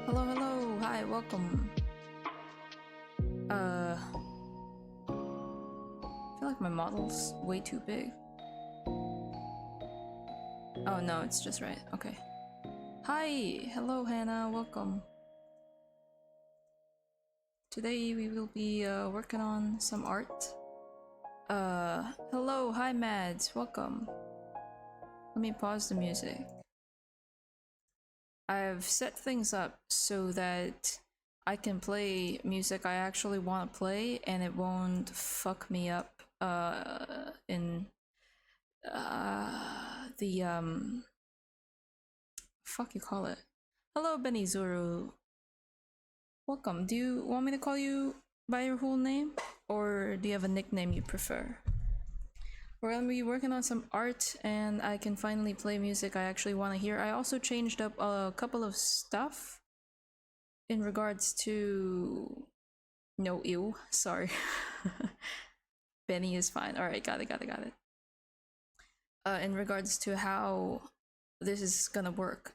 Hello, hello, hi, welcome. I feel like my model's way too big. Oh no, it's just right, okay. Hi, hello Hannah, welcome. Today we will be working on some art. Hello, hi Mads, welcome. Let me pause the music. I've set things up so that I can play music I actually want to play and it won't fuck me up in the fuck you call it. Hello Benny Zuru. Welcome. Do you want me to call you by your whole name, or do you have a nickname you prefer? We're gonna be working on some art, and I can finally play music I actually want to hear. I also changed up a couple of stuff in regards to... No, ew, sorry. Benny is fine. Alright, got it. In regards to how this is gonna work.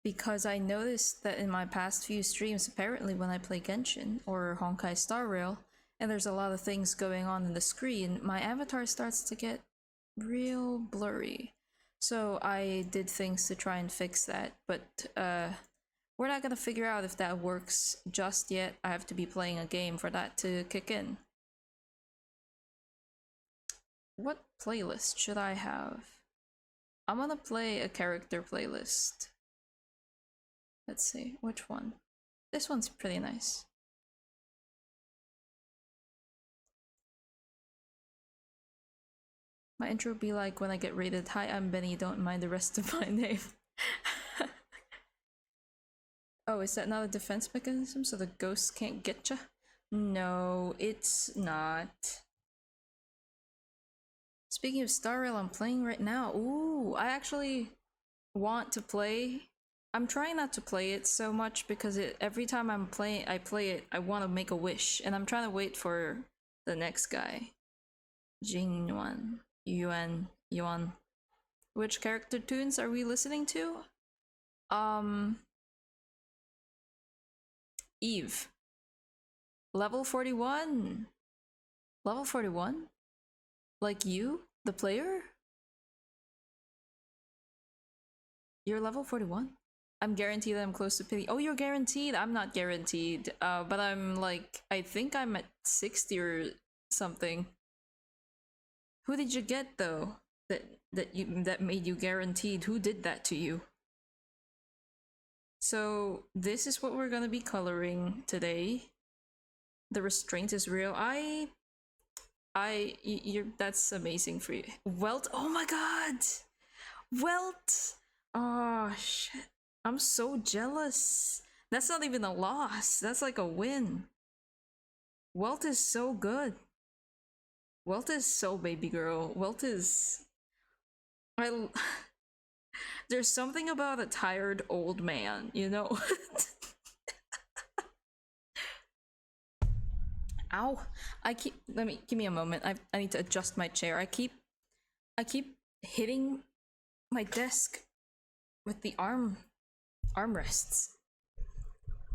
Because I noticed that in my past few streams, apparently when I play Genshin or Honkai Star Rail, and there's a lot of things going on in the screen, my avatar starts to get real blurry. So I did things to try and fix that, but we're not gonna figure out if that works just yet. I have to be playing a game for that to kick in. What playlist should I have? I'm gonna play a character playlist. Let's see, which one? This one's pretty nice. My intro would be like when I get rated, "Hi, I'm Benny, don't mind the rest of my name." Oh, is that not a defense mechanism so the ghosts can't get ya? No, it's not. Speaking of Star Rail, I'm playing right now. Ooh, I actually want to play. I'm trying not to play it so much because every time I play it, I want to make a wish, and I'm trying to wait for the next guy. Jingyuan, Yuan. Which character tunes are we listening to? Eve. Level 41. Level 41? Like you, the player? You're level 41? I'm guaranteed that I'm close to pity. Oh, you're guaranteed? I'm not guaranteed. But I'm like, I think I'm at 60 or something. Who did you get though? That made you guaranteed? Who did that to you? So this is what we're gonna be coloring today. The restraint is real. That's amazing for you. Welt, oh my god! Welt! Oh shit. I'm so jealous. That's not even a loss. That's like a win. Welt is so good. Welt is so baby girl. Welt is... There's something about a tired old man, you know? Ow. Give me a moment. I need to adjust my chair. I keep hitting my desk with the armrests.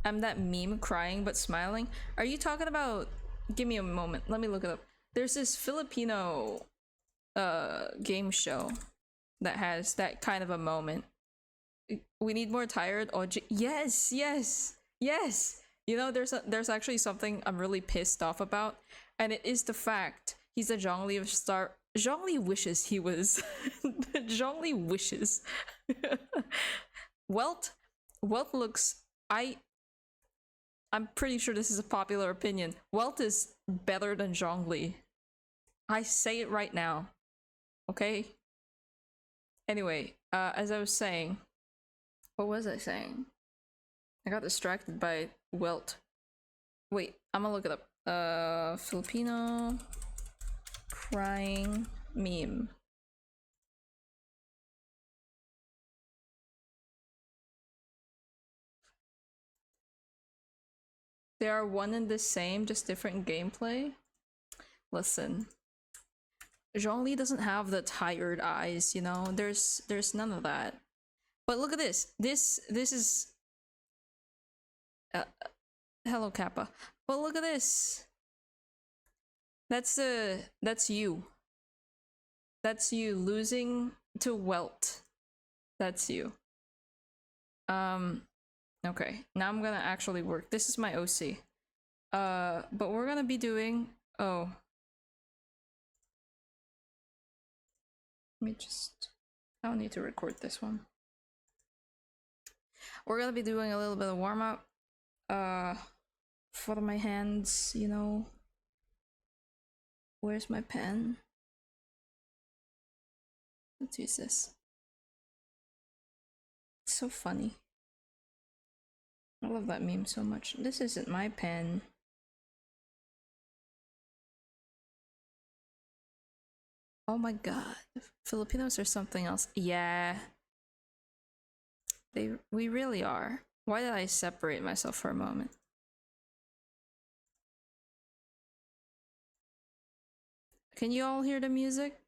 I'm that meme crying but smiling. Are you talking about... Give me a moment. Let me look it up. There's this Filipino game show that has that kind of a moment. We need more tired OG. Yes. You know, there's actually something I'm really pissed off about, and it is the fact he's a Zhongli of Star. Zhongli wishes he was. Zhongli wishes. Welt looks. I'm pretty sure this is a popular opinion. Welt is better than Zhongli. I say it right now. Okay? Anyway, as I was saying... What was I saying? I got distracted by Welt. Wait, I'm gonna look it up. Filipino crying meme. They are one and the same, just different gameplay. Listen, Zhongli doesn't have the tired eyes, you know. There's none of that. But look at this. This is hello Kappa. But look at this. That's you. That's you losing to Welt. That's you. Okay, now I'm gonna actually work. This is my OC. But we're gonna be doing... Oh. Let me just... I don't need to record this one. We're gonna be doing a little bit of warm-up. For my hands, you know. Where's my pen? Let's use this. It's so funny. I love that meme so much. This isn't my pen. Oh my god. Filipinos are something else. Yeah. We really are. Why did I separate myself for a moment? Can you all hear the music?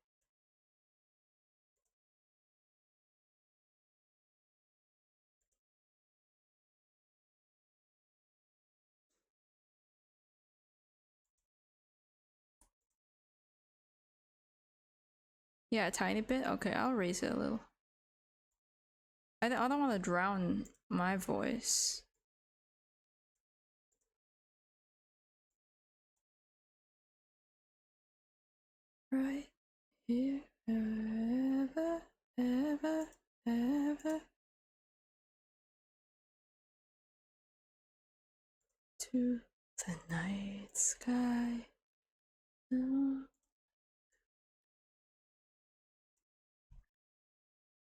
Yeah, a tiny bit? Okay, I'll raise it a little. I don't want to drown my voice. Right here, ever, ever, ever. To the night sky.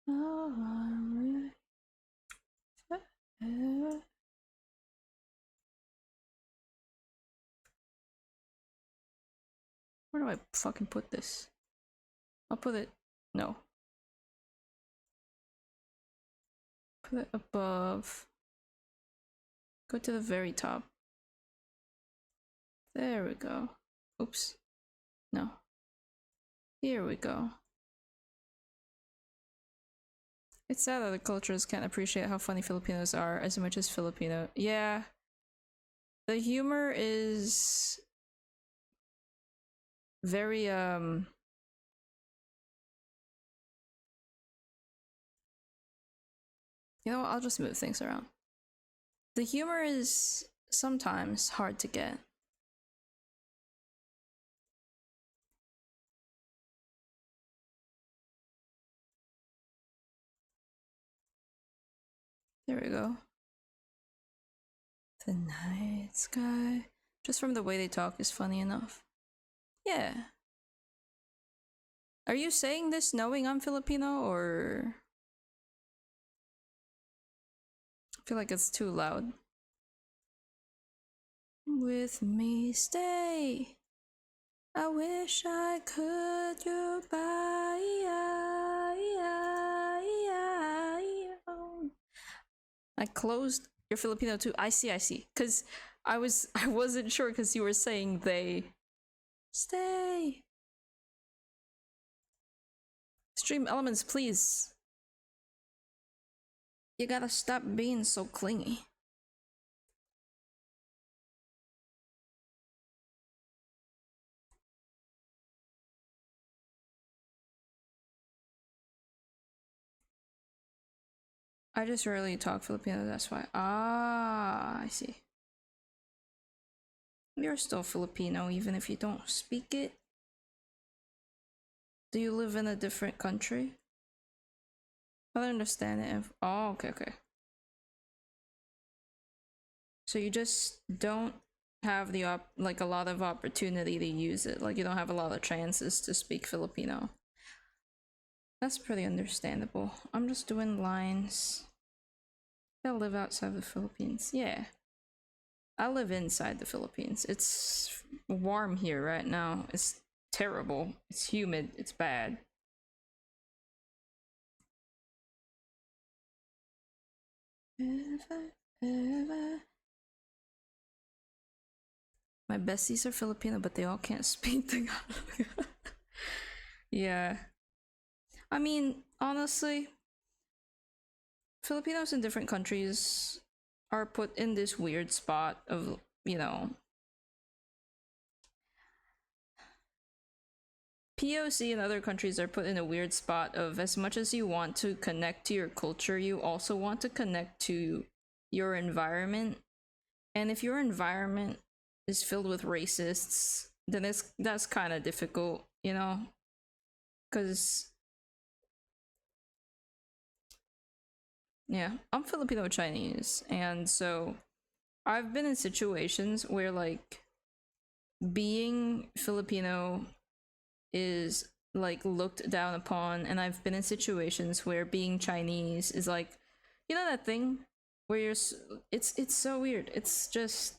Oh, I'm forever. Where do I fucking put this? I'll put it. No. Put it above. Go to the very top. There we go. Oops. No. Here we go. It's sad that other cultures can't appreciate how funny Filipinos are as much as Filipino. Yeah. The humor is very, you know what? I'll just move things around. The humor is sometimes hard to get. There we go. The night sky. Just from the way they talk is funny enough. Yeah. Are you saying this knowing I'm Filipino, or... I feel like it's too loud. With me, stay. I wish I could goodbye. I closed your Filipino too. I see. Cause I wasn't sure because you were saying they. Stay. Stream elements, please. You gotta stop being so clingy. I just rarely talk Filipino, that's why. Ah, I see. You're still Filipino even if you don't speak it. Do you live in a different country? I don't understand it. Oh, okay. So you just don't have the like a lot of opportunity to use it. Like you don't have a lot of chances to speak Filipino. That's pretty understandable. I'm just doing lines. I live outside the Philippines. Yeah. I live inside the Philippines. It's warm here right now. It's terrible. It's humid. It's bad. Ever. My besties are Filipino, but they all can't speak Tagalog. Yeah. I mean, honestly, Filipinos in different countries are put in this weird spot of, you know, POC in other countries are put in a weird spot of as much as you want to connect to your culture, you also want to connect to your environment. And if your environment is filled with racists, then that's kind of difficult, you know? Cuz yeah, I'm Filipino Chinese, and so I've been in situations where like being Filipino is like looked down upon, and I've been in situations where being Chinese is like, you know that thing where it's so weird. It's just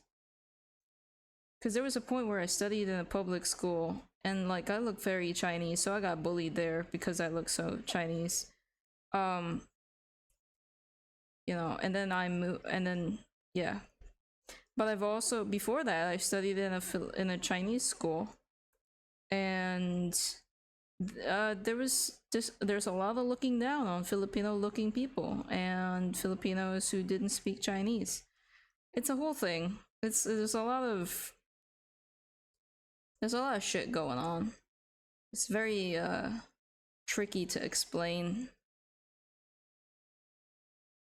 because there was a point where I studied in a public school and like I look very Chinese, so I got bullied there because I look so Chinese. Um, you know, and then I moved, and then yeah. But I've also before that I studied in a Chinese school, and there's a lot of looking down on Filipino looking people and Filipinos who didn't speak Chinese. It's a whole thing. There's a lot of shit going on. It's very tricky to explain,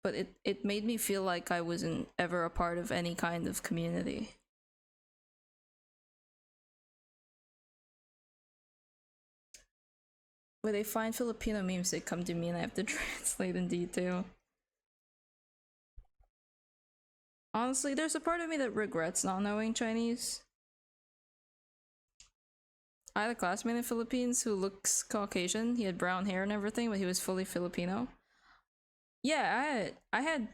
but it made me feel like I wasn't ever a part of any kind of community. When they find Filipino memes, they come to me and I have to translate in detail. Honestly, there's a part of me that regrets not knowing Chinese. I had a classmate in the Philippines who looks Caucasian. He had brown hair and everything, but he was fully Filipino. Yeah, I had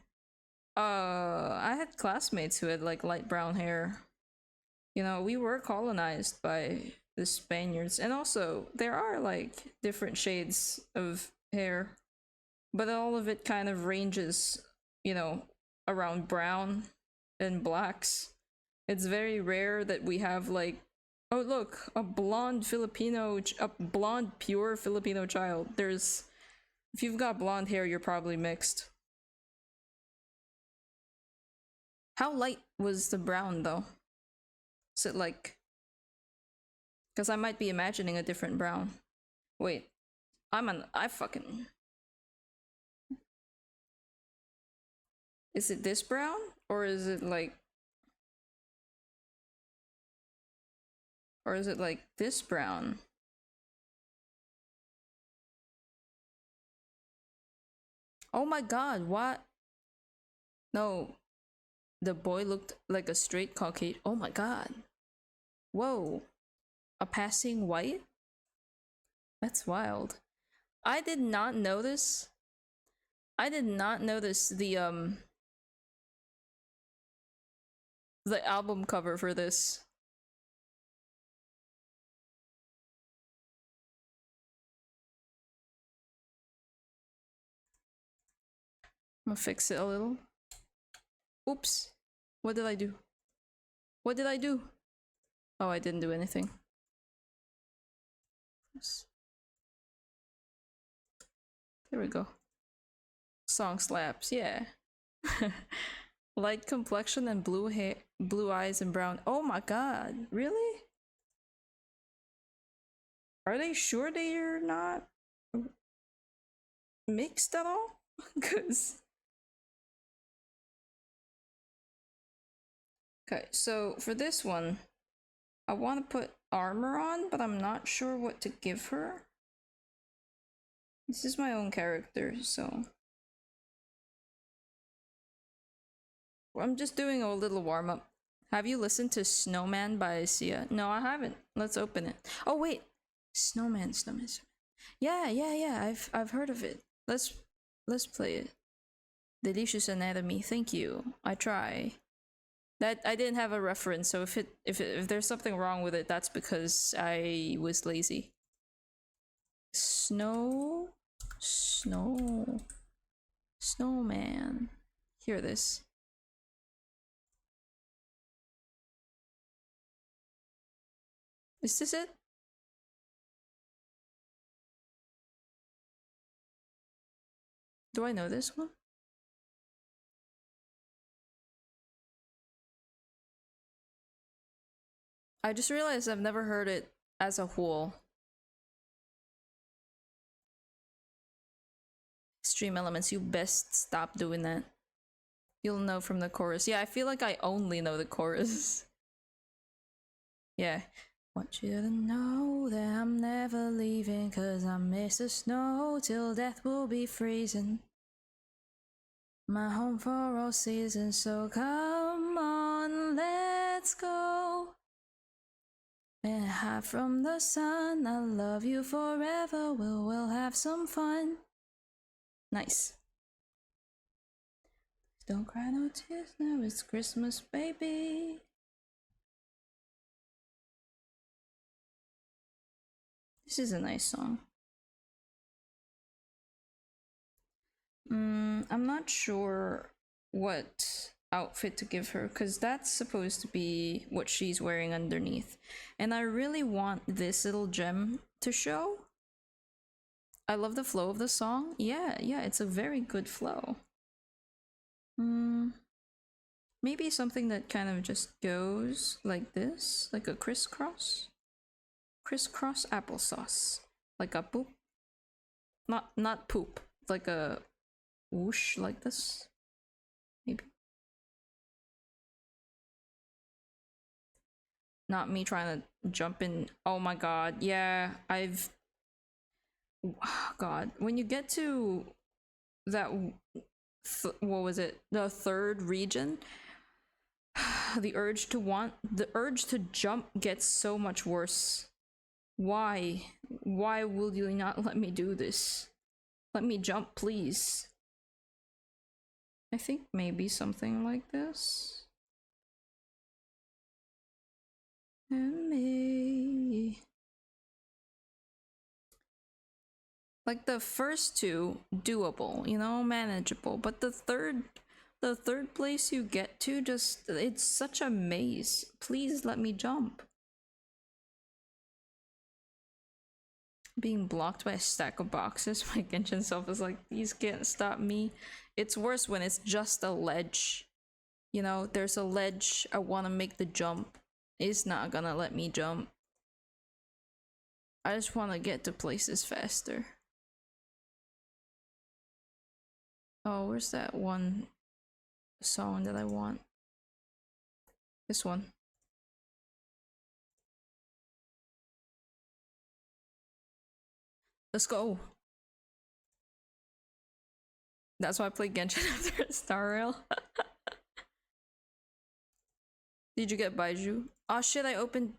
classmates who had like light brown hair. You know, we were colonized by the Spaniards, and also there are like different shades of hair, but all of it kind of ranges, you know, around brown and blacks. It's very rare that we have like, oh look, a blonde a blonde pure Filipino child. If you've got blonde hair, you're probably mixed. How light was the brown though? Is it like, because I might be imagining a different brown. Wait, I fucking. Is it this brown? Or is it like. Or is it like this brown? Oh my god, what? No. The boy looked like a straight Caucasian. Oh my god. Whoa. A passing white? That's wild. I did not notice. I did not notice the album cover for this. I'm gonna fix it a little. Oops. What did I do? What did I do? Oh, I didn't do anything. There we go. Song slaps, yeah. Light complexion and blue hair, blue eyes and brown. Oh my god, really? Are they sure they're not mixed at all? Cause okay, so for this one, I want to put armor on, but I'm not sure what to give her. This is my own character, so I'm just doing a little warm up. Have you listened to Snowman by Sia? No, I haven't. Let's open it. Oh wait, Snowman. Yeah. I've heard of it. Let's play it. Delicious Anatomy. Thank you. I try. That I didn't have a reference, so if there's something wrong with it, that's because I was lazy. Snowman. Hear this. Is this it? Do I know this one? I just realized I've never heard it as a whole. Stream elements, you best stop doing that. You'll know from the chorus. Yeah, I feel like I only know the chorus. Yeah. Want you to know that I'm never leaving, 'cause I miss the snow till death will be freezing. My home for all seasons, so come on, let's go. And hide from the sun, I love you forever, we'll have some fun. Nice. Don't cry no tears now, it's Christmas, baby. This is a nice song. I'm not sure what outfit to give her because that's supposed to be what she's wearing underneath. And I really want this little gem to show. I love the flow of the song. Yeah, it's a very good flow. Maybe something that kind of just goes like this, like a crisscross. Crisscross applesauce. Like a poop. Not poop. Like a whoosh like this. Maybe. Not me trying to jump in. Oh my god. Yeah, I've... God. When you get to that... what was it? The third region? The urge to jump gets so much worse. Why? Why will you not let me do this? Let me jump, please. I think maybe something like this. And me. Like the first two, doable, you know, manageable. But the third place you get to, just, it's such a maze. Please let me jump. Being blocked by a stack of boxes. My Genshin self is like, these can't stop me. It's worse when it's just a ledge. You know, there's a ledge, I want to make the jump. It's not gonna let me jump. I just want to get to places faster. Oh, where's that one song that I want? This one. Let's go. That's why I played Genshin after Star Rail. Did you get Baiju? Oh shit, I opened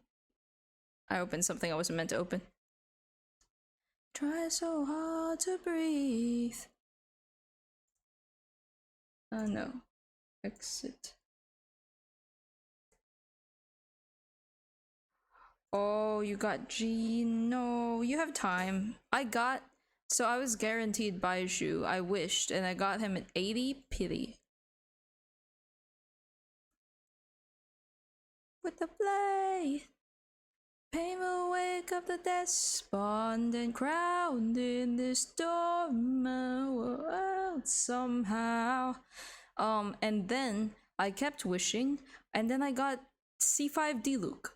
something I wasn't meant to open. Try so hard to breathe. Oh no. Exit. Oh, you got G. No, you have time. So I was guaranteed Baiju. I wished, and I got him at 80. Pity. With the blade, pain will wake up the despondent, crowned in this dormant world somehow. And then I kept wishing, and then I got C5 Diluc.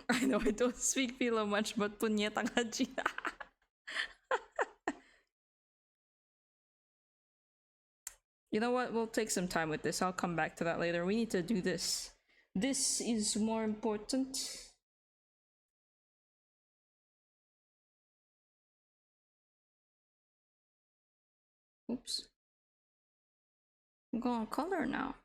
I know I don't speak Filo much, but punyeta ka G. You know what? We'll take some time with this. I'll come back to that later. We need to do this. This is more important. Oops. I'm going color now.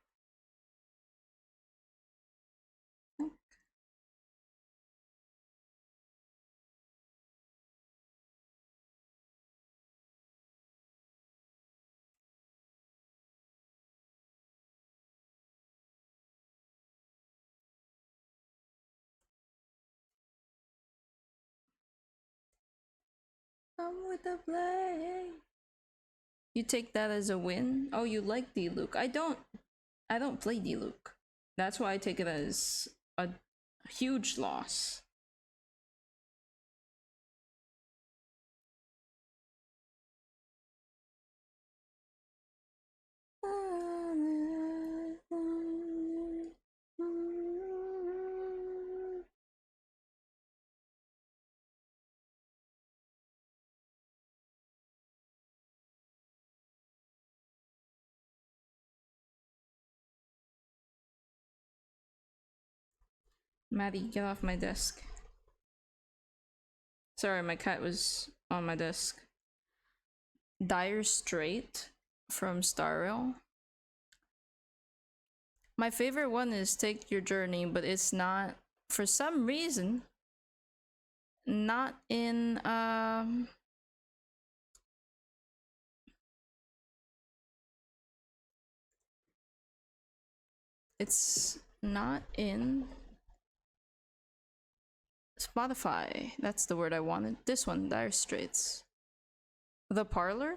Come with the play. You take that as a win? Oh, you like Diluc. I don't play Diluc. That's why I take it as a huge loss. Maddie, get off my desk. Sorry, my cat was on my desk. Dire Strait from Star Rail. My favorite one is Take Your Journey, but it's not, for some reason, not in it's not in Spotify. That's the word I wanted. This one, Dire Straits. The Parlor?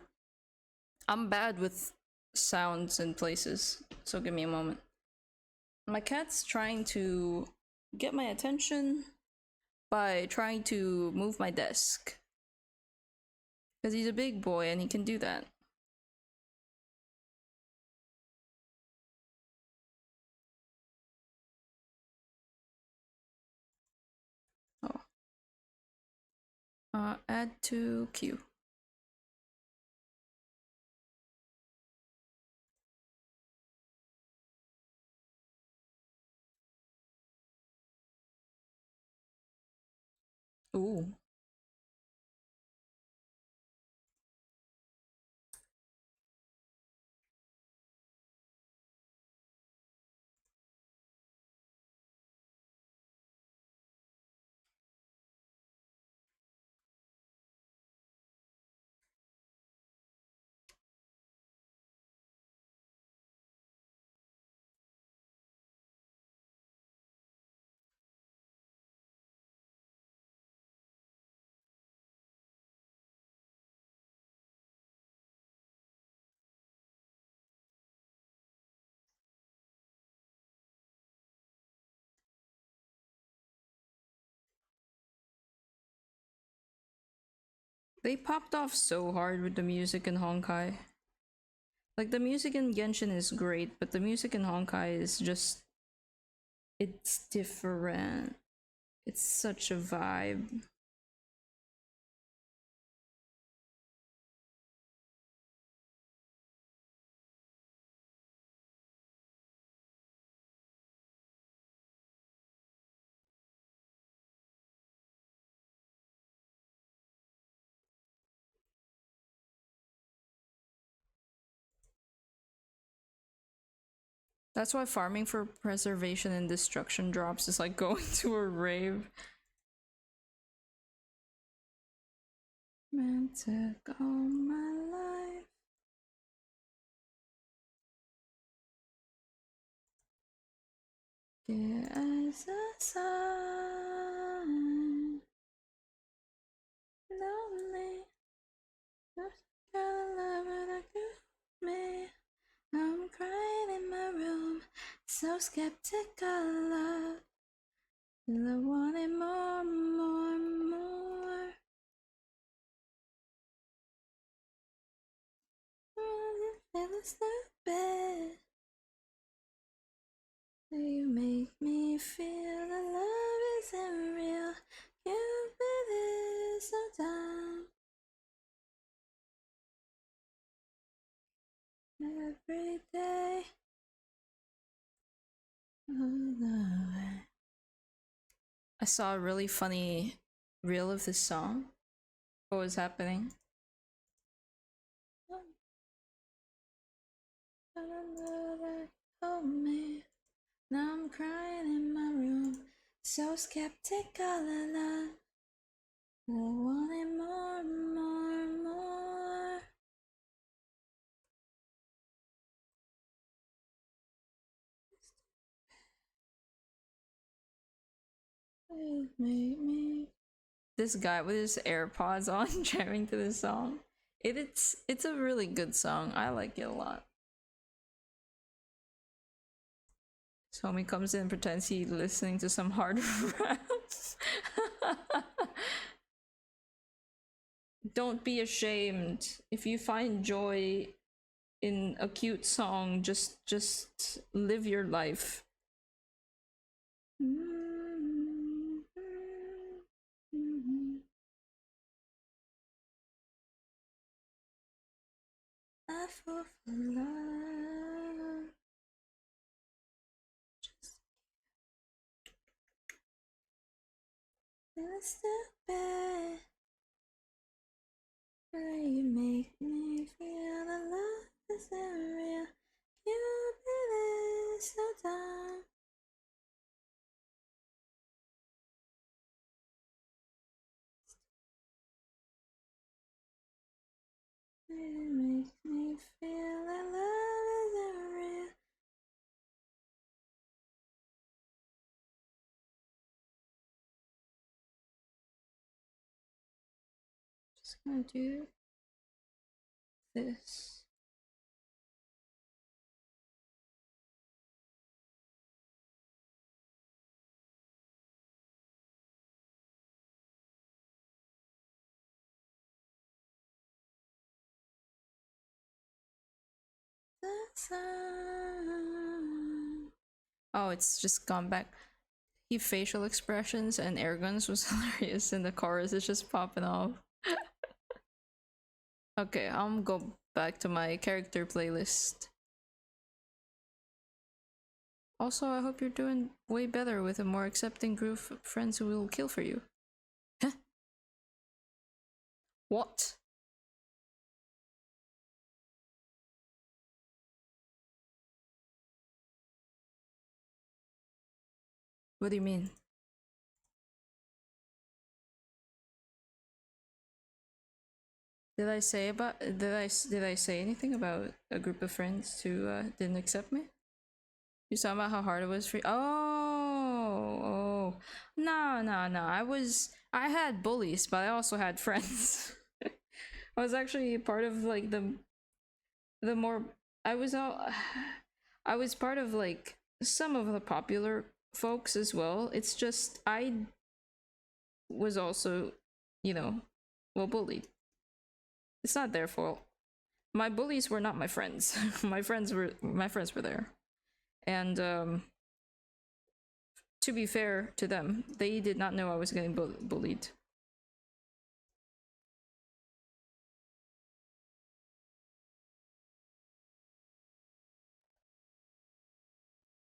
I'm bad with sounds and places, so give me a moment. My cat's trying to get my attention by trying to move my desk. Because he's a big boy and he can do that. Oh. Add to queue. Ooh. They popped off so hard with the music in Honkai. Like, the music in Genshin is great, but the music in Honkai is just. It's different. It's such a vibe. That's why farming for preservation and destruction drops is like going to a rave. Man took all my life. Get as a sign. Lonely. Just gotta love it, I got me. I'm crying in my room, so skeptical of. Till I wanted more, more, more. Feeling stupid. You make me feel that love isn't real. Cupid is so dumb. Every day. I saw a really funny reel of this song. What was happening? Oh man, now I'm crying in my room, so skeptical of love. I wanted more, more, more. It made me. This guy with his AirPods on, jamming to this song. It's a really good song. I like it a lot. So homie comes in and pretends he's listening to some hard rap. Don't be ashamed. If you find joy in a cute song, just live your life. I fall for love. Just stupid. You make me feel that love isn't real. Cupid is so dumb. It makes me feel that love isn't real. Just gonna do this. Oh, it's just gone back. He facial expressions and air guns was hilarious, and the chorus is just popping off. Okay, I'm gonna go back to my character playlist. Also, I hope you're doing way better with a more accepting group of friends who will kill for you. Huh? What? What do you mean? Did I say anything about a group of friends who didn't accept me? You saw about how hard it was for you? Oh, no. I had bullies, but I also had friends. I was actually part of like the more I was all I was part of like some of the popular folks as well. It's just I was also, you know, well bullied. It's not their fault. My bullies were not my friends. My friends were there. And to be fair to them, they did not know I was getting bullied.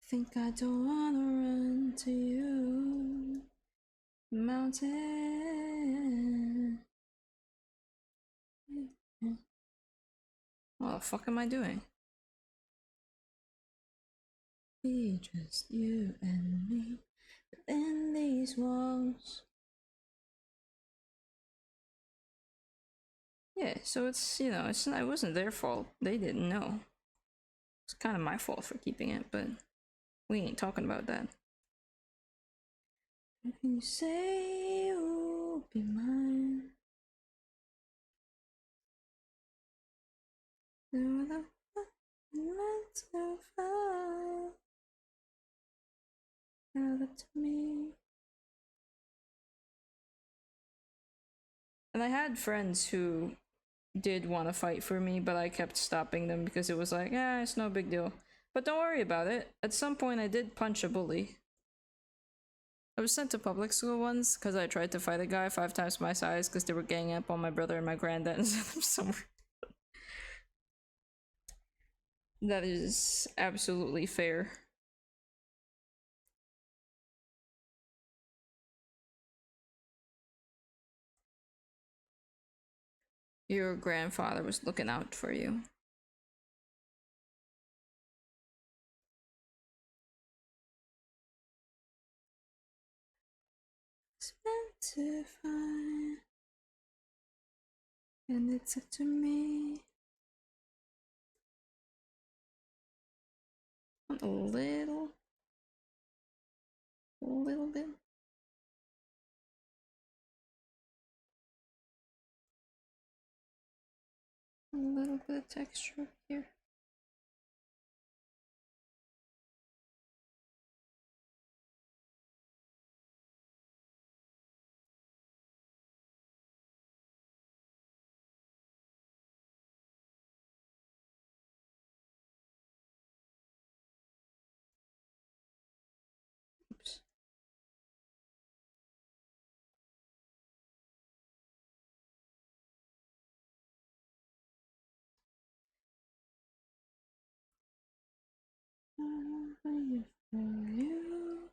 Think I don't wanna run to you, mountain. What the fuck am I doing? Be just you and me within these walls. Yeah, so it's, you know, it's not, it wasn't their fault. They didn't know. It's kind of my fault for keeping it, but we ain't talking about that. Can you say you'll be mine? You're the meant to find. Tell it to me. And I had friends who did want to fight for me, but I kept stopping them because it was like, it's no big deal. But don't worry about it. At some point, I did punch a bully. I was sent to public school once because I tried to fight a guy 5 times my size because they were ganging up on my brother and my granddad and somewhere. That is absolutely fair. Your grandfather was looking out for you. It's meant to find, and it's up to me. A little bit. A little bit of texture here. Oops. I'm waiting for you.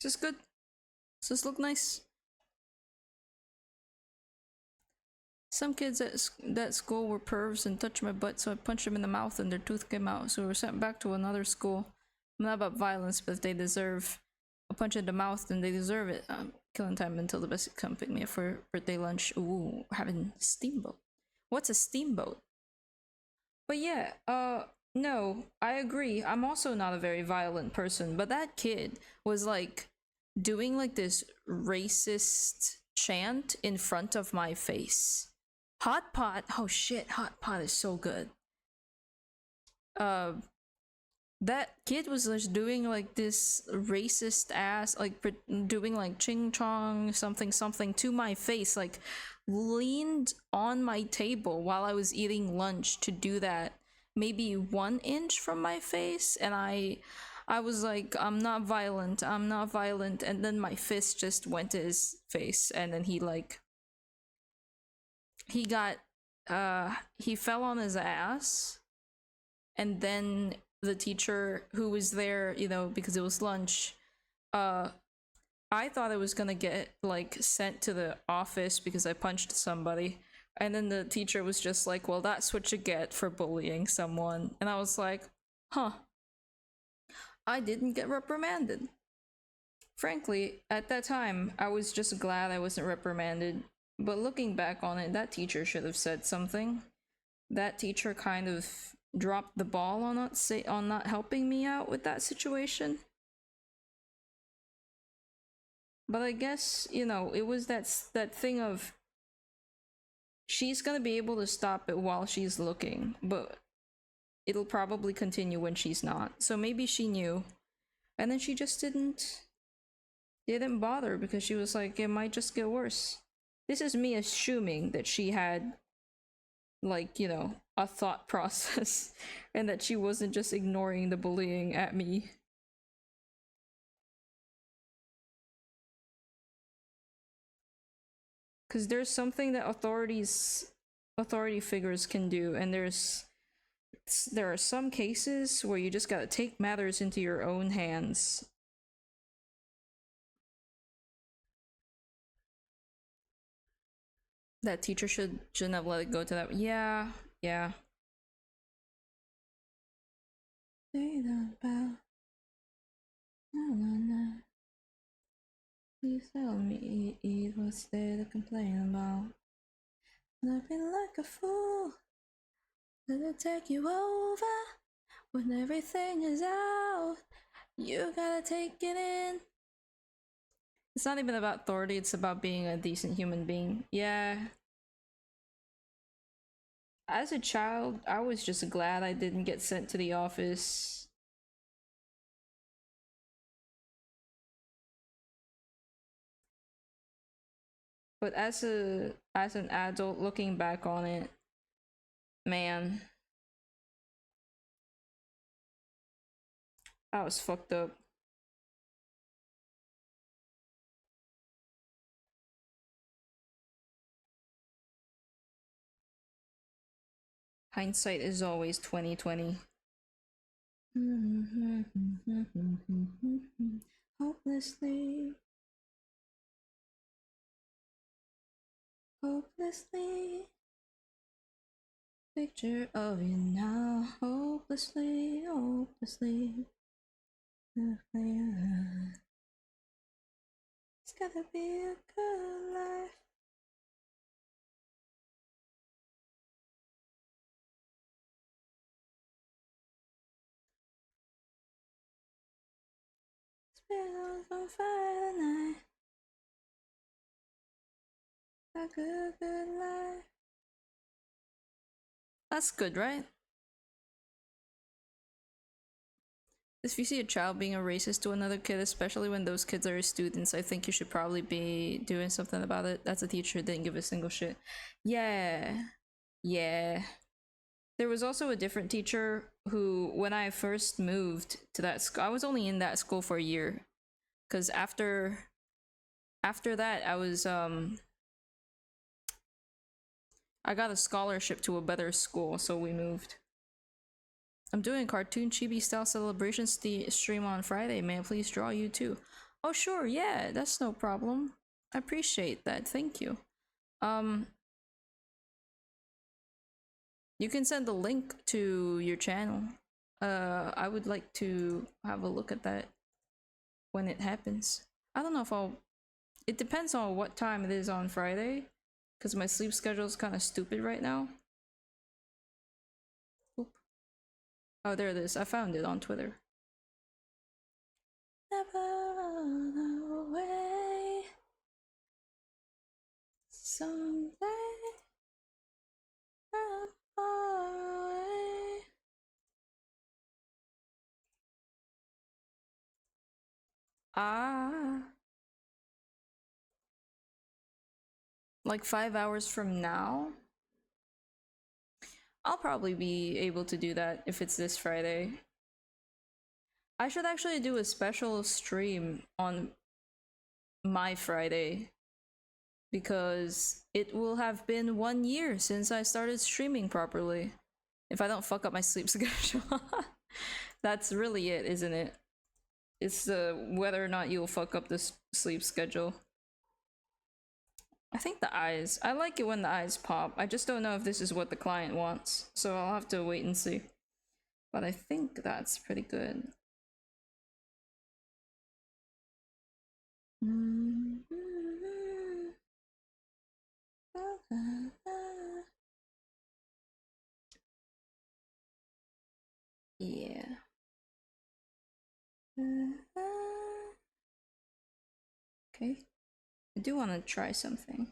Just good. Does this look nice? Some kids at that school were pervs and touched my butt, so I punched them in the mouth and their tooth came out. So we were sent back to another school. I'm not about violence, but if they deserve a punch in the mouth, then they deserve it. Killing time until the best come pick me up for birthday lunch. Ooh, having steamboat. What's a steamboat? But yeah, no, I agree. I'm also not a very violent person, but that kid was like doing like this racist chant in front of my face. Hot pot. Oh shit, hot pot is so good. That kid was just doing like this racist ass, like doing like ching chong something something to my face, like leaned on my table while I was eating lunch to do that, maybe 1 inch from my face, and I was like, I'm not violent, and then my fist just went to his face, and then he got he fell on his ass, and then the teacher who was there, you know, because it was lunch, I thought I was gonna get like sent to the office because I punched somebody, and then the teacher was just like, well, that's what you get for bullying someone. And I was like, huh, I didn't get reprimanded. Frankly, at that time I was just glad I wasn't reprimanded, but looking back on it, that teacher should have said something. That teacher kind of dropped the ball on not helping me out with that situation. But I guess, you know, it was that thing of she's gonna be able to stop it while she's looking, but it'll probably continue when she's not. So maybe she knew, and then she just didn't bother because she was like, it might just get worse. This is me assuming that she had, like, you know, a thought process and that she wasn't just ignoring the bullying at me. Because there's something that authority figures can do, and there are some cases where you just gotta take matters into your own hands. That teacher shouldn't have let it go to that. Yeah. They don't bow. No. Please tell me what's there to complain about. I've been like a fool. Let it take you over when everything is out. You gotta take it in. It's not even about authority, it's about being a decent human being. Yeah. As a child, I was just glad I didn't get sent to the office. But as an adult looking back on it, man, I was fucked up. Hindsight is always 2020. Hopelessly. Picture of you now. Hopelessly. It's gotta be a good life. Spit on fire tonight. A good life. That's good, right? If you see a child being a racist to another kid, especially when those kids are students, I think you should probably be doing something about it. That's a teacher who didn't give a single shit. Yeah. There was also a different teacher who, when I first moved to that school, I was only in that school for a year. Because after that, I got a scholarship to a better school, so we moved. I'm doing a cartoon chibi style celebration stream on Friday. May I please draw you too? Oh, sure, yeah, that's no problem. I appreciate that. Thank you. Um, you can send the link to your channel. I would like to have a look at that when it happens. I don't know if I'll. It depends on what time it is on Friday, because my sleep schedule is kind of stupid right now. Oop. Oh, there it is. I found it on Twitter. Never run away. Someday I'm far away. Ah. Like 5 hours from now? I'll probably be able to do that if it's this Friday. I should actually do a special stream on my Friday because it will have been 1 year since I started streaming properly. If I don't fuck up my sleep schedule. That's really it, isn't it? It's whether or not you'll fuck up this sleep schedule. I think the eyes. I like it when the eyes pop. I just don't know if this is what the client wants, so I'll have to wait and see. But I think that's pretty good. Yeah. Okay. I do want to try something.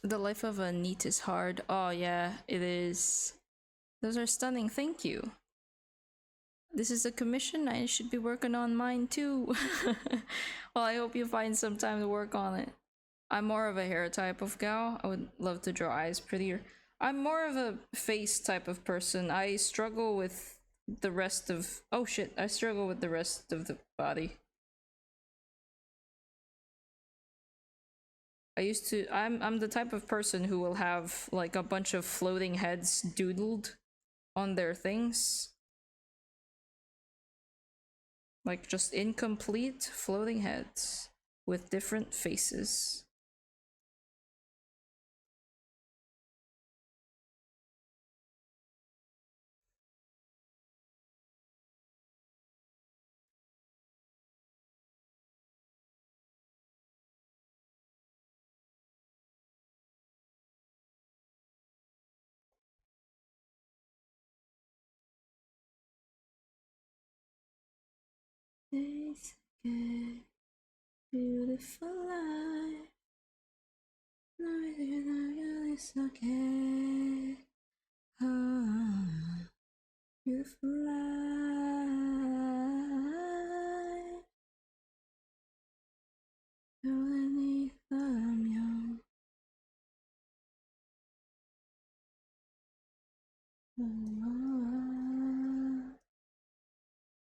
The life of a NEET is hard. Oh yeah, it is. Those are stunning. Thank you. This is a commission. I should be working on mine too. Well, I hope you find some time to work on it. I'm more of a hair type of gal. I would love to draw eyes prettier. I'm more of a face type of person. I struggle with the rest of. Oh shit! I struggle with the rest of the body. I'm the type of person who will have like a bunch of floating heads doodled on their things. Like just incomplete floating heads with different faces. It's okay, beautiful life. No, it's okay. Ah, beautiful life. Only I'm young.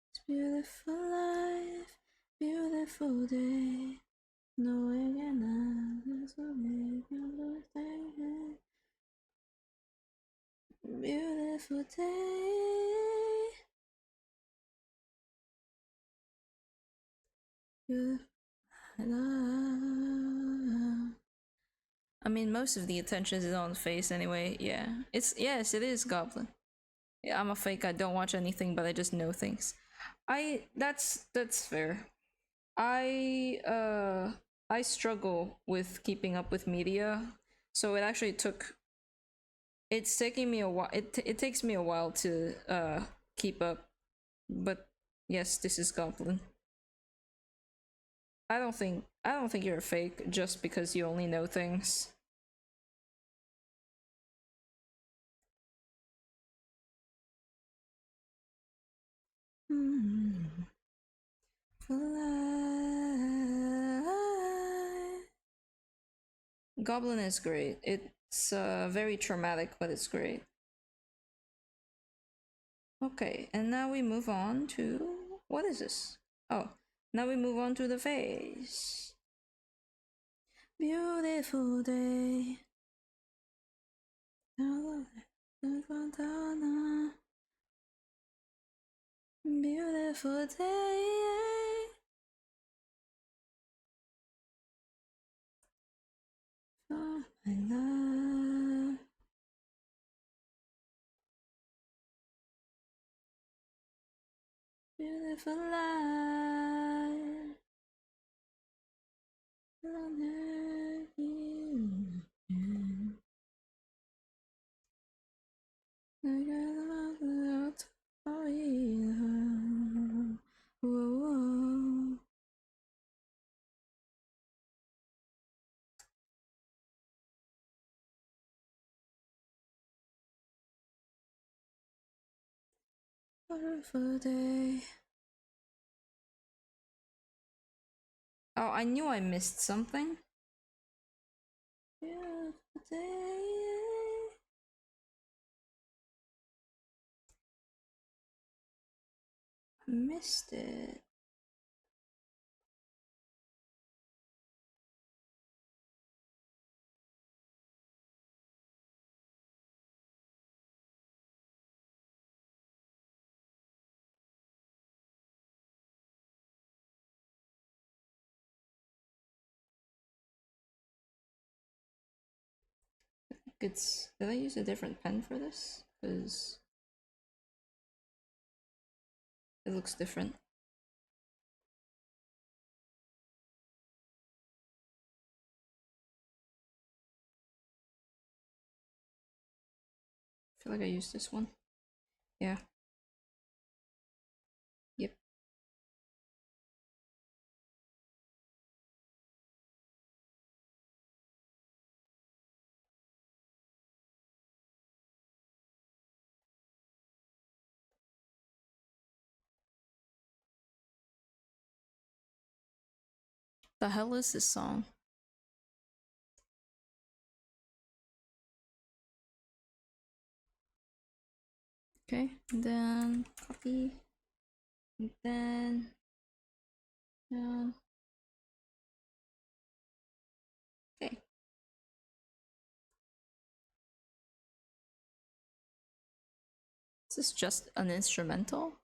It's beautiful life, beautiful day. Knowing and this will make your day. Beautiful day. Beautiful. I mean, most of the attention is on the face anyway. Yeah, yes, it is Goblin. Yeah, I'm a fake. I don't watch anything, but I just know things. That's fair. I struggle with keeping up with media, so it actually took. It's taking me a while. It takes me a while to keep up, but yes, this is Goblin. I don't think you're a fake just because you only know things. Goblin is great. It's very traumatic, but it's great. Okay, and now we move on to what is this? Oh, now we move on to the face. Beautiful day. Beautiful day. Oh, my love. Beautiful life. Wonderful day. Oh, I knew I missed something. Beautiful day. I missed it. Did I use a different pen for this? Because it looks different. I feel like I used this one. Yeah. Yep. The hell is this song? Okay, and then copy, and then down. Okay. Is this just an instrumental?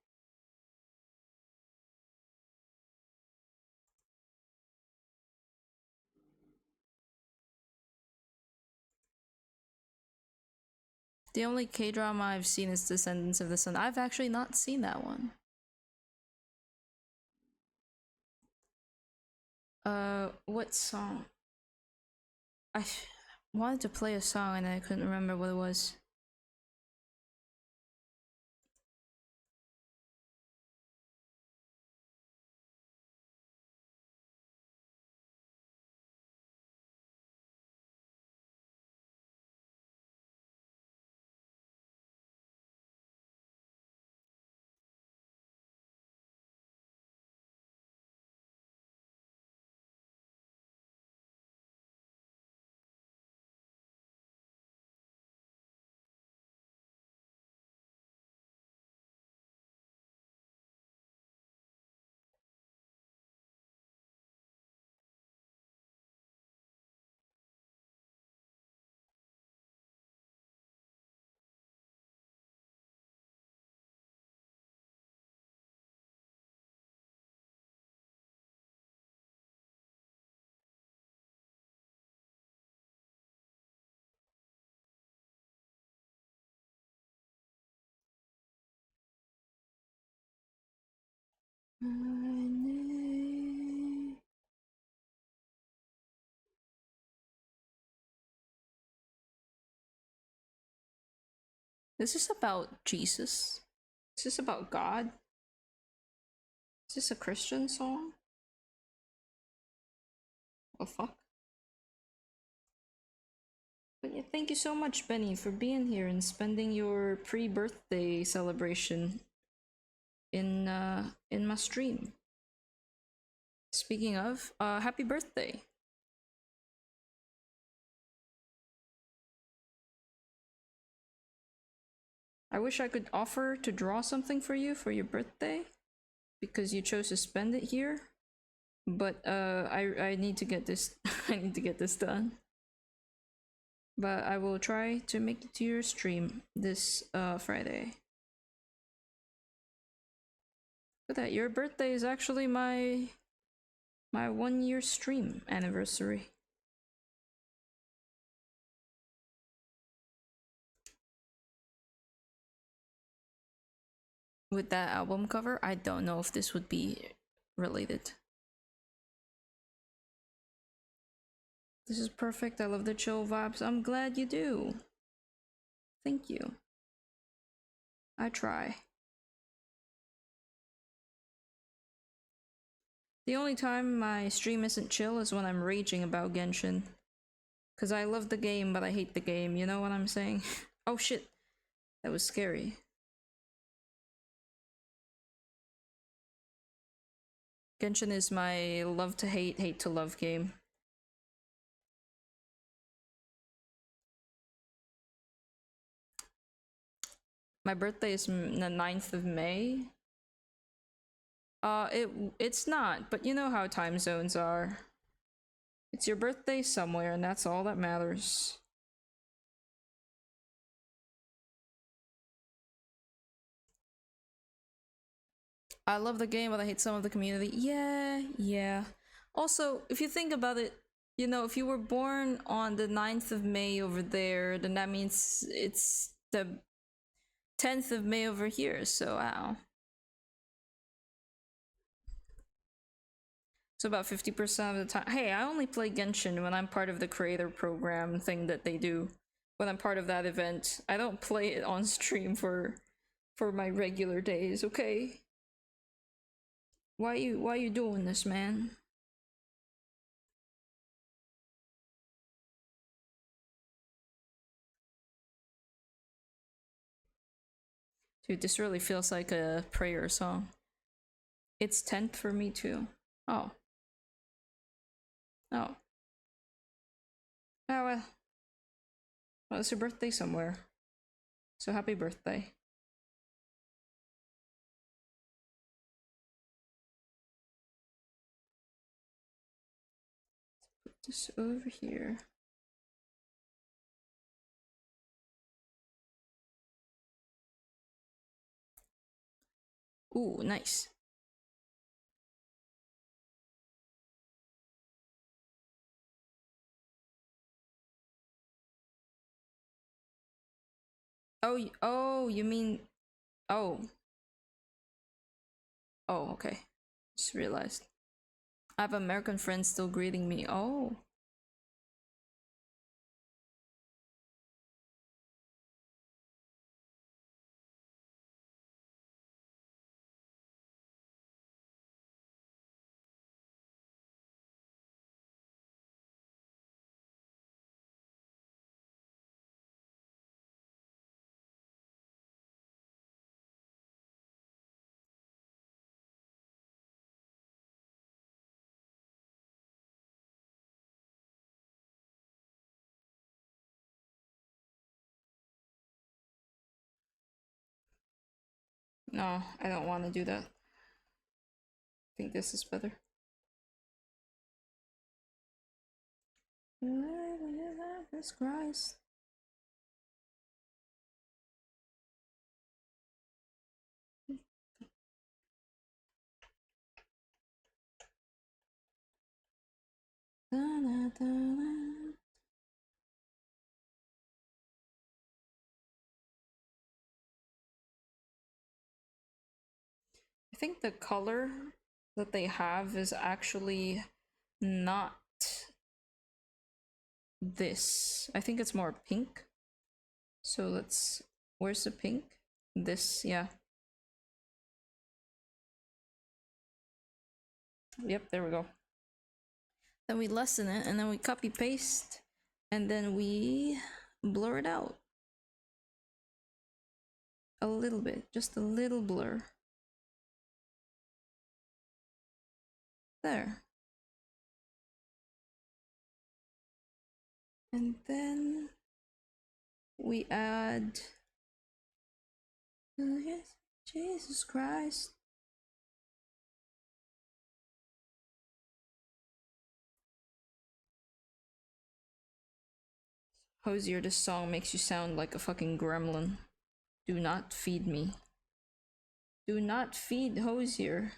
The only K-drama I've seen is Descendants of the Sun. I've actually not seen that one. What song? I wanted to play a song and I couldn't remember what it was. This is about Jesus. Is this about God? Is this a Christian song? Oh fuck. But yeah, thank you so much, Benny, for being here and spending your pre-birthday celebration in my stream. Speaking of, happy birthday. I wish I could offer to draw something for you for your birthday because you chose to spend it here. But I need to get this I need to get this done. But I will try to make it to your stream this Friday. Look at that, your birthday is actually my 1 year stream anniversary. With that album cover, I don't know if this would be related. This is perfect. I love the chill vibes. I'm glad you do. Thank you. I try. The only time my stream isn't chill is when I'm raging about Genshin. Cause I love the game, but I hate the game, you know what I'm saying? Oh shit, that was scary. Genshin is my love to hate, hate to love game. My birthday is the 9th of May. It's not, but you know how time zones are. It's your birthday somewhere, and that's all that matters. I love the game, but I hate some of the community. Yeah. Also, if you think about it, you know, if you were born on the 9th of May over there, then that means it's the 10th of May over here, so ow. So about 50% of the time. Hey, I only play Genshin when I'm part of the creator program thing that they do. When I'm part of that event. I don't play it on stream for my regular days, okay? Why you doing this, man? Dude, this really feels like a prayer song. It's 10th for me too. Oh. Oh. Oh well. Well, it's your birthday somewhere. So happy birthday. Put this over here. Ooh, nice. Oh, you mean... Oh. Oh, okay. Just realized. I have American friends still greeting me. Oh. No, I don't want to do that. I think this is better. Jesus Christ. Da, da, da, da. I think the color that they have is actually not this. I think it's more pink. So let's... Where's the pink? This, yeah. Yep, there we go. Then we lessen it, and then we copy paste, and then we blur it out. A little bit, just a little blur. There. And then we add... Jesus Christ. Hosier, this song makes you sound like a fucking gremlin. Do not feed me. Do not feed Hosier.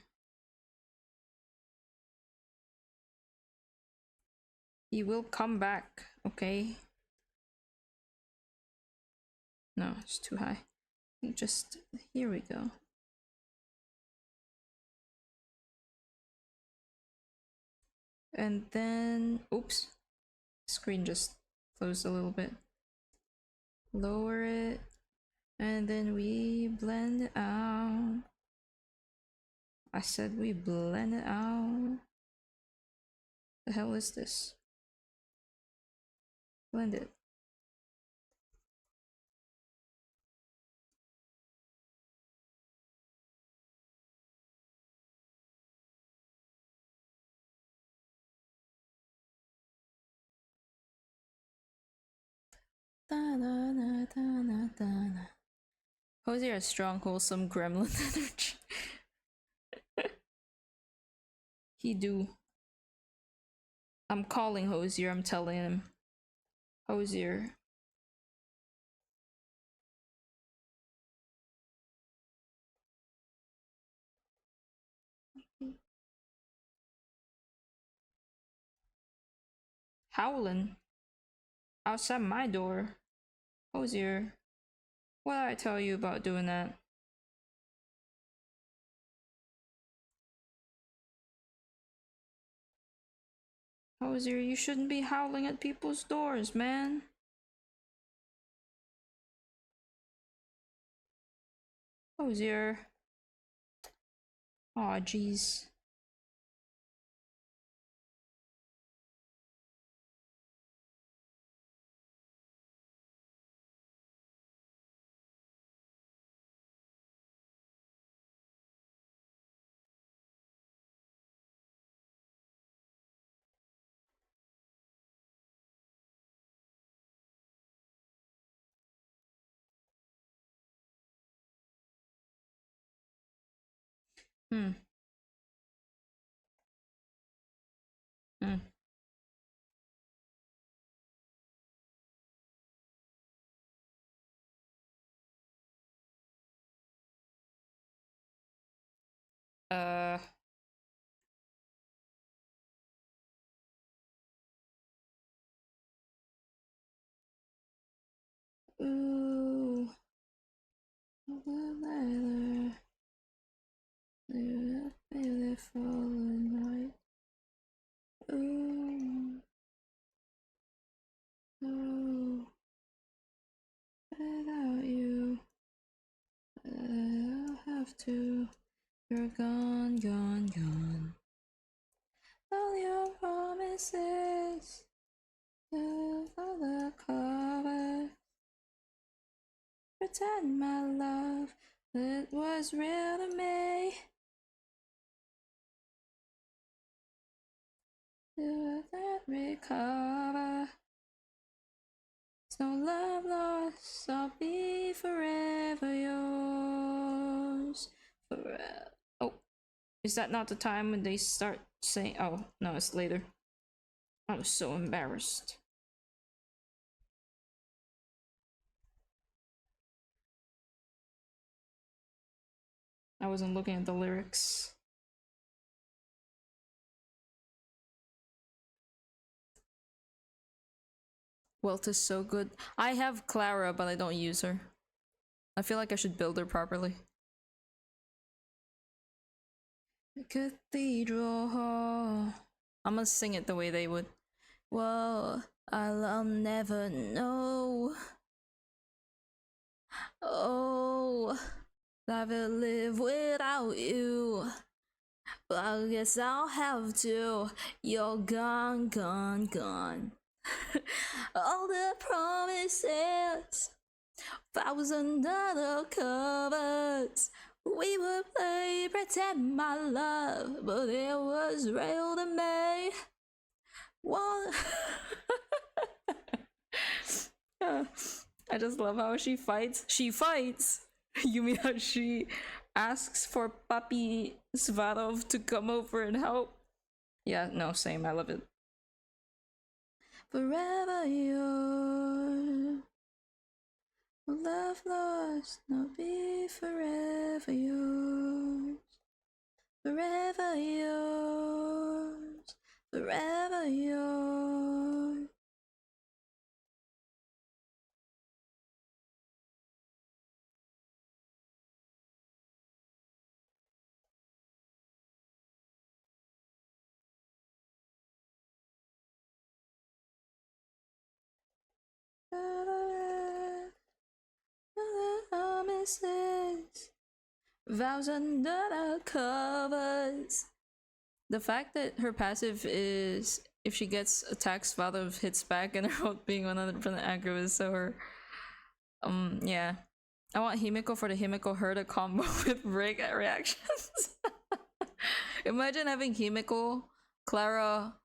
He will come back, okay? No, it's too high. Just... here we go. And then... oops. Screen just closed a little bit. Lower it. And then we blend it out. I said we blend it out. The hell is this? Blend it. Hosier has strong, wholesome gremlin energy. He do. I'm calling Hosier, I'm telling him. Hosier. Howlin'. Outside my door. Hosier. What did I tell you about doing that? Hosier, you shouldn't be howling at people's doors, man. Hosier. Aw, jeez. Hmm. Hmm. Uh... Ooh. Beautiful night. Ooh. Oh. Without you, I'll have to. You're gone, gone, gone. All your promises. All the cover. Pretend my love, it was real to me. Do that recover. It's no love lost, I'll be forever yours. Forever. Oh, is that not the time when they start saying? Oh, no, it's later. I was so embarrassed. I wasn't looking at the lyrics. Welt is so good. I have Clara, but I don't use her. I feel like I should build her properly. Cathedral Hall. I'm gonna sing it the way they would. Well, I'll never know. Oh, I will live without you. But I guess I'll have to. You're gone, gone, gone. All the promises, $1,000 covers. We would play pretend my love, but it was real to me. One. I just love how she fights. She fights! You mean how she asks for Papi Svarov to come over and help? Yeah, no, same. I love it. Forever yours. Love lost, no be forever yours. Forever yours. Forever yours. Promises, vows under the covers. The fact that her passive is if she gets attacked, Svarov hits back, and her ult being 100% accurate is so her. Yeah. I want Himiko for the Himiko Herta combo with Rick reactions. Imagine having Himiko, Clara,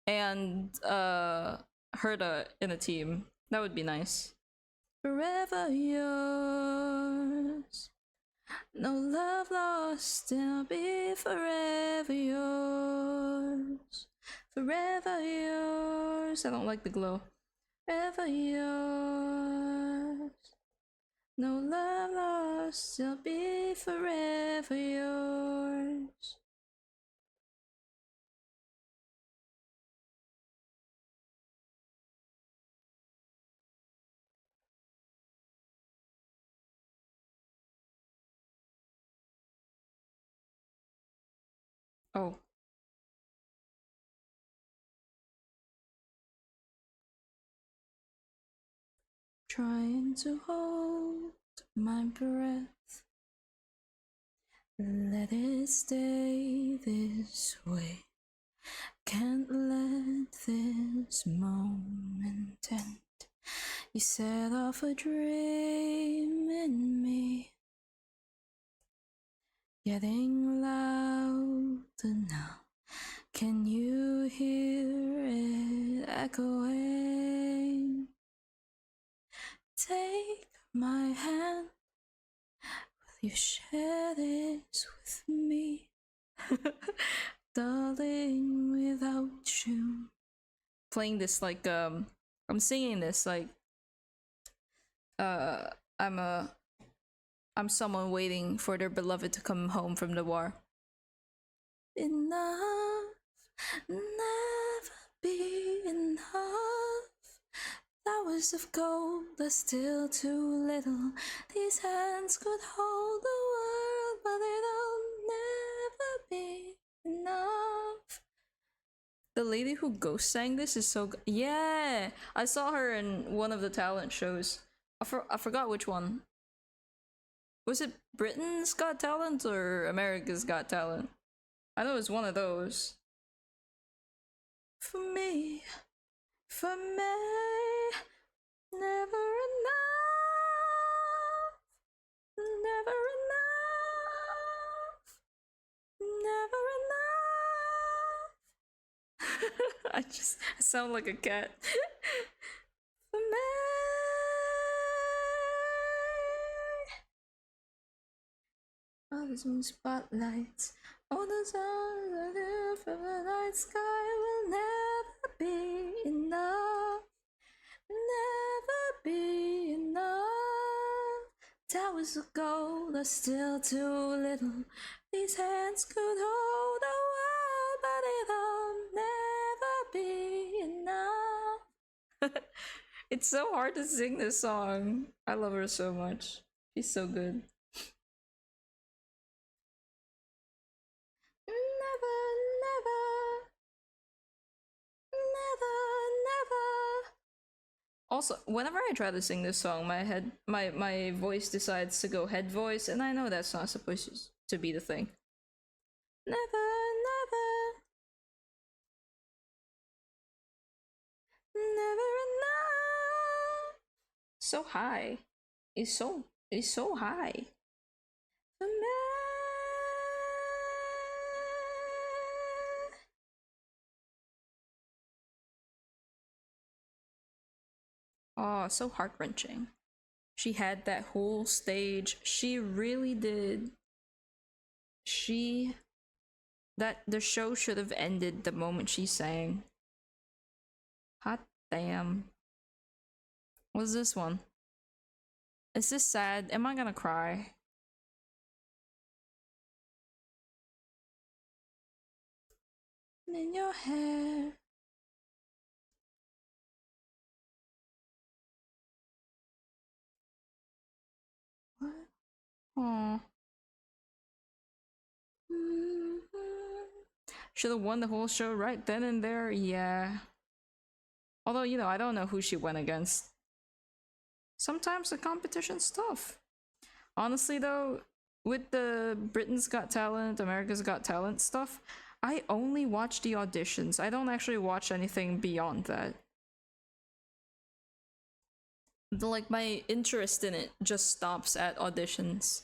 and Herta in a team. That would be nice. Forever yours. No love lost, and I'll be forever yours. Forever yours. I don't like the glow. Forever yours. No love lost, I'll be forever yours. Oh. Trying to hold my breath. Let it stay this way. Can't let this moment end. You set off a dream in me, getting louder now. Can you hear it echoing? Take my hand, will you share this with me? Darling, without you. Playing this like I'm singing this like I'm someone waiting for their beloved to come home from the war. Enough, never be enough. Flowers of gold are still too little. These hands could hold the world, but it'll never be enough. The lady who ghost sang this is so good. Yeah, I saw her in one of the talent shows. I forgot which one. Was it Britain's Got Talent or America's Got Talent? I know it was one of those. For me, never enough, never enough, never enough. I sound like a cat. For me. All these moon spotlights, all the stars I live from the night sky will never be enough, never be enough. Towers of gold are still too little. These hands could hold the world, but it'll never be enough. It's so hard to sing this song. I love her so much. She's so good. Also, whenever I try to sing this song, my voice decides to go head voice, and I know that's not supposed to be the thing. Never, never, never enough. So high. It's so high. For me. Oh, so heart-wrenching. She had that whole stage. She really did. She that the show should have ended the moment she sang. Hot damn. What's this one? Is this sad? Am I gonna cry? In your hair. What? Aw. Should have won the whole show right then and there, yeah. Although, I don't know who she went against. Sometimes the competition's tough. Honestly, though, with the Britain's Got Talent, America's Got Talent stuff, I only watch the auditions. I don't actually watch anything beyond that. Like, my interest in it just stops at auditions.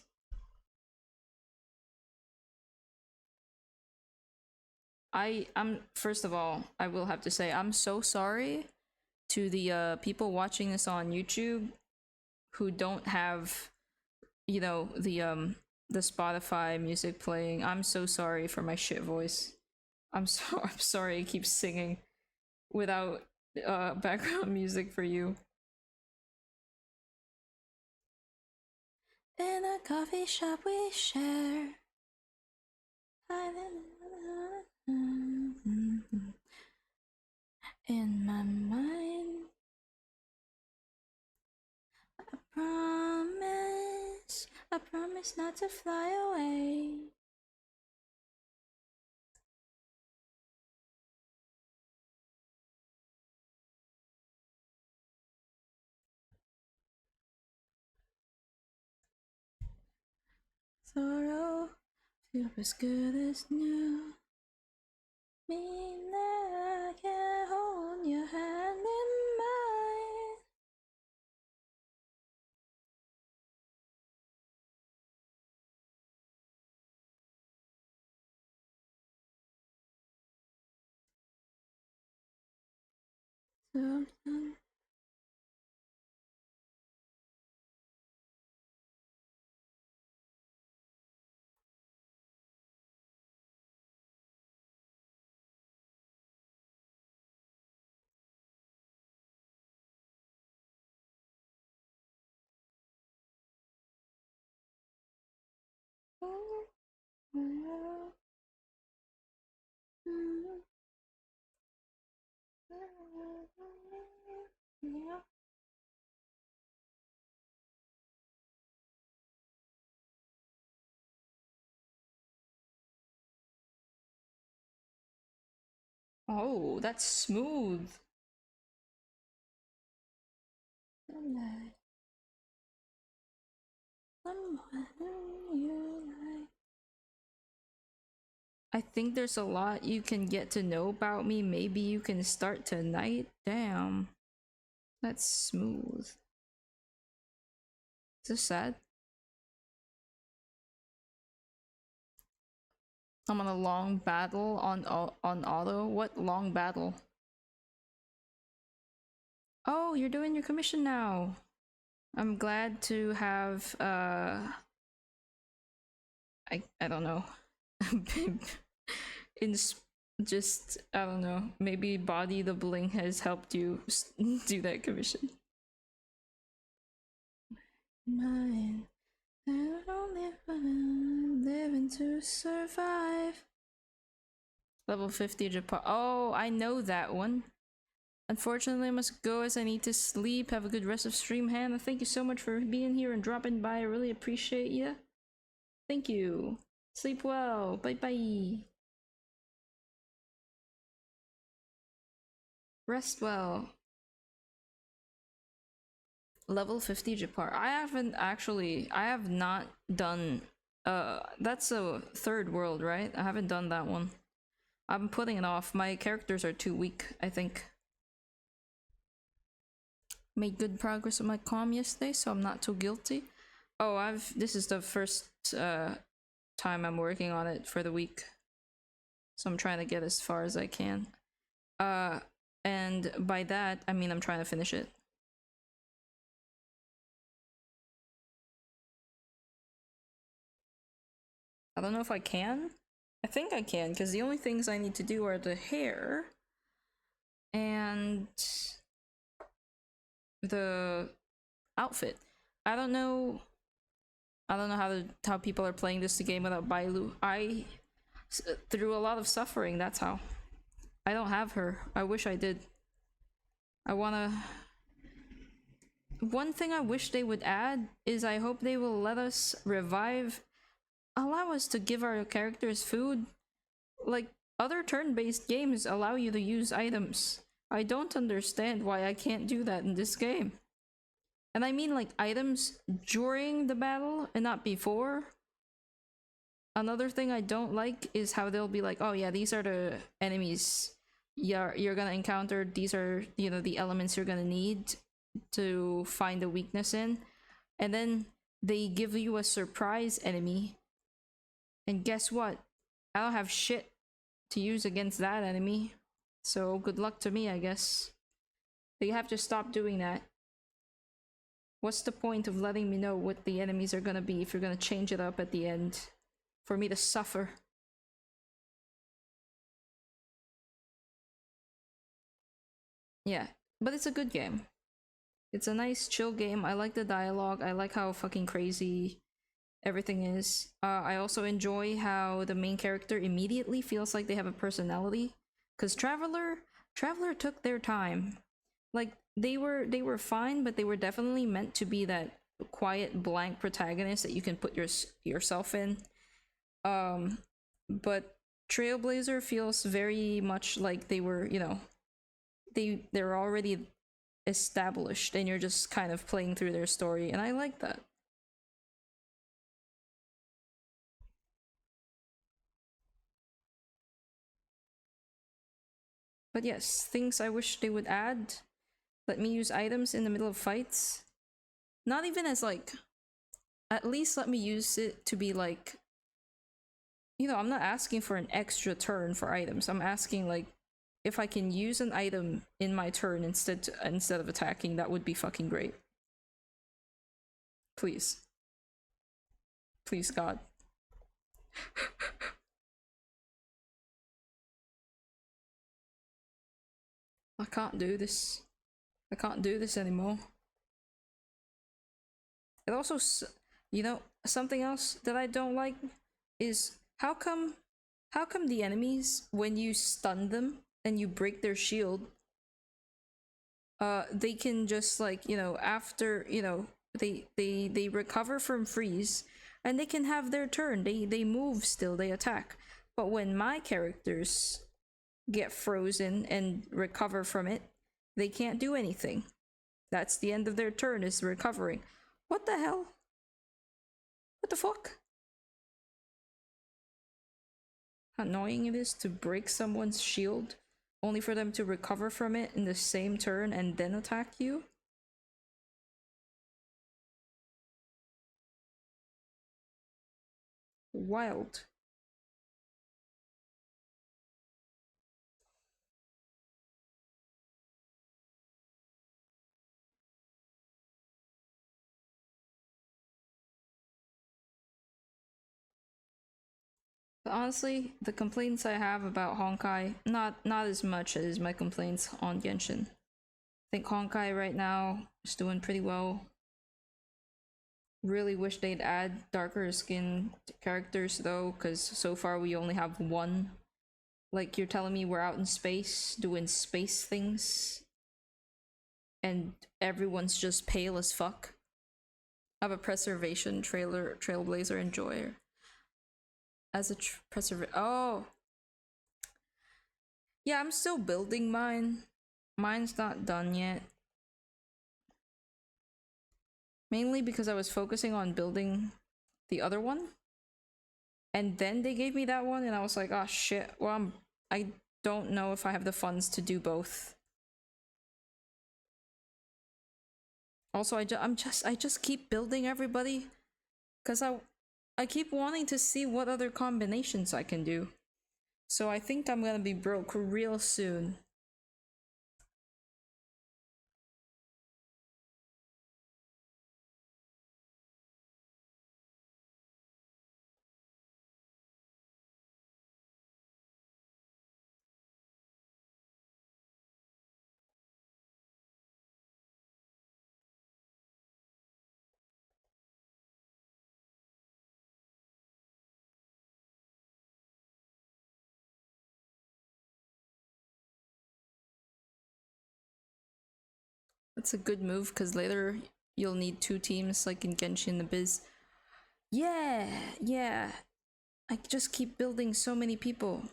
I'm first of all, I will have to say I'm so sorry to the people watching this on YouTube who don't have, the Spotify music playing. I'm so sorry for my shit voice. I'm sorry I keep singing without background music for you. In a coffee shop we share. In my mind, I promise not to fly away. Sorrow, feel as good as new. Mean that I can hold your hand in mine. Something. Oh, that's smooth. I think there's a lot you can get to know about me. Maybe you can start tonight. Damn. That's smooth. Is this sad? I'm on a long battle on auto. What long battle? Oh, you're doing your commission now. I'm glad to have I don't know. in just I don't know. Maybe Body the Bling has helped you do that commission. Mine. I don't live, living to survive. Level 50 Japan. Oh, I know that one. Unfortunately, I must go as I need to sleep. Have a good rest of stream, Hannah. Thank you so much for being here and dropping by. I really appreciate you. Thank you. Sleep well. Bye bye. Rest well. Level 50 Japar. I have not done that's a third world, right? I haven't done that one. I'm putting it off. My characters are too weak, I think. Made good progress with my comm yesterday, so I'm not too guilty. Oh, this is the first time I'm working on it for the week. So I'm trying to get as far as I can. And by that, I mean I'm trying to finish it. I don't know if I can. I think I can, because the only things I need to do are the hair and the outfit. I don't know how people are playing this game without Bailu. Through a lot of suffering, that's how. I don't have her. I wish I did. One thing I wish they would add is I hope they will let us allow us to give our characters food. Like, other turn-based games allow you to use items. I don't understand why I can't do that in this game. And I mean like items during the battle and not before. Another thing I don't like is how they'll be like, oh yeah, these are the enemies you're gonna encounter. These are, the elements you're gonna need to find a weakness in. And then they give you a surprise enemy. And guess what? I don't have shit to use against that enemy. So good luck to me, I guess. They have to stop doing that. What's the point of letting me know what the enemies are gonna be if you're gonna change it up at the end for me to suffer? Yeah, but it's a good game. It's a nice chill game. I like the dialogue. I like how fucking crazy everything is. I also enjoy how the main character immediately feels like they have a personality. Cause Traveler took their time. Like they were fine, but they were definitely meant to be that quiet blank protagonist that you can put yourself in. But Trailblazer feels very much like they were, they're already established and you're just kind of playing through their story, and I like that. But yes, things I wish they would add. Let me use items in the middle of fights. Not even as like, at least let me use it to be like, I'm not asking for an extra turn for items. I'm asking like, if I can use an item in my turn instead of attacking, that would be fucking great. Please. Please, God. I can't do this. I can't do this anymore. It also, something else that I don't like is how come the enemies, when you stun them and you break their shield, they can just like, after, they recover from freeze and they can have their turn. They move still, they attack. But when my characters get frozen and recover from it, they can't do anything. That's the end of their turn, is recovering. What the hell? What the fuck? How annoying it is to break someone's shield only for them to recover from it in the same turn and then attack you? Wild. But honestly, the complaints I have about Honkai, not as much as my complaints on Genshin. I think Honkai right now is doing pretty well. Really wish they'd add darker skinned characters though, because so far we only have one. Like, you're telling me we're out in space doing space things and everyone's just pale as fuck? I have a preservation trailblazer enjoyer. As a oh, yeah, I'm still building mine. Mine's not done yet. Mainly because I was focusing on building the other one. And then they gave me that one, and I was like, oh shit, well, I don't know if I have the funds to do both. Also, I just keep building everybody, because I keep wanting to see what other combinations I can do. So I think I'm gonna be broke real soon. That's a good move, because later you'll need two teams like in Genshin the Biz. Yeah, yeah. I just keep building so many people.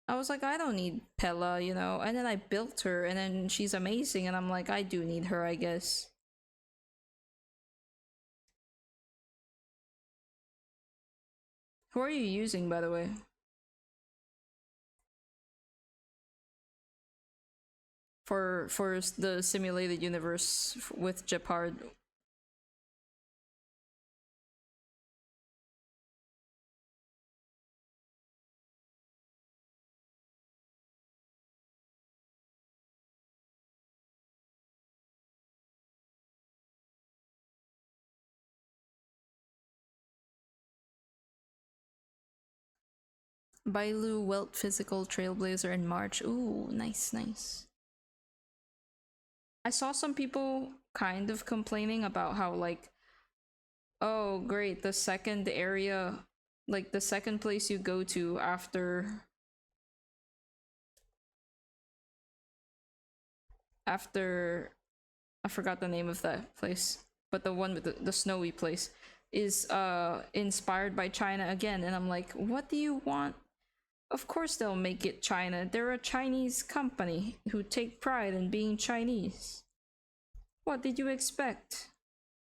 I was like, I don't need Pella, you know? And then I built her, and then she's amazing, and I'm like, I do need her, I guess. Who are you using, by the way? For the simulated universe with Gepard. Bailu, Welt Physical, Trailblazer, and March. Ooh, nice, nice. I saw some people kind of complaining about how, like, oh, great, the second area, like, the second place you go to after I forgot the name of that place, but the one with the snowy place is inspired by China again, and I'm like, what do you want? Of course they'll make it China. They're a Chinese company who take pride in being Chinese. What did you expect?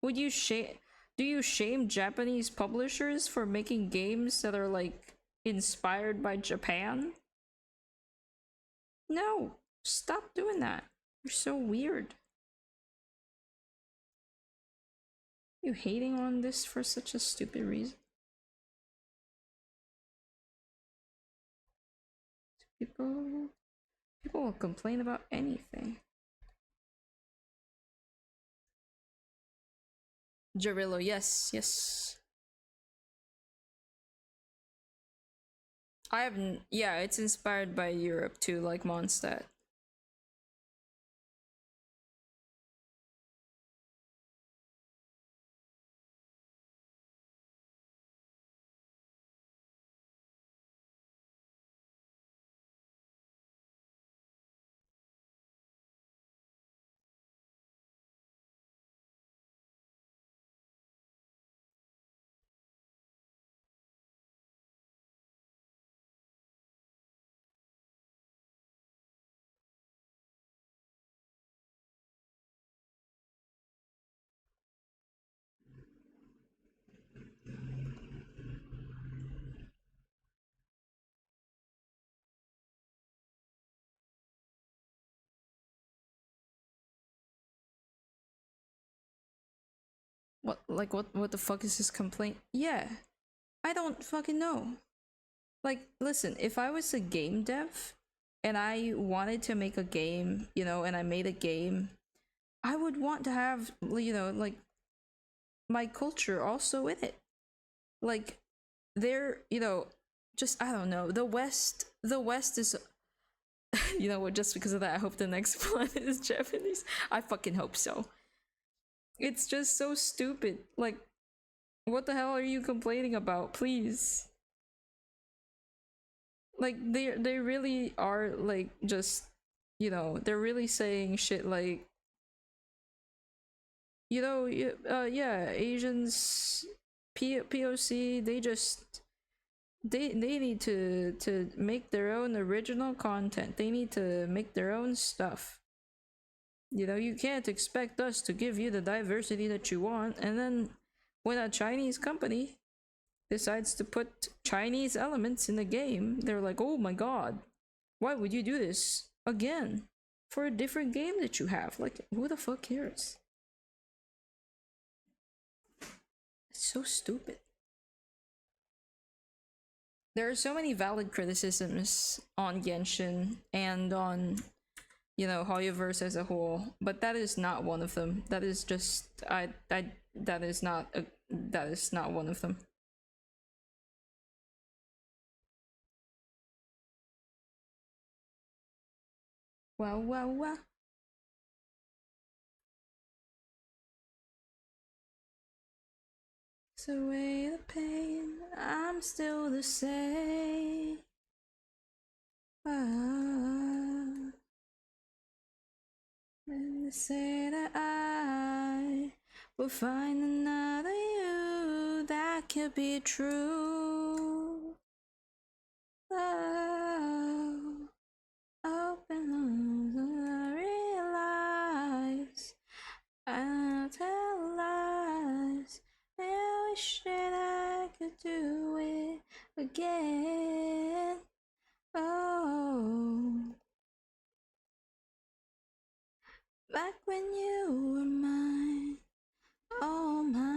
Would you shame Do you shame Japanese publishers for making games that are like inspired by Japan? No. Stop doing that. You're so weird. You hating on this for such a stupid reason? People will complain about anything. Jarillo, yes, yes. I haven't. Yeah, it's inspired by Europe too, like Mondstadt. What the fuck is this complaint? Yeah. I don't fucking know. Like, listen, if I was a game dev and I wanted to make a game, you know, and I made a game, I would want to have, you know, like my culture also in it. Like, they're, you know, just I don't know. The West is you know what, just because of that, I hope the next one is Japanese. I fucking hope so. It's just so stupid. Like, what the hell are you complaining about? Please. Like they really are like just you know, they're really saying shit like you know, yeah, Asians POC, they just they need to make their own original content. They need to make their own stuff. You know, you can't expect us to give you the diversity that you want, and then when a Chinese company decides to put Chinese elements in the game, they're like, oh my god, why would you do this again for a different game that you have? Like, who the fuck cares? It's so stupid. There are so many valid criticisms on Genshin and on, you know, Hoyoverse as a whole, but that is not one of them. That is just that is not one of them. Wow, wow, wow. So away the pain, I'm still the same. Ah, and they say that I will find another you that could be true. Oh, open arms, and I realize I'll tell lies. I wish that I could do it again. Oh, back when you were mine, all mine.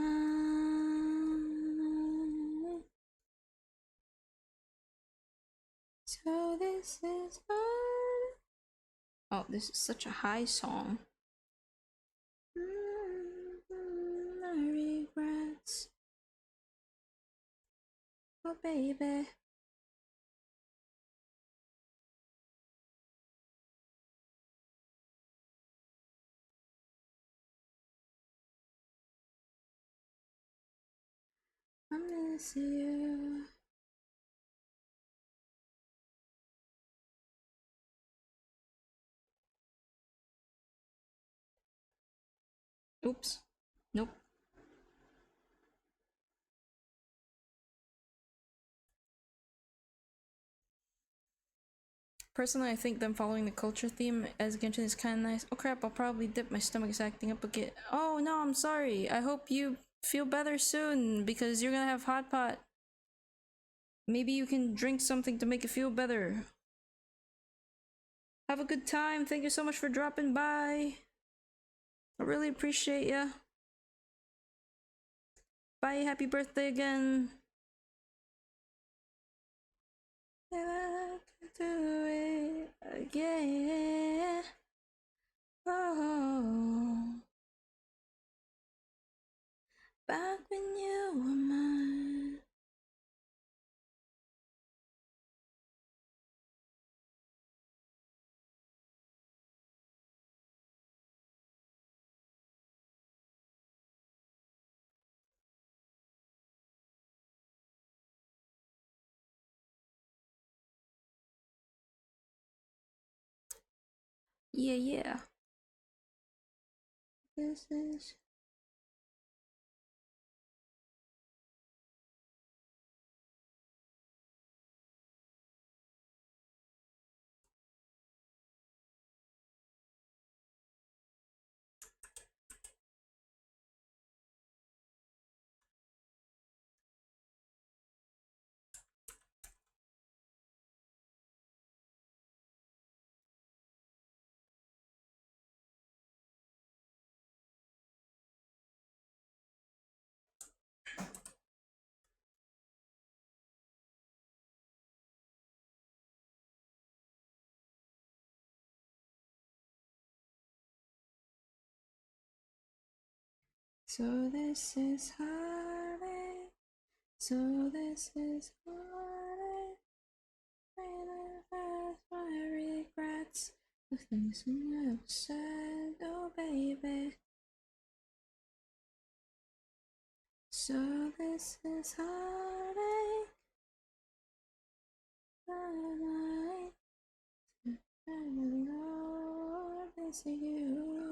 So this is fun. Oh, this is such a high song. My regrets. Oh, baby. I miss you. Oops. Nope. Personally, I think them following the culture theme as Genshin is kind of nice. Oh crap, I'll probably dip. My stomach is acting up again. Oh no, I'm sorry. I hope you feel better soon because you're gonna have hot pot. Maybe you can drink something to make you feel better. Have a good time. Thank you so much for dropping by. I really appreciate ya. Bye, happy birthday again. I could do it again. Oh, back when you were mine. Yeah, yeah. This is. So this is heartache. So this is heartache. Manifest my regrets. The things we never said, oh baby. So this is heartache. I know this is you.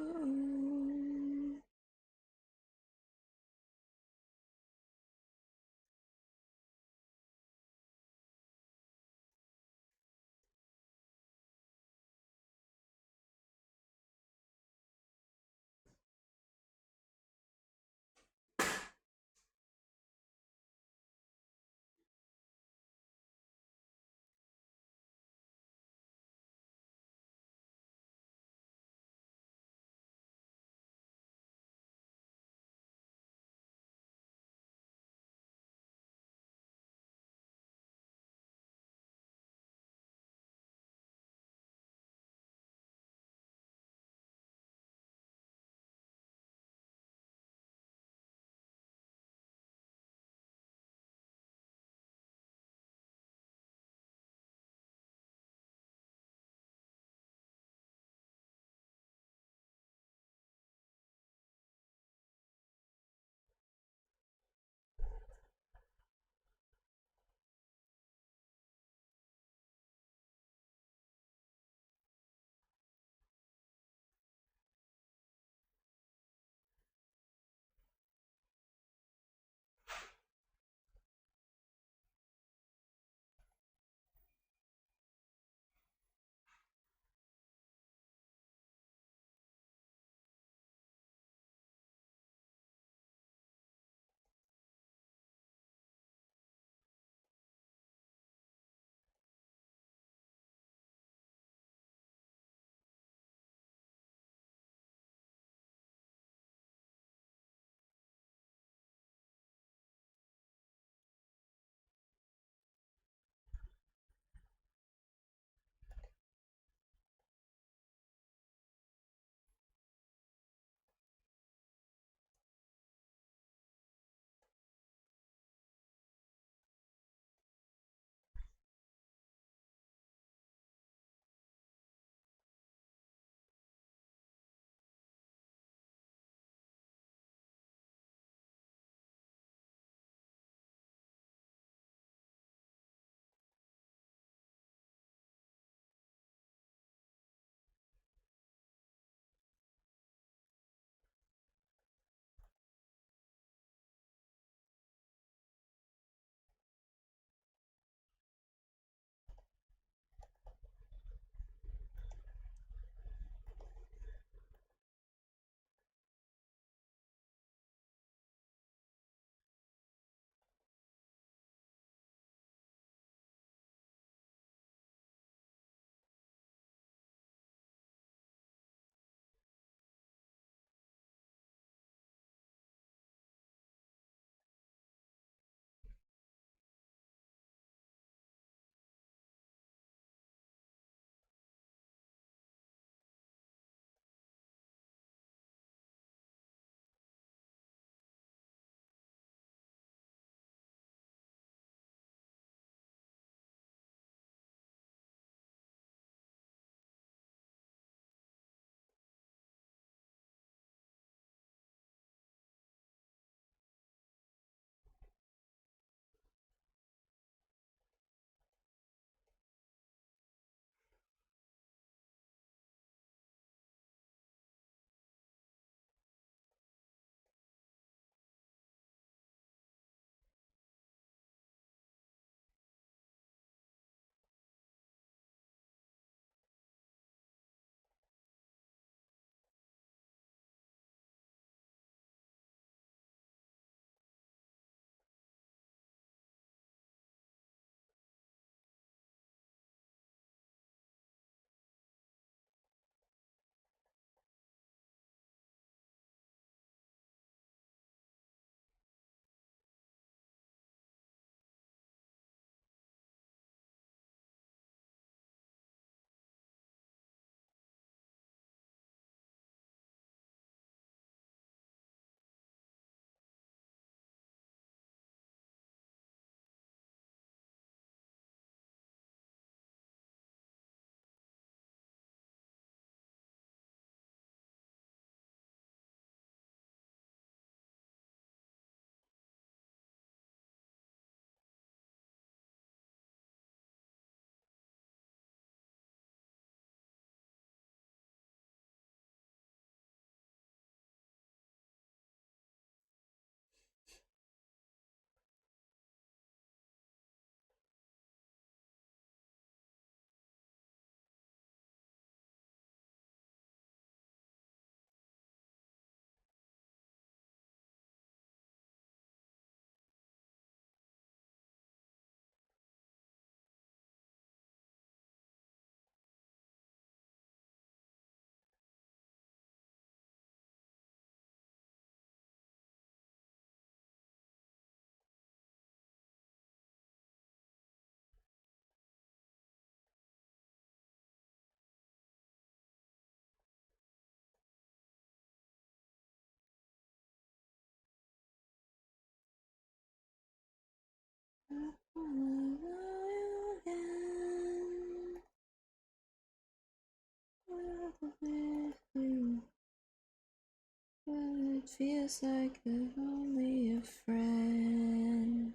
feels like you're only a friend.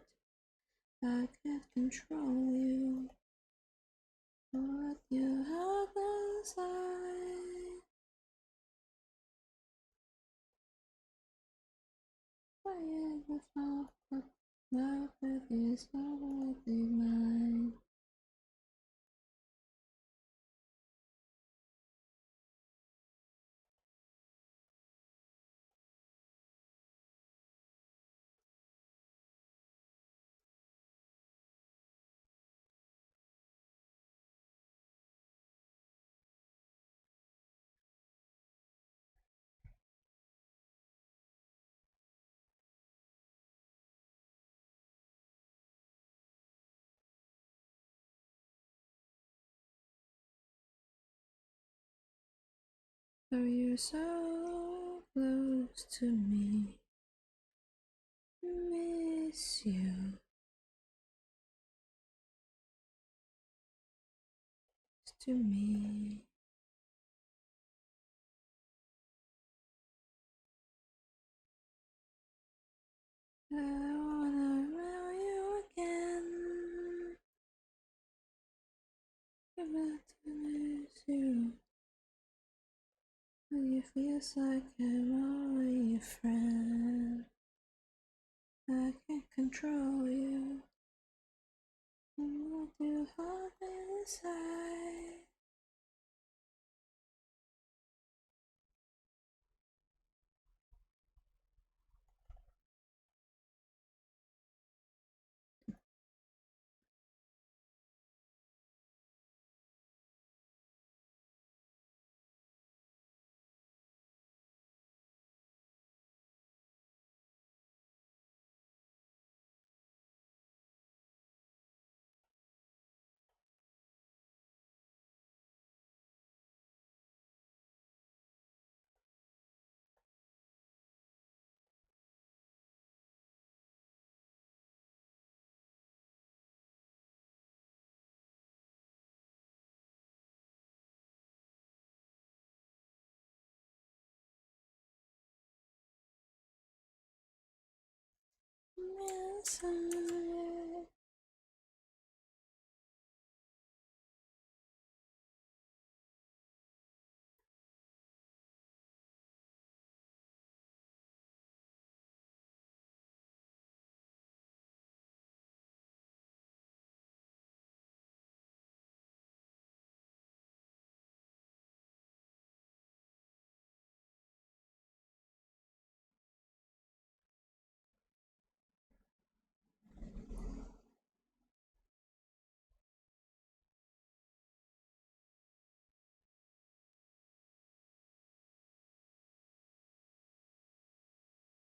I can't control you. What you have inside. Why ever thought that love with you is already mine? So you're so close to me. Miss you. To me. I wanna know you again. About to miss you. It feels like I'm only a friend. I can't control you. What you have inside. Inside.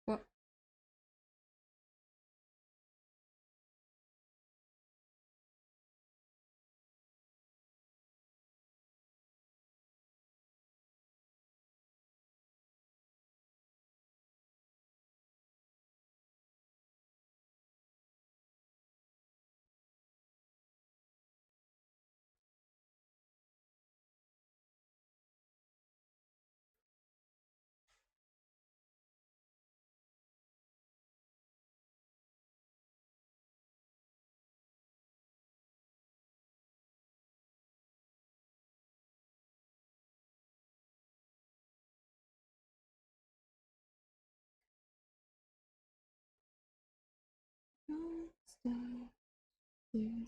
What? Don't stop here.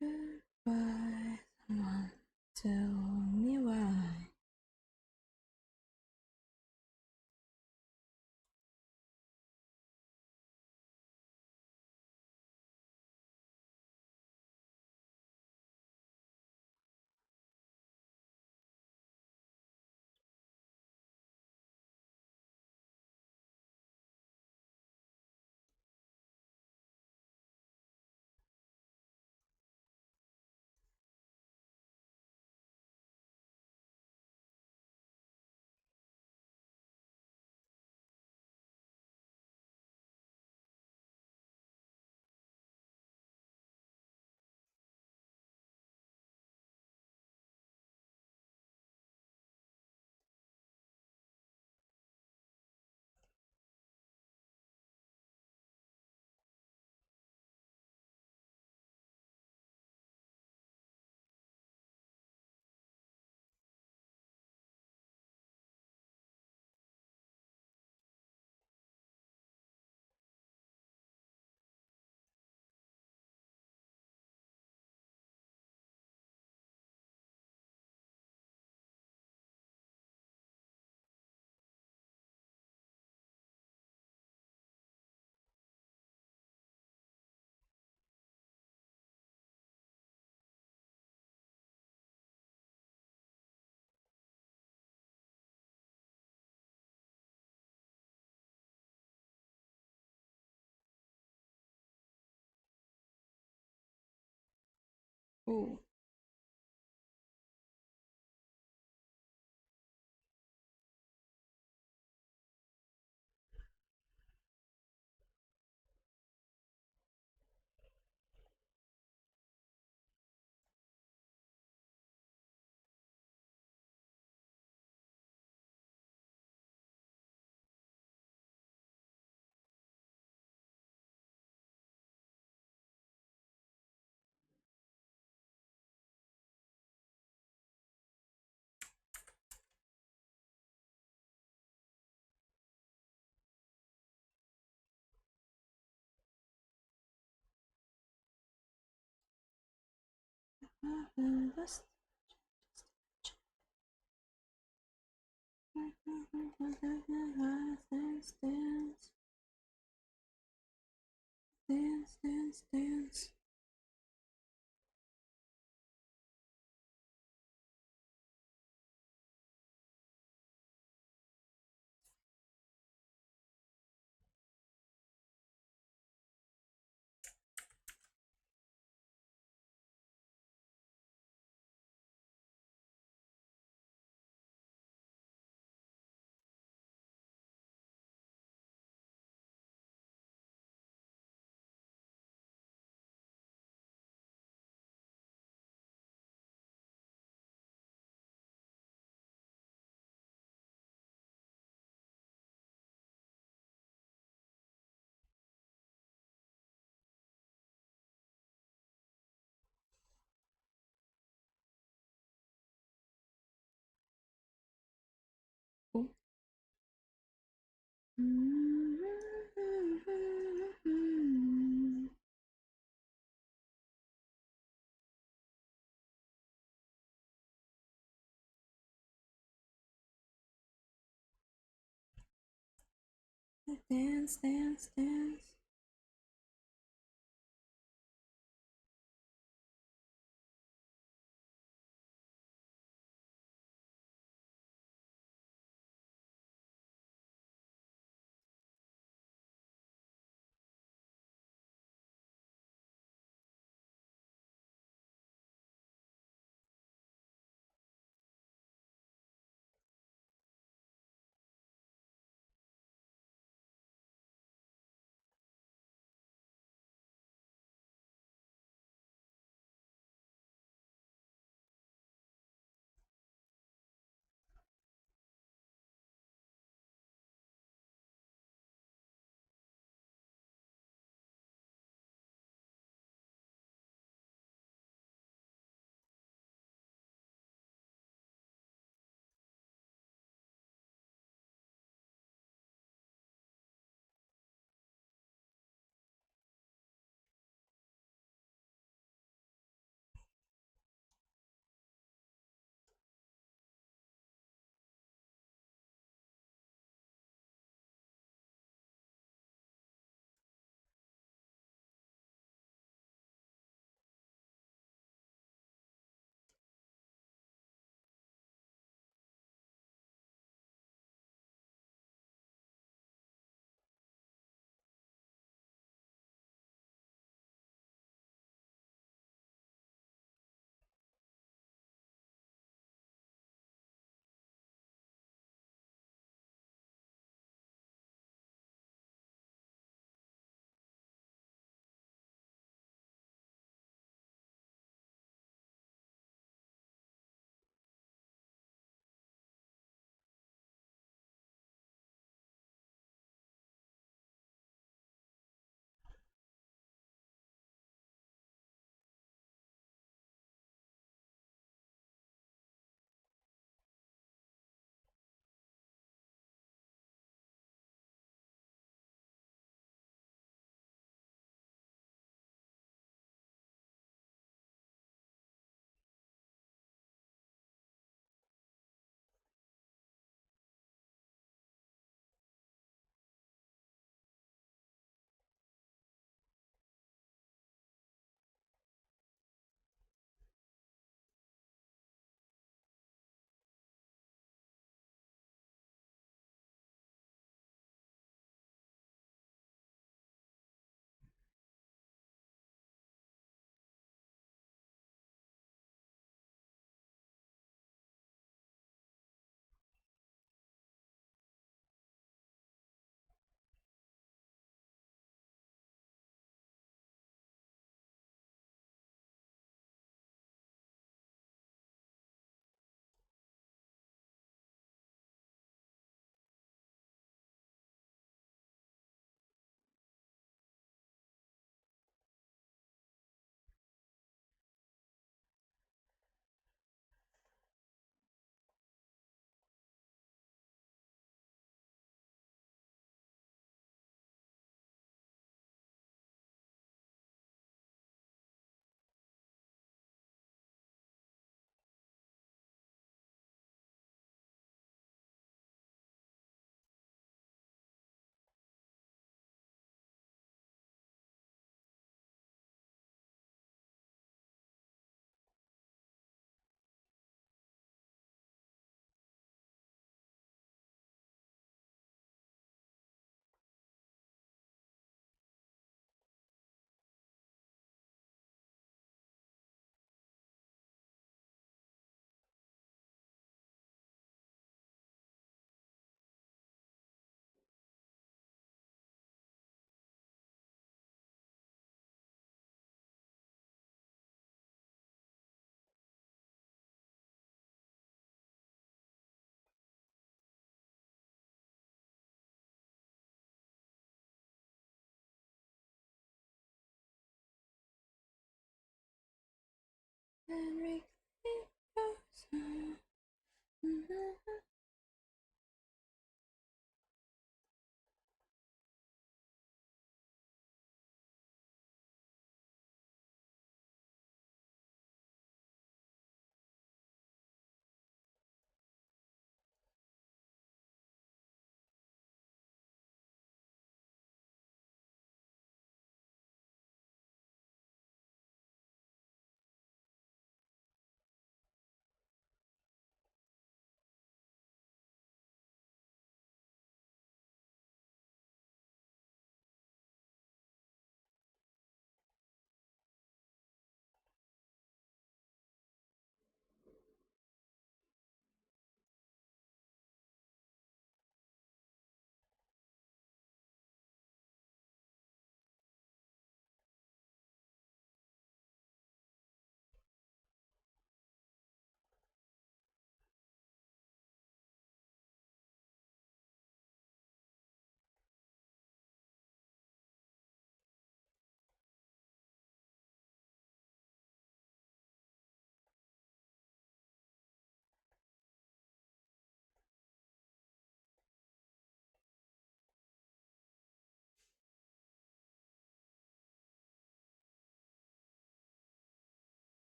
Why? Someone tell me why. Ooh. Dance, dance, dance. Ooh. Dance, dance, dance. and reclaim yourself.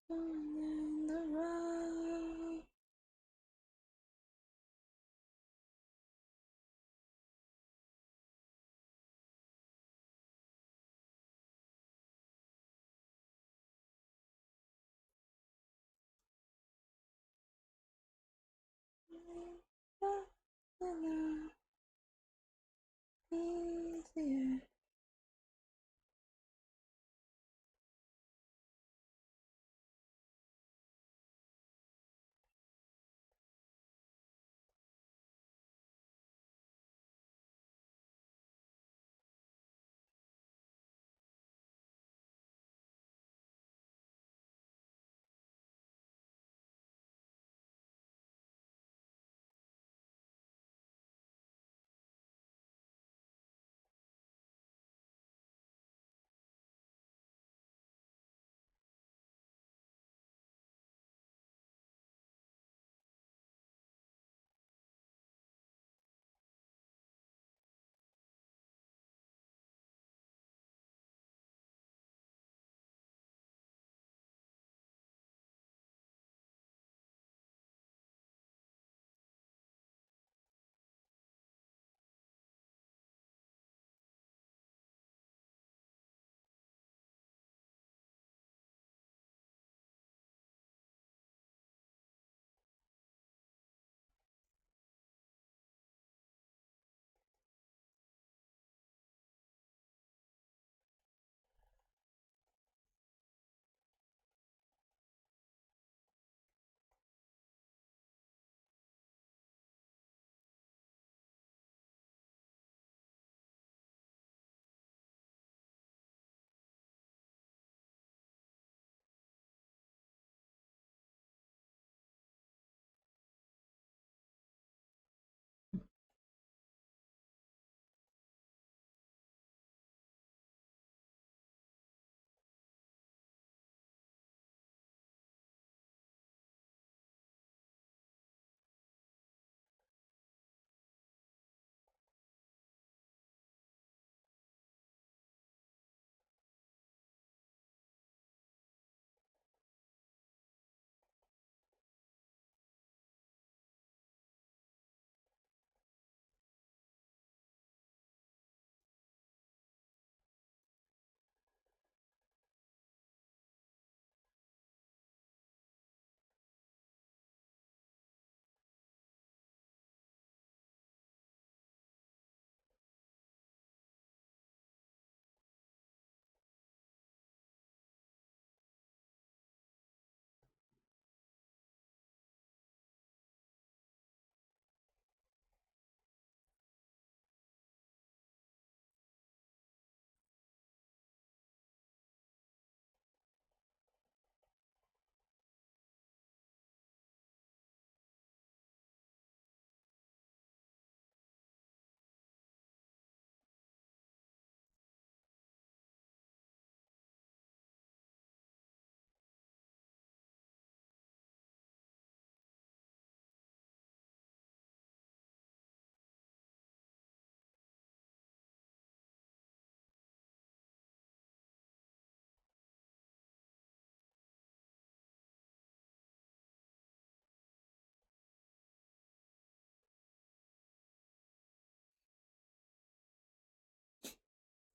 In the road. Easier.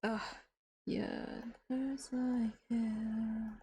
Ugh, yeah, there's like hell.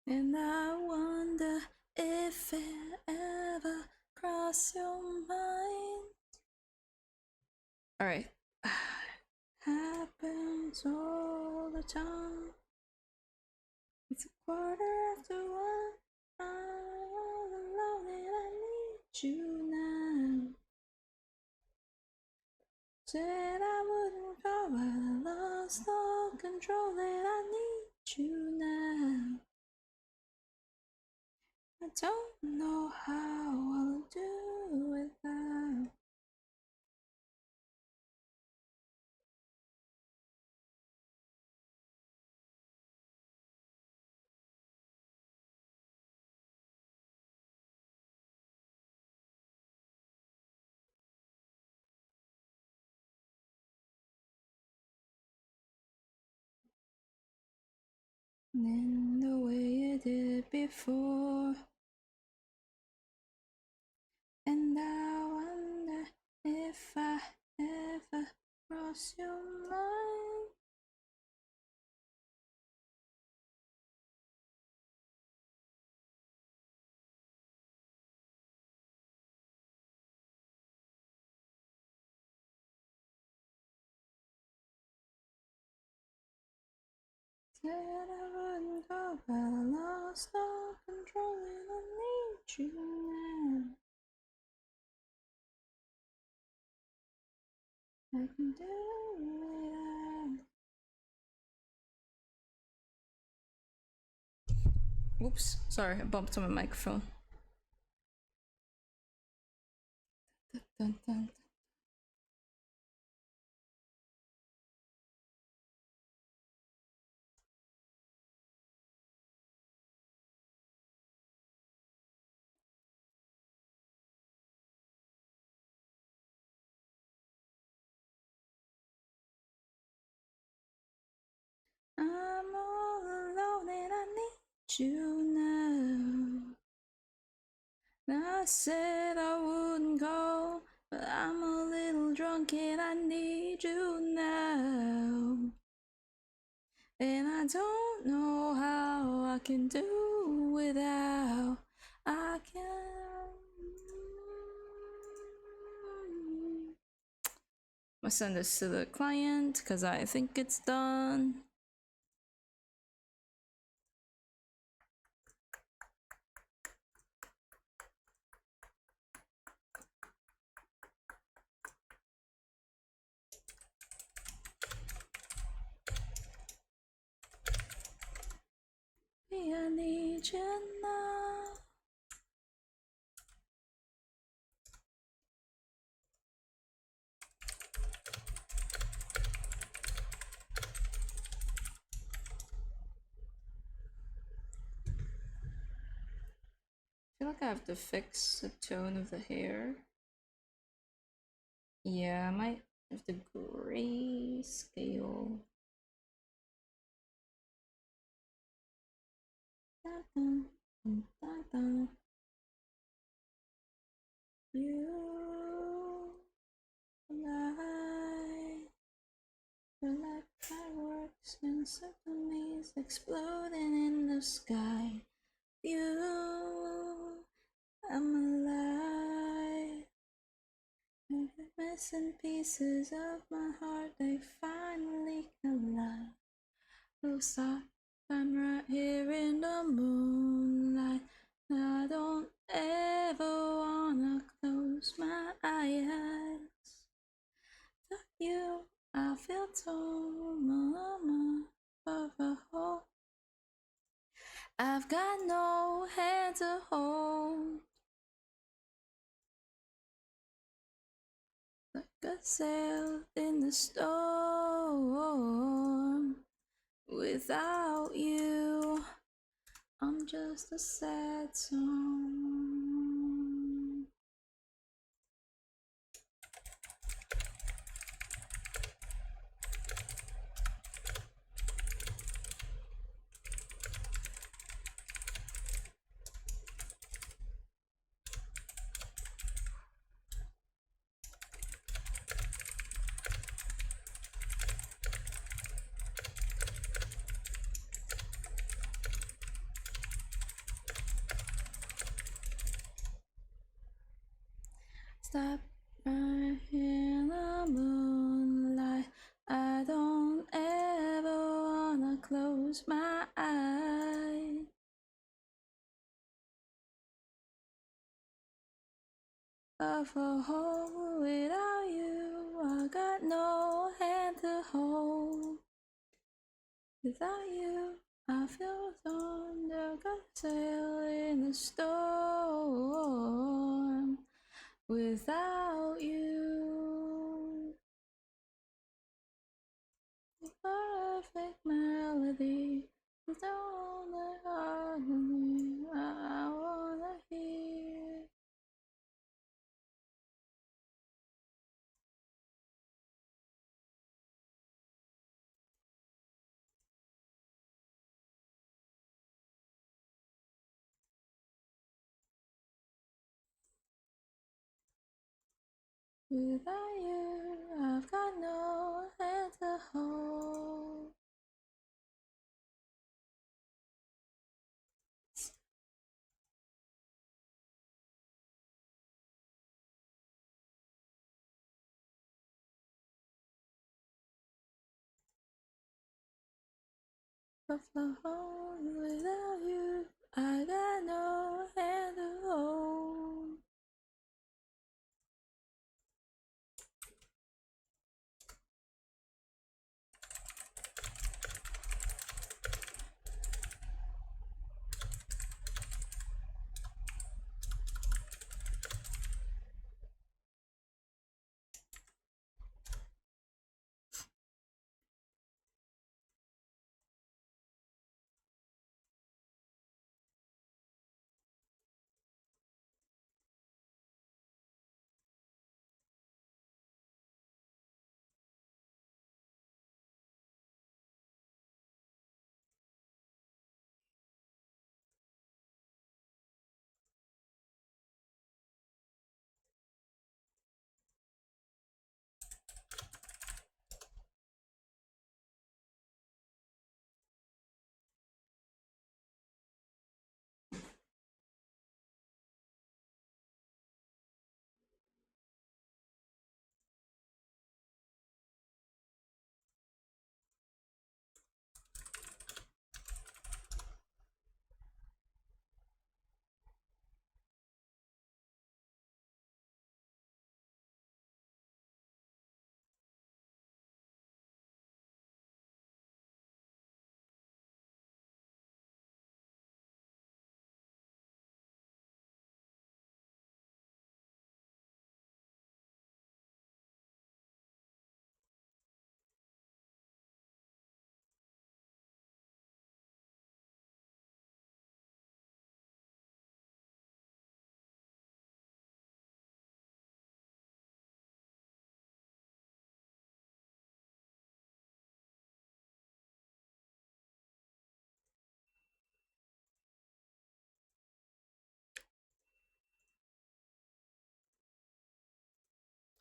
And I wonder if it ever crossed your mind. Alright. Happens all the time. It's a quarter after one. I'm all alone and I need you now. Said I wouldn't go, but I lost all control and I need you now. I don't know how I'll do without. In the way you did before. And I wonder if I ever cross your mind. Said I wouldn't go, but I lost all control and I need you now. I can do it. Oops, sorry, I bumped on my microphone. Dun, dun, dun. you now. I said I wouldn't go, but I'm a little drunk and I need you now. And I don't know how I can do without. I can. I'll send this to the client because I think it's done. I need you now. I feel like I have to fix the tone of the hair. Yeah, I might have to grayscale. You lie, you're like fireworks and symphonies exploding in the sky. You, I'm alive. Missing pieces of my heart, they finally collide. Looks like I'm right here in the moonlight. I don't ever wanna close my eyes. To you, I feel torn of a hole. I've got no hand to hold. Like a sail in the storm. Without you, I'm just a sad song. Stop right in the moonlight. I don't ever wanna close my eyes. Of a hole without you, I got no hand to hold. Without you, I feel thunder, got sail in the storm. Without you, the perfect melody is the only harmony I wanna hear. Without you, I've got no hand to hold. Of a hole without you, I got no hand to hold.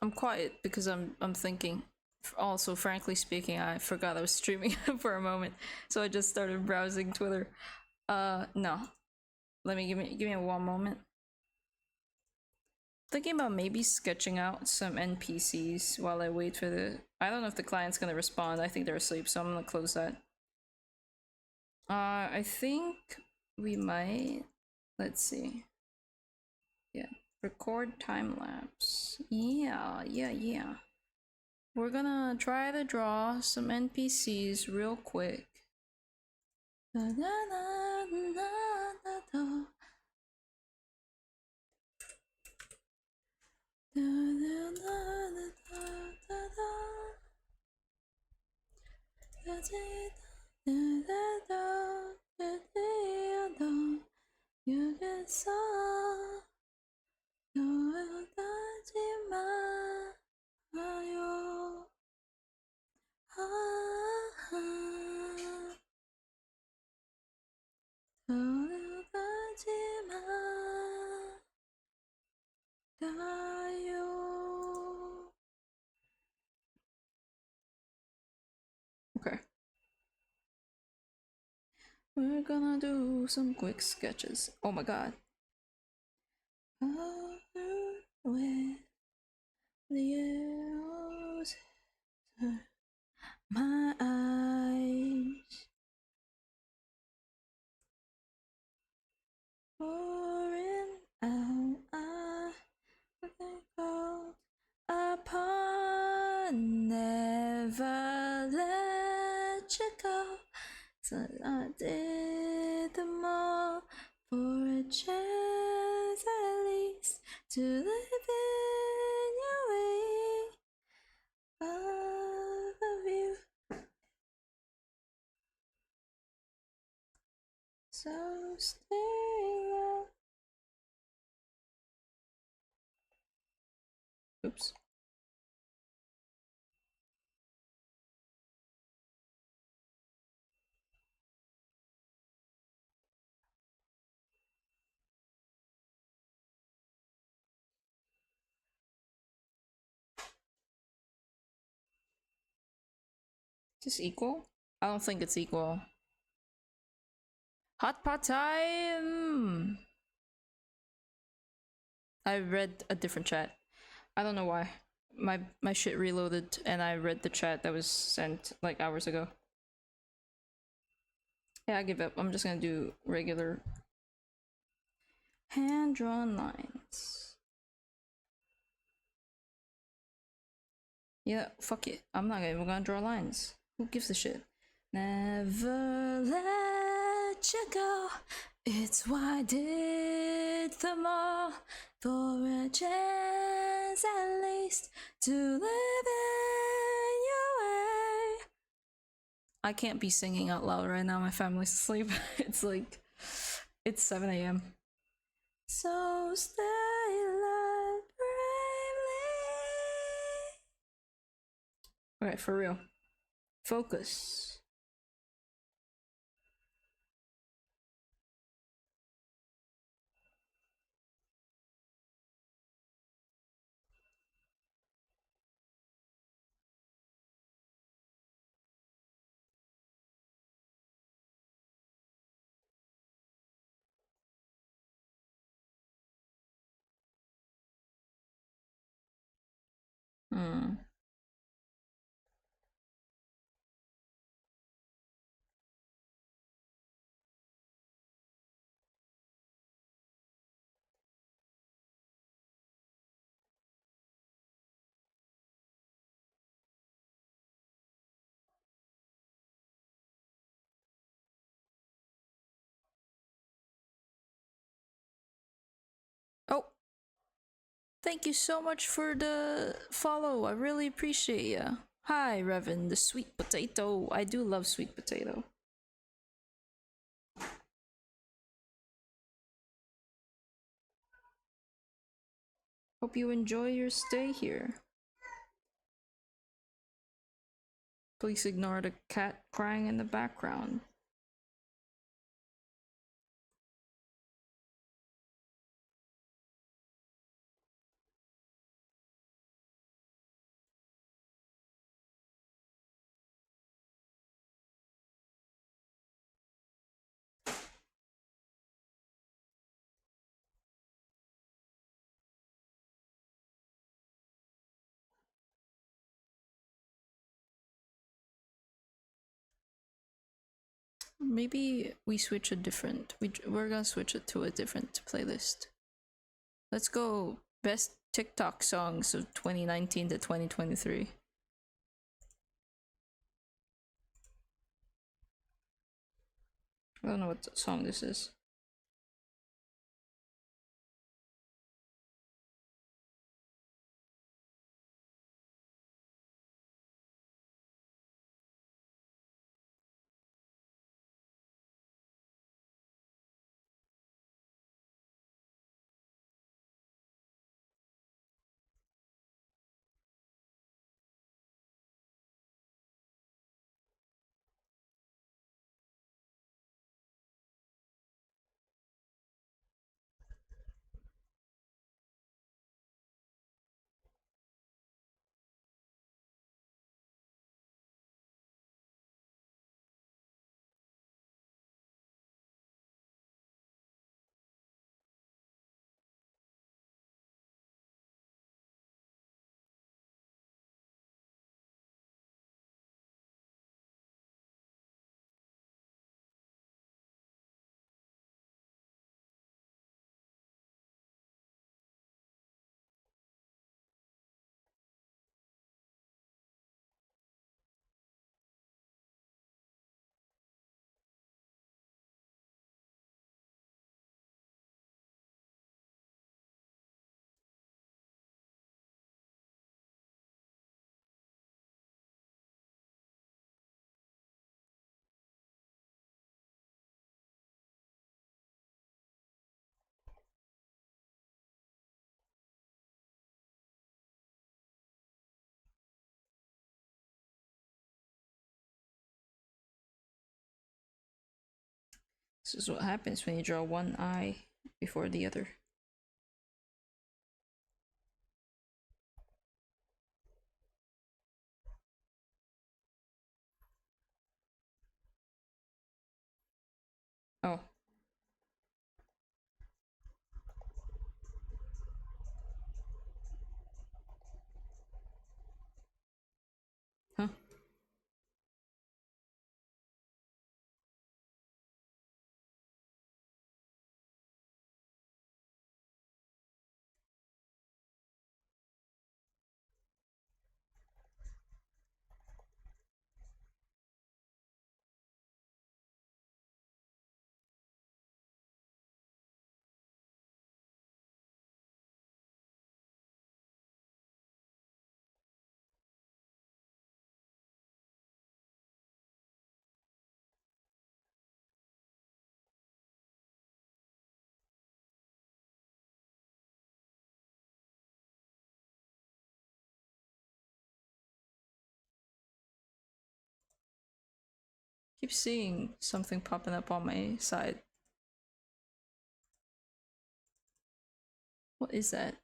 I'm quiet because I'm thinking. Also, frankly speaking, I forgot I was streaming for a moment, so I just started browsing Twitter. No. Let me give me one moment. Thinking about maybe sketching out some NPCs while I wait for the. I don't know if the client's gonna respond. I think they're asleep, so I'm gonna close that. I think we might. Let's see. Yeah, record time lapse. Yeah. We're gonna try to draw some NPCs real quick. Da, da, da, da, da, Okay. We're gonna do some quick sketches. Oh my god. With the arrows, my eyes pouring out. I think out upon, never let you go. So I did them all for a chance at least to live in your way. I love you. So stay low. Oops. Is this equal? I don't think it's equal. Hot pot time! I read a different chat. I don't know why. My shit reloaded and I read the chat that was sent like hours ago. Yeah, I give up. I'm just gonna do regular hand-drawn lines. Yeah, fuck it. I'm not even gonna draw lines. Who gives a shit? Never let you go. It's why I did them all for a chance at least to live in your way. I can't be singing out loud right now. My family's asleep. It's 7 a.m. So stay alive bravely. Alright, for real. Focus. Hmm. Oh, thank you so much for the follow. I really appreciate ya. Hi, Revan, the sweet potato. I do love sweet potato. Hope you enjoy your stay here. Please ignore the cat crying in the background. Maybe we switch a different. We're gonna switch it to a different playlist. Let's go best TikTok songs of 2019 to 2023. I don't know what song this is. This is what happens when you draw one eye before the other. Oh. Huh? Keep seeing something popping up on my side. What is that?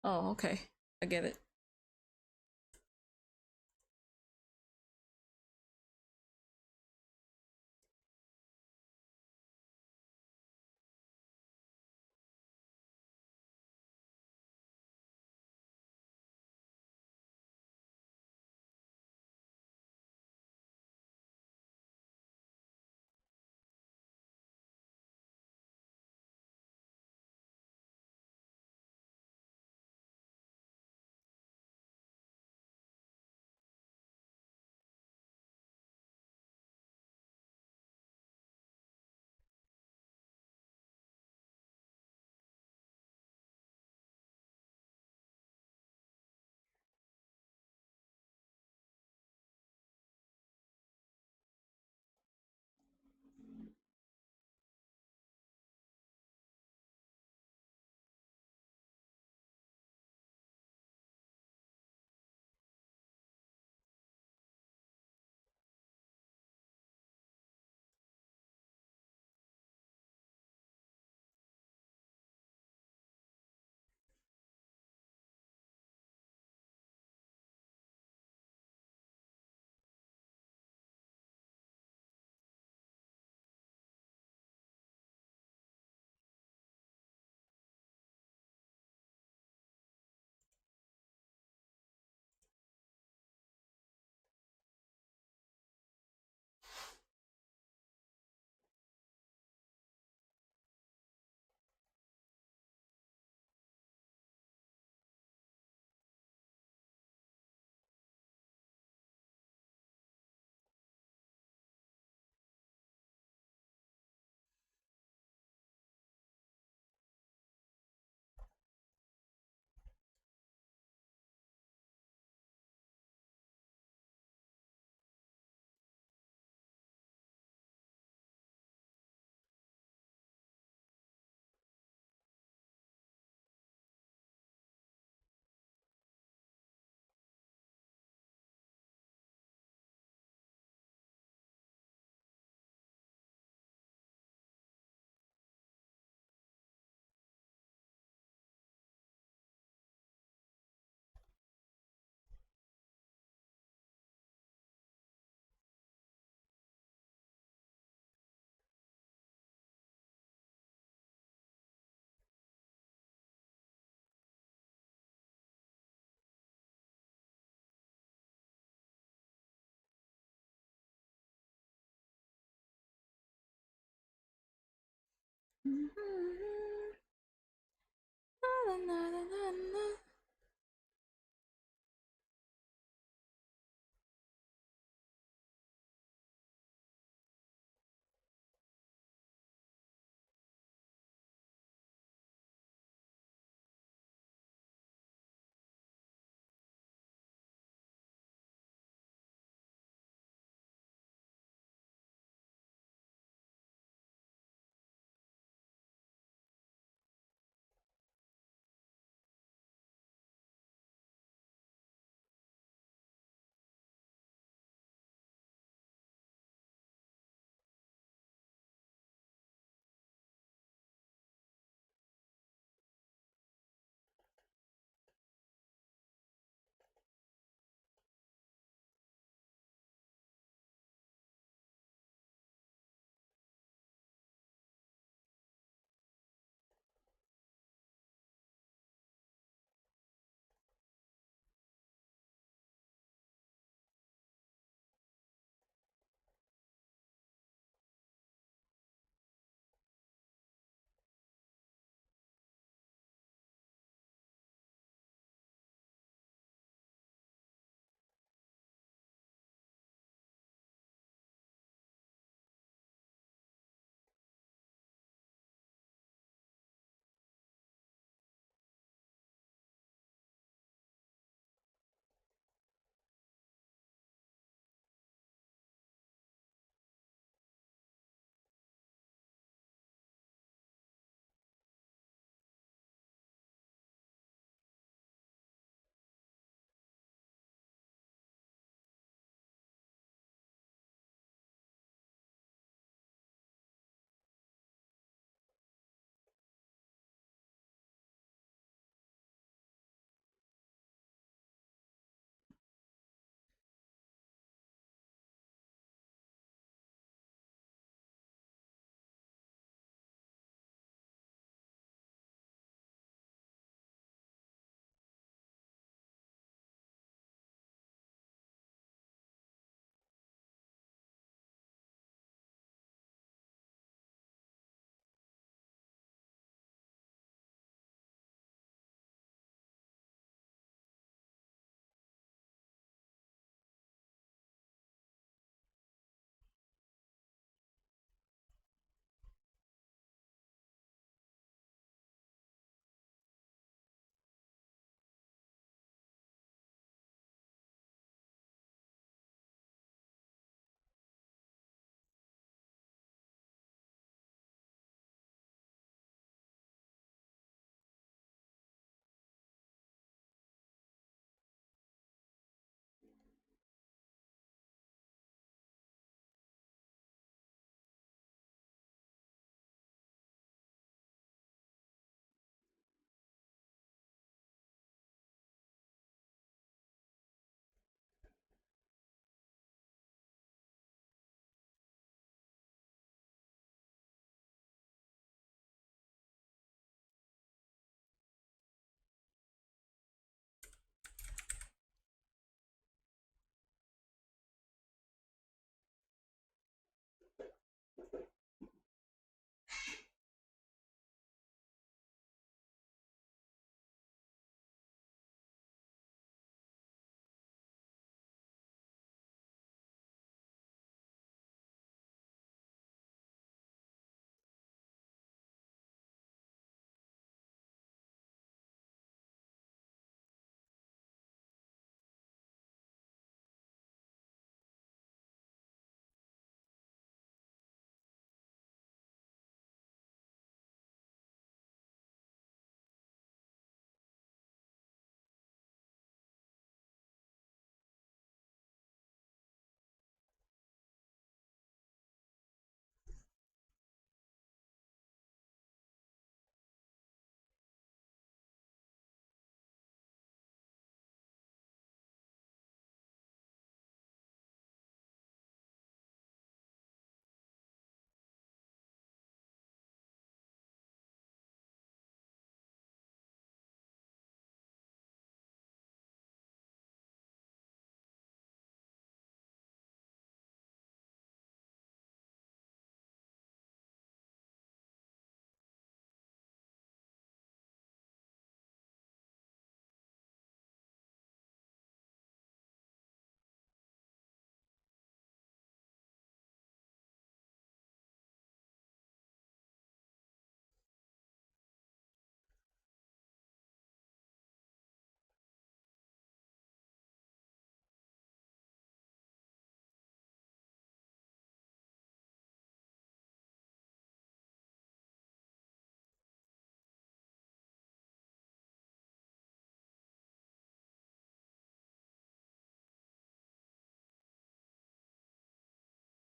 Oh, okay. I get it.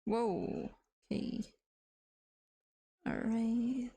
Whoa. Okay. Alright.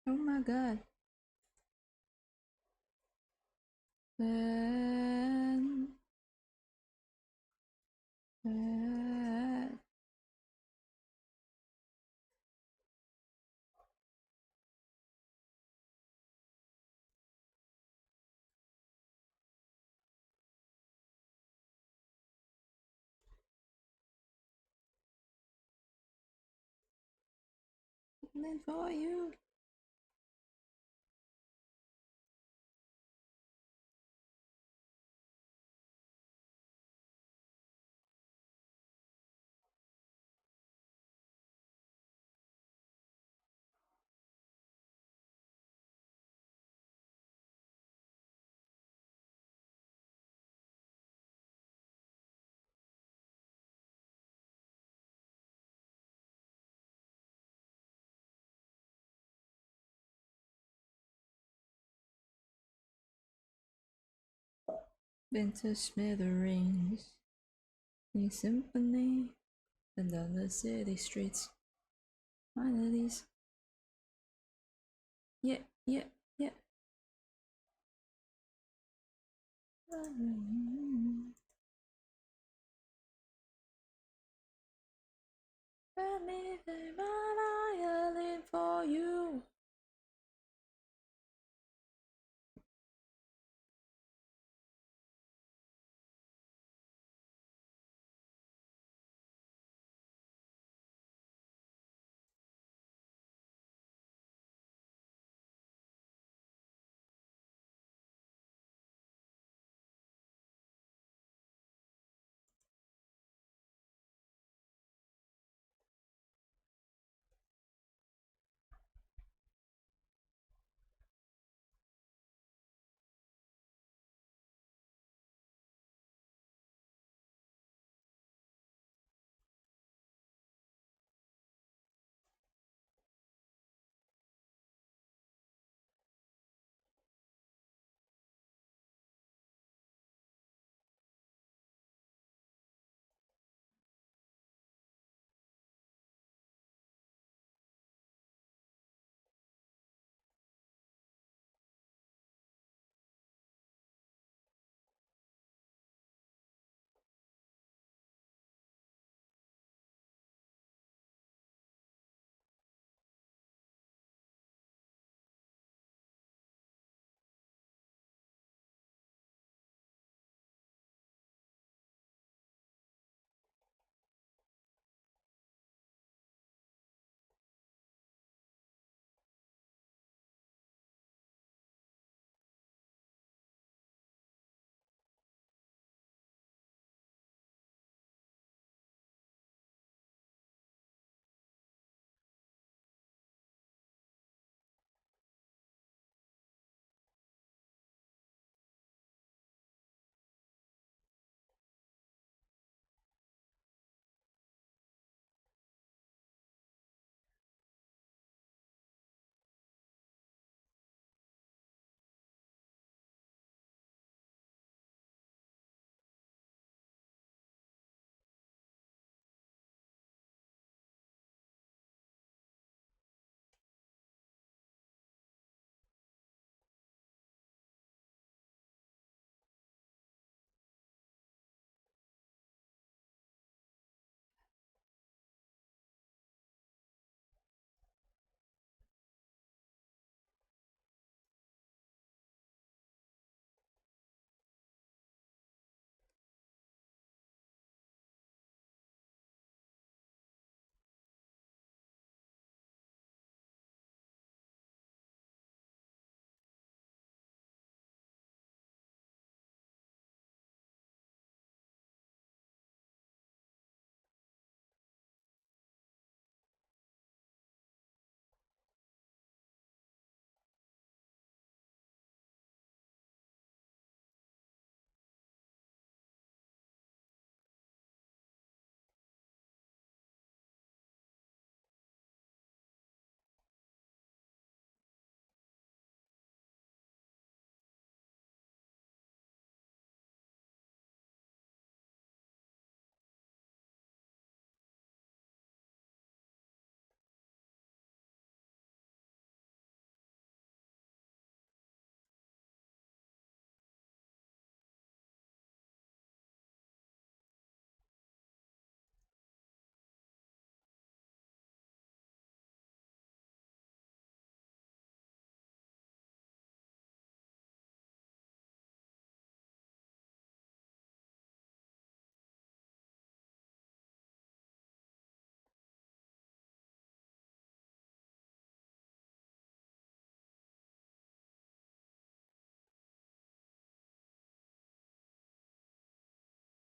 Oh my god. Bad. Bad. Coming for you. Been to smithereens. The symphony. And down the city streets. Finally. Yeah, yeah, yeah. Let me lay my violin for you.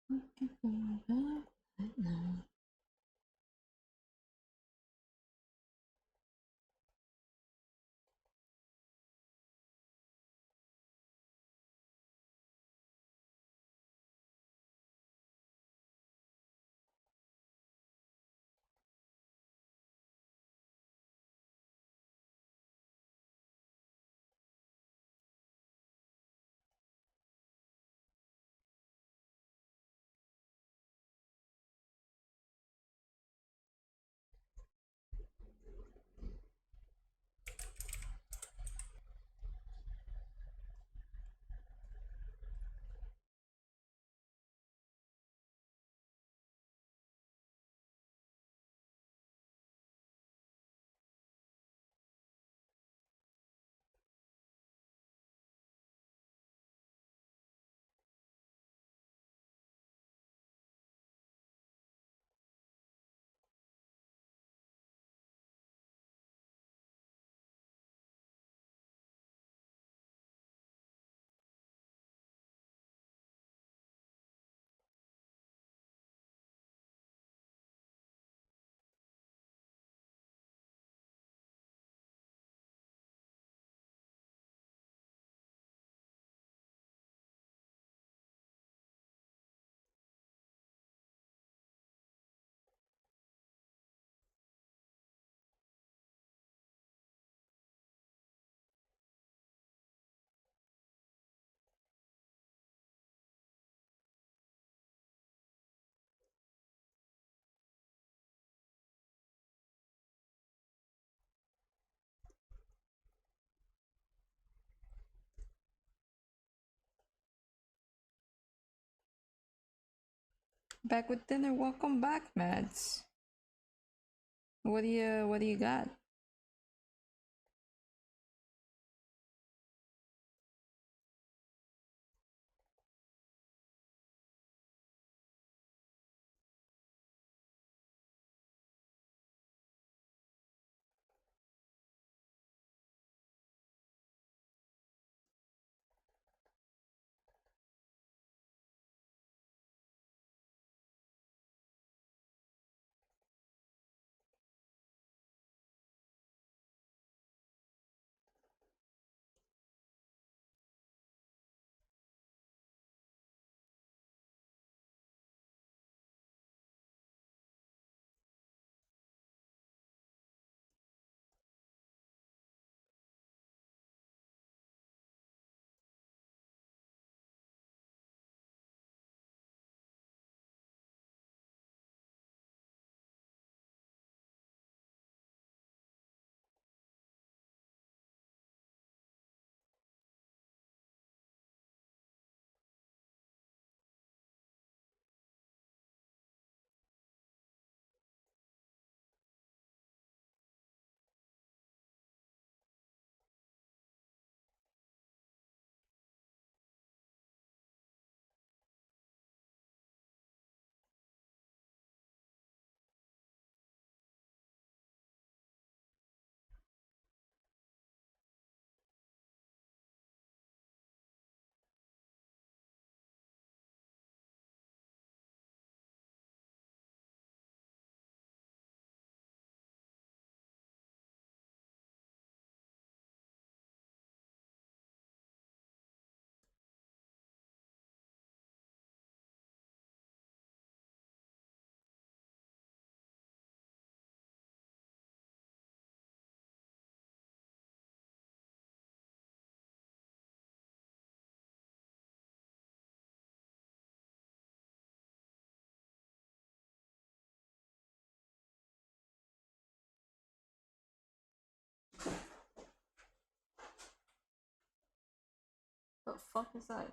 Looking for love right now. Back with dinner. Welcome back, Mads. What do you got? The fuck is that?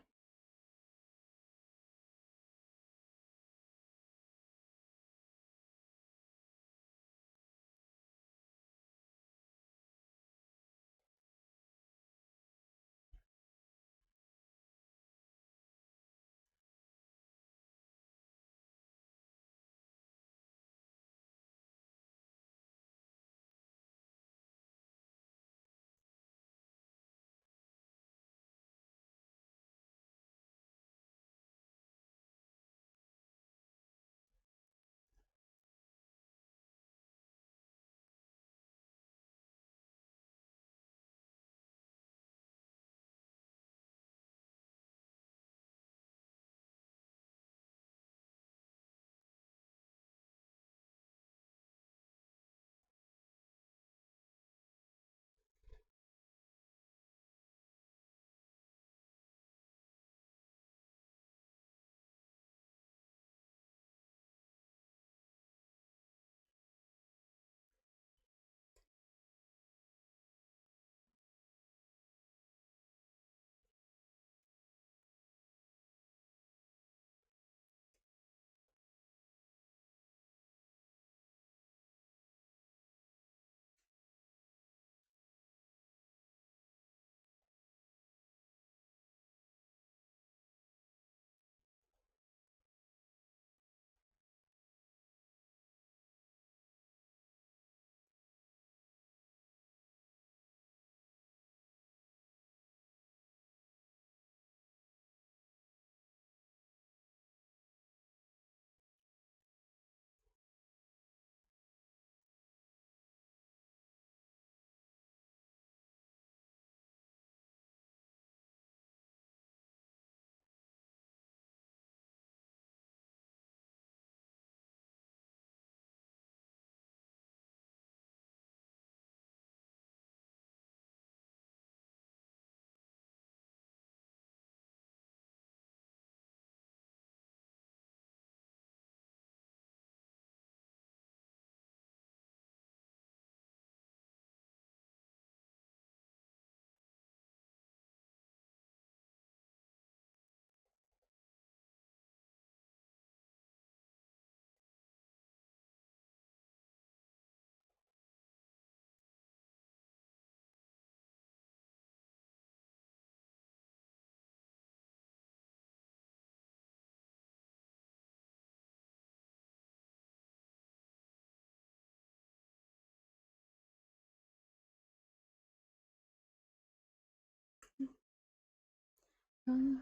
Oh,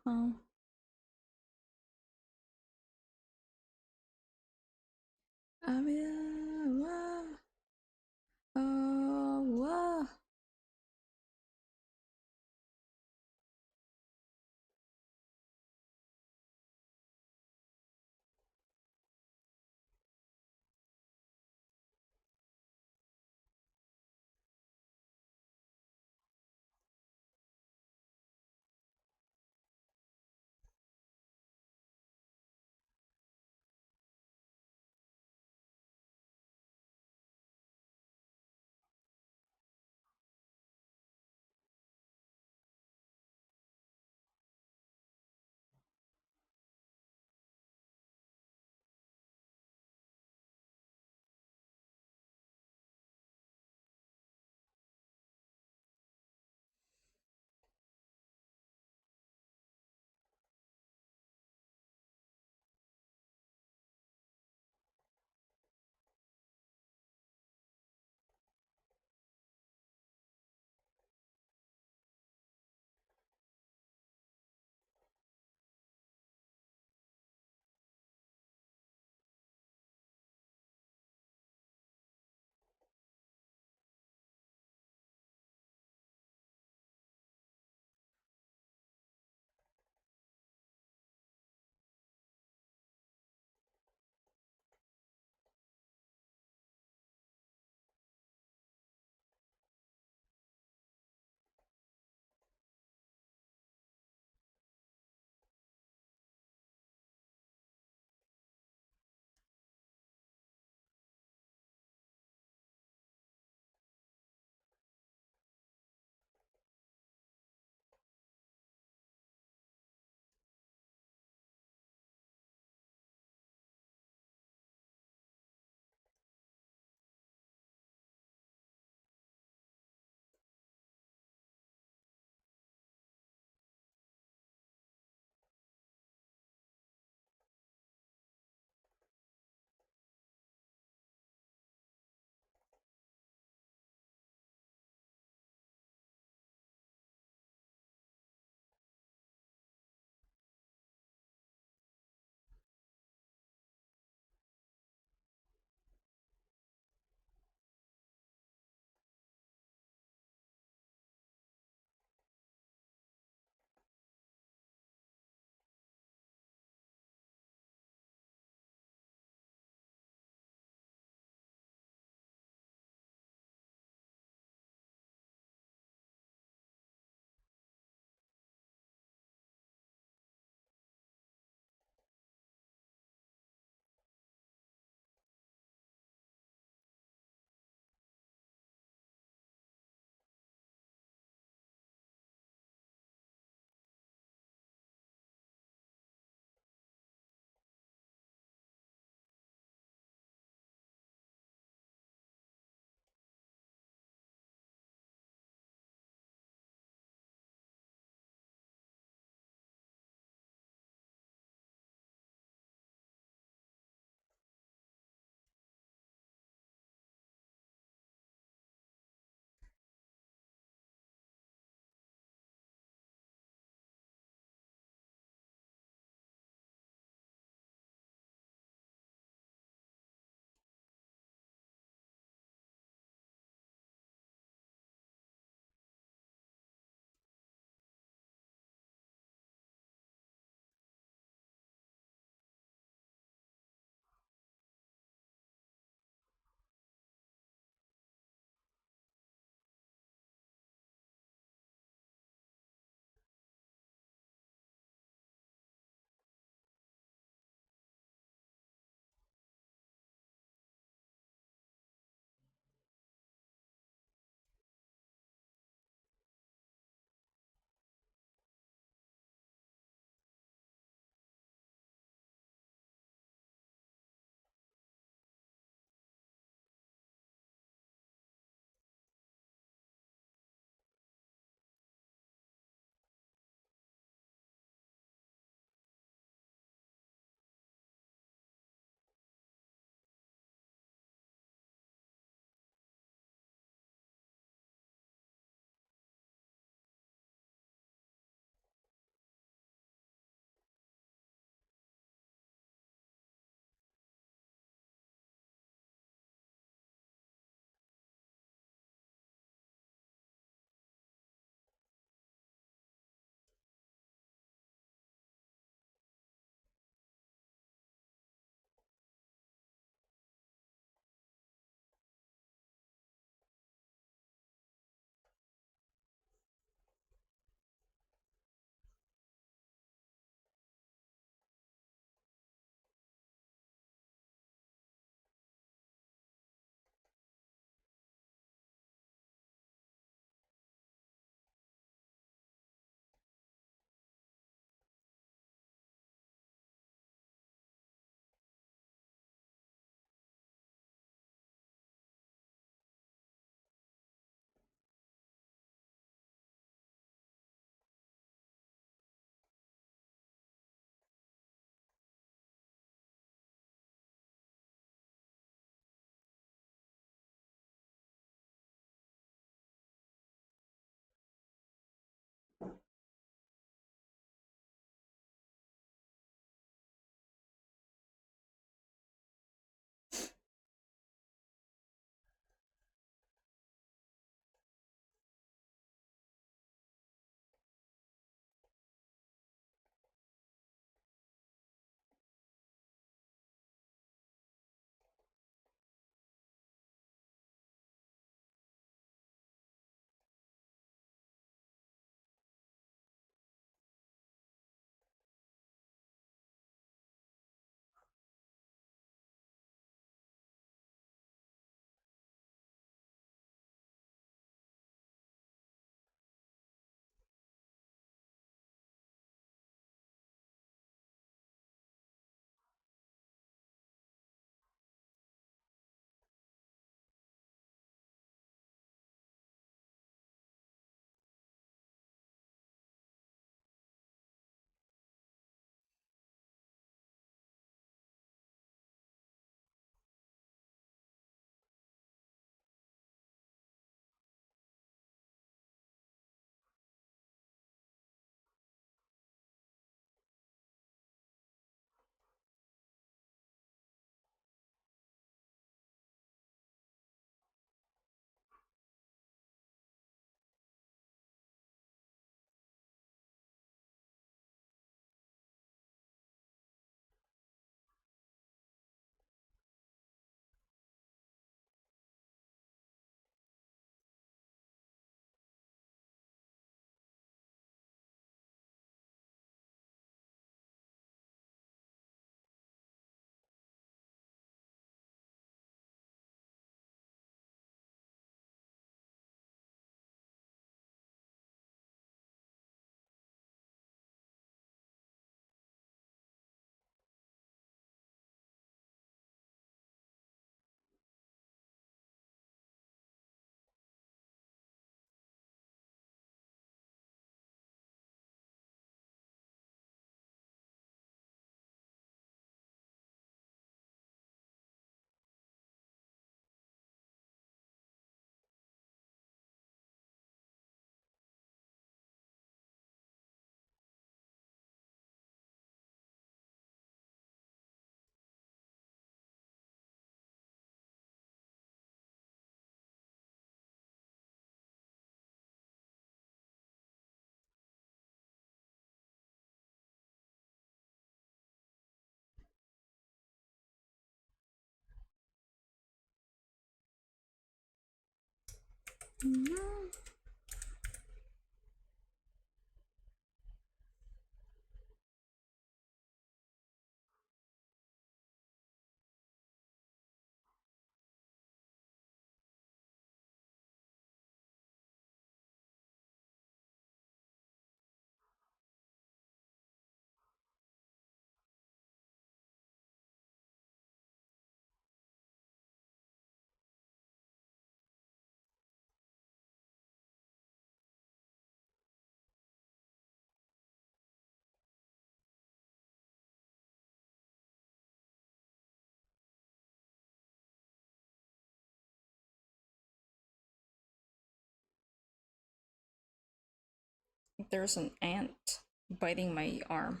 There's an ant biting my arm.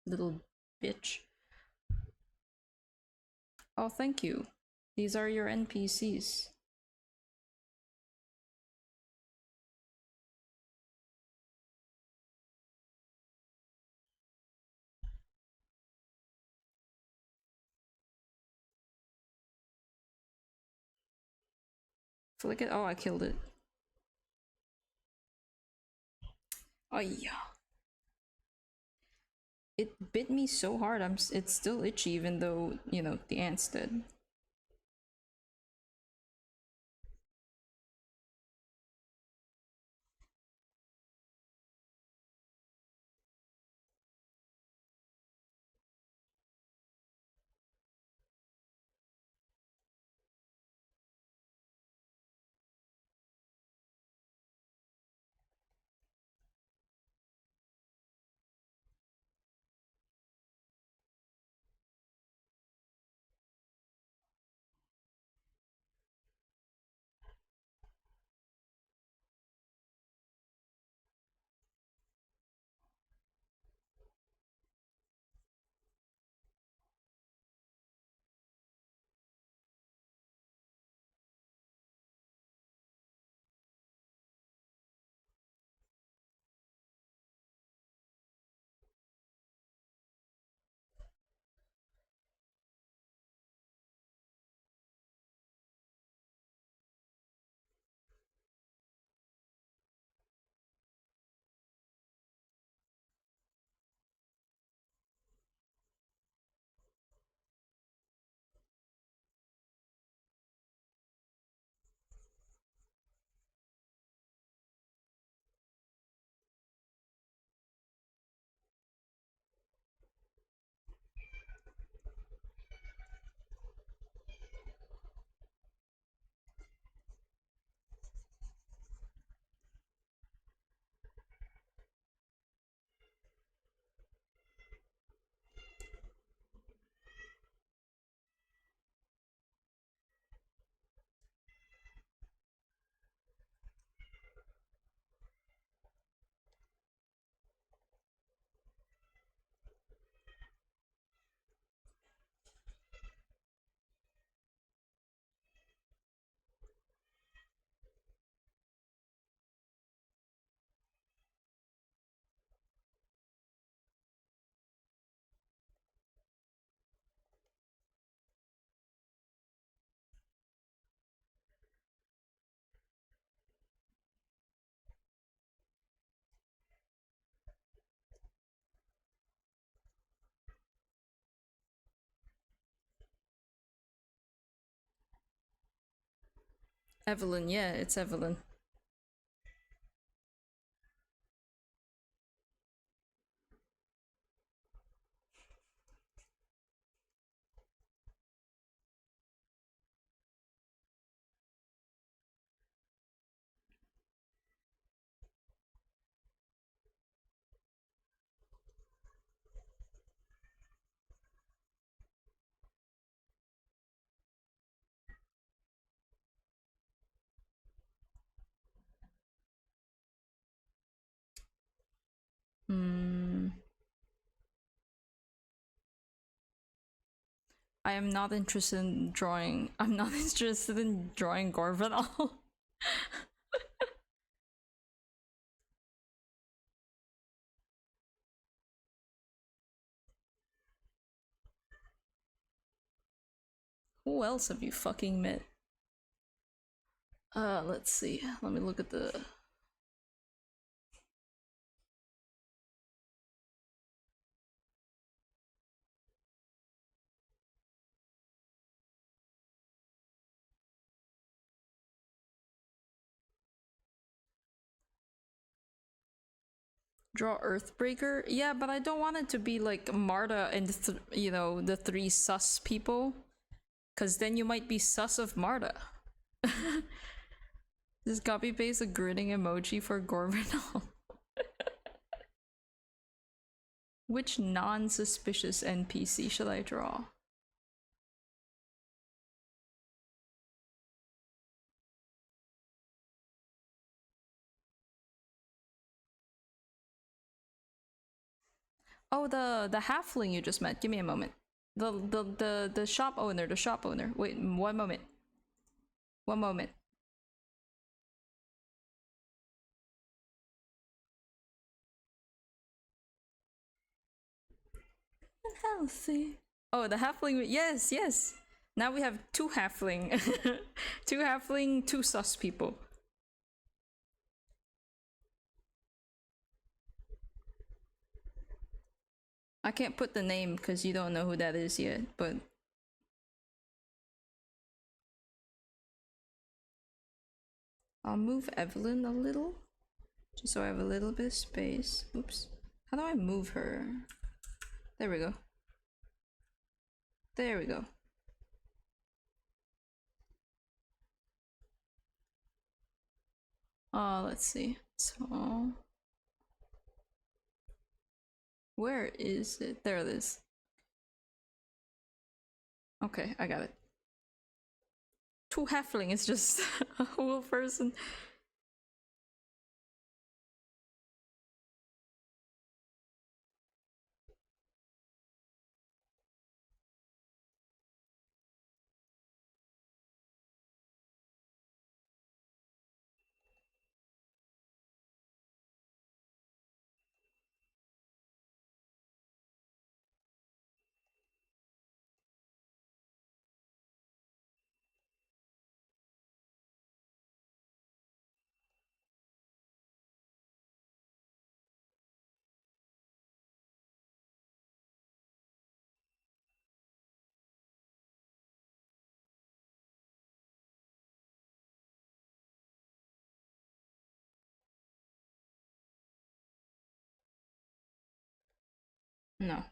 Little bitch. Oh, thank you. These are your NPCs. Flick it. Oh, I killed it. Oh yeah. It bit me so hard. It's still itchy, even though the ant's dead. Evelyn, yeah, it's Evelyn. Hmm. I am not interested in drawing. I'm not interested in drawing Gorvan all. Who else have you fucking met? Let's see. Let me look at the... Draw Earthbreaker? Yeah, but I don't want it to be like Marta and you know, the three sus people. Cause then you might be sus of Marta. Just copy paste a grinning emoji for Gorbanal. Which non-suspicious NPC should I draw? Oh, the halfling you just met. Give me a moment. The shop owner, the shop owner. Wait, one moment. One moment. Healthy. Oh, the halfling. Yes, yes. Now we have two halfling. Two halfling, two sus people. I can't put the name because you don't know who that is yet, but... I'll move Evelyn a little. Just so I have a little bit of space. Oops. How do I move her? There we go. There we go. Let's see. So... Where is it? There it is. Okay, I got it. Two halfling is just a whole person. No.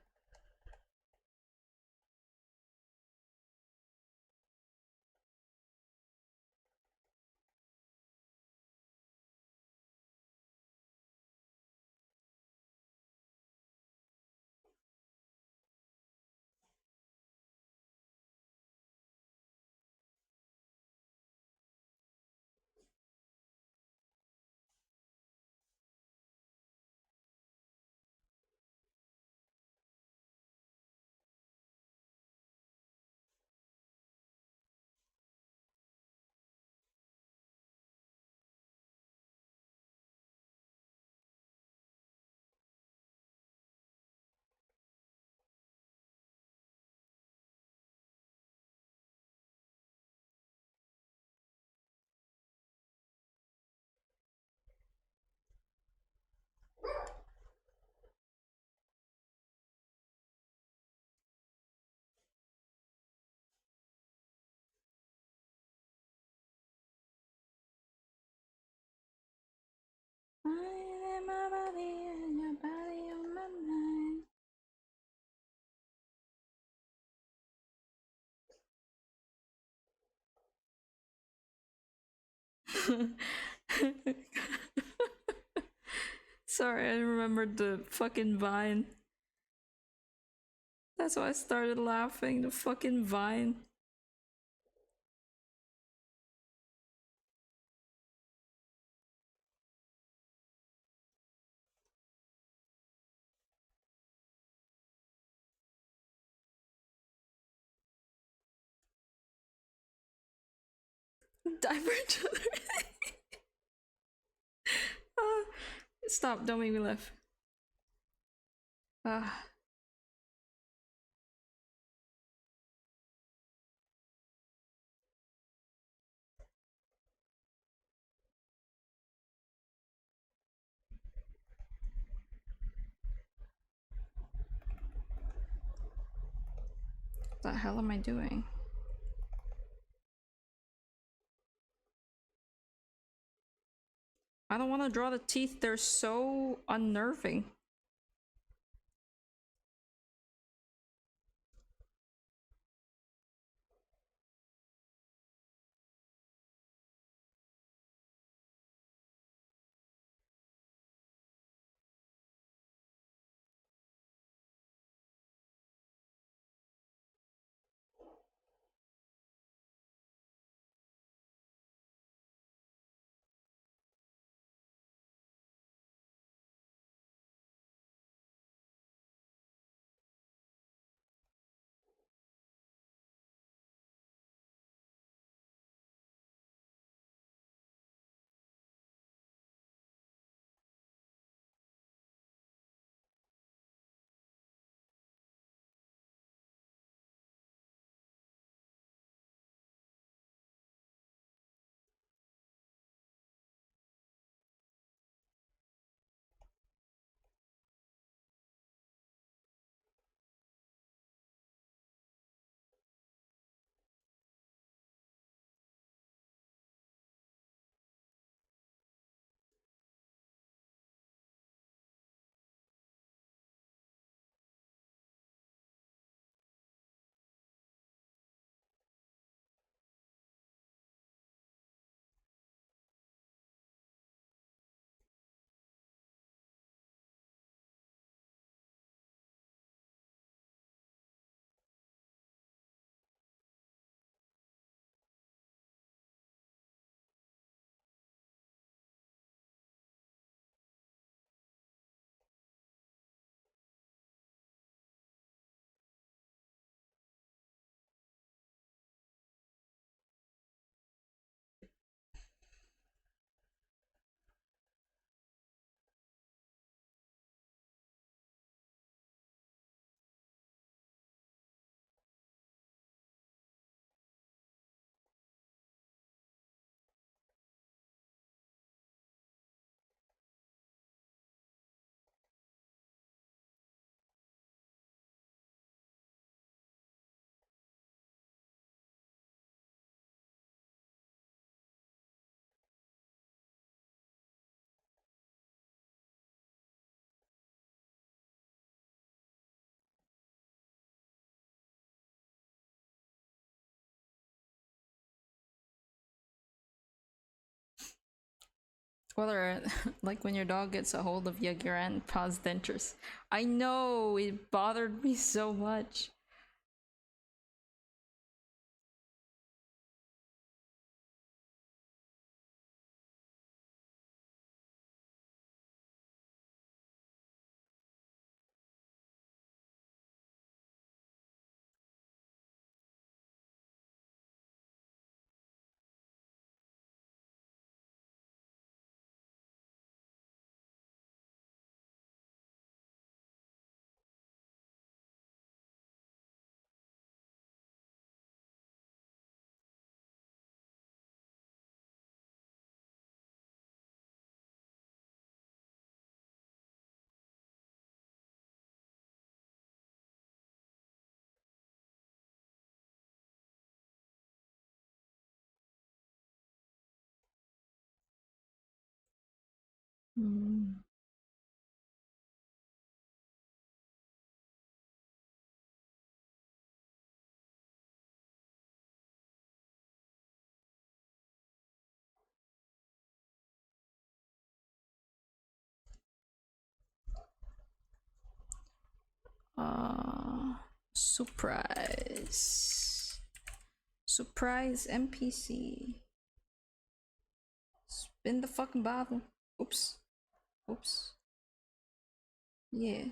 I am my body and your body on my mind. Sorry, I remembered the fucking vine. That's why I started laughing. The fucking vine. Divergent. Stop, don't make me laugh. Ah. The hell am I doing? I don't want to draw the teeth, they're so unnerving. Whether, like when your dog gets a hold of your grandpa's dentures. I know, it bothered me so much. Mm. Uh, surprise. Surprise NPC. Spin the fucking bottle. Oops. Oops. Yeah.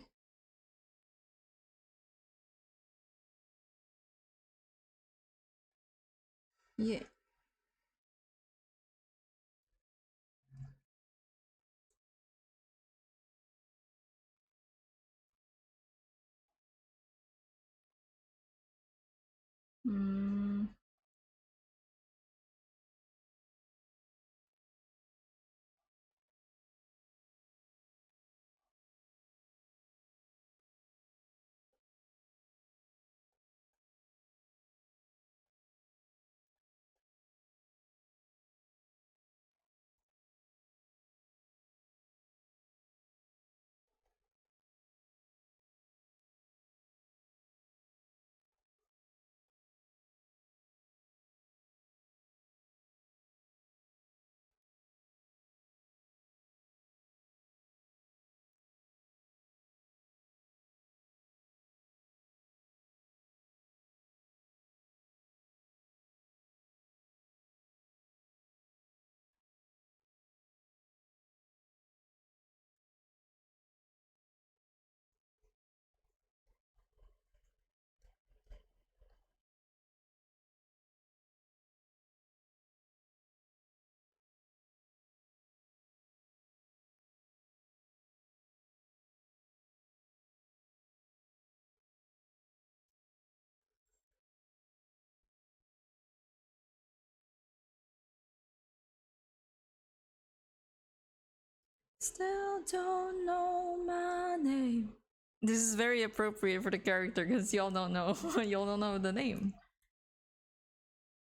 Yeah. Mm. Still don't know my name. This is very appropriate for the character because y'all don't know. Y'all don't know the name.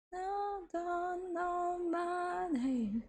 Still don't know my name.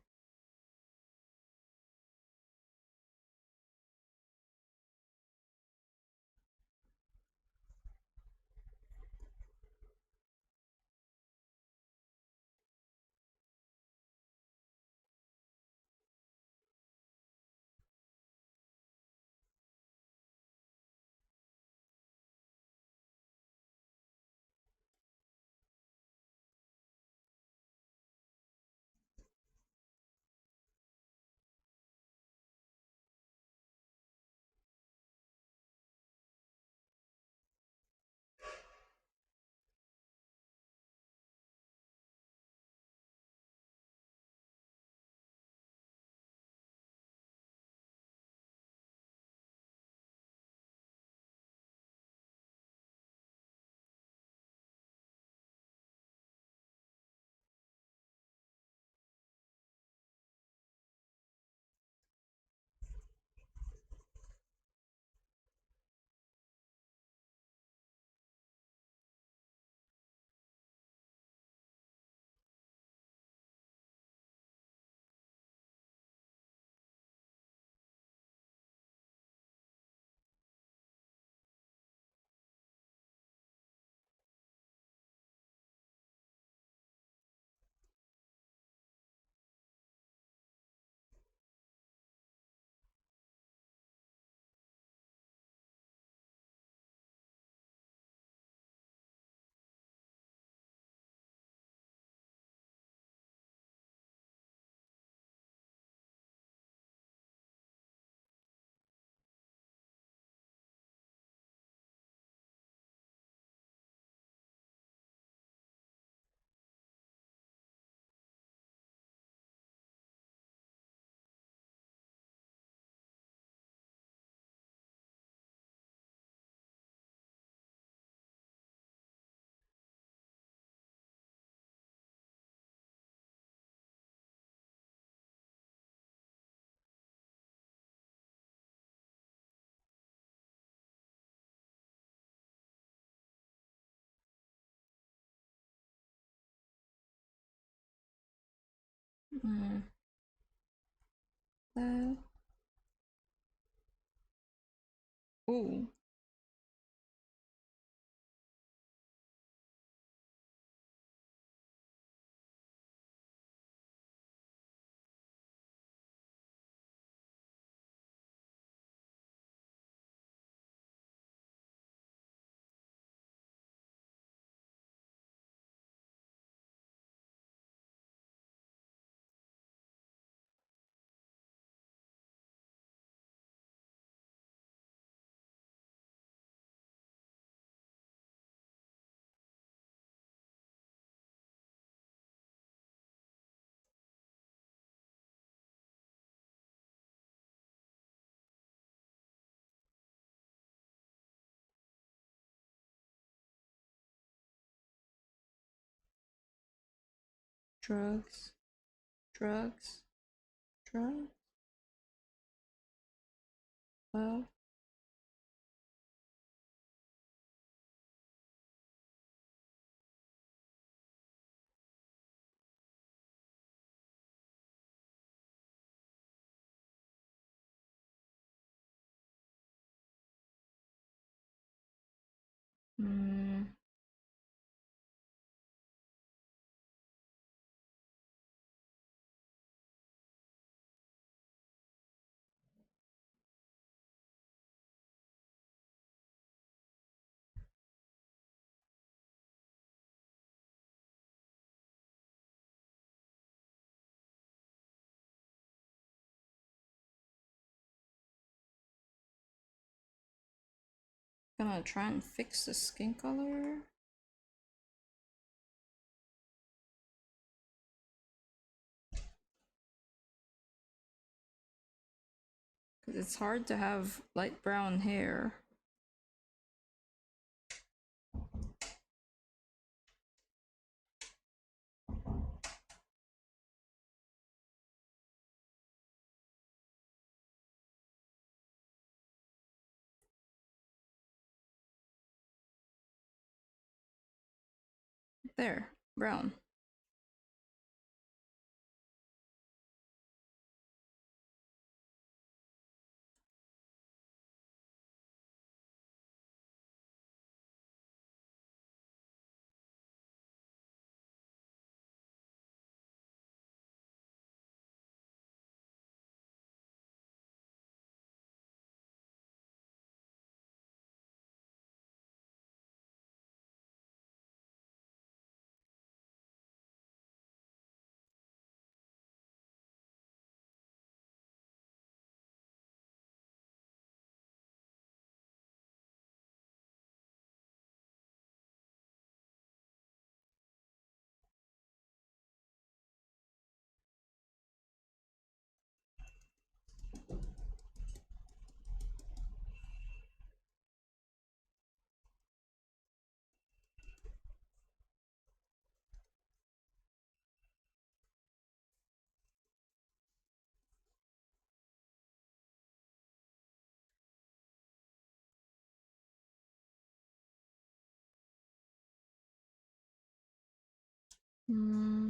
Mm. Ooh. Drugs. Drugs. Drugs. Well. Hmm. Gonna try and fix the skin color. Cause it's hard to have light brown hair. There, brown. Hmm.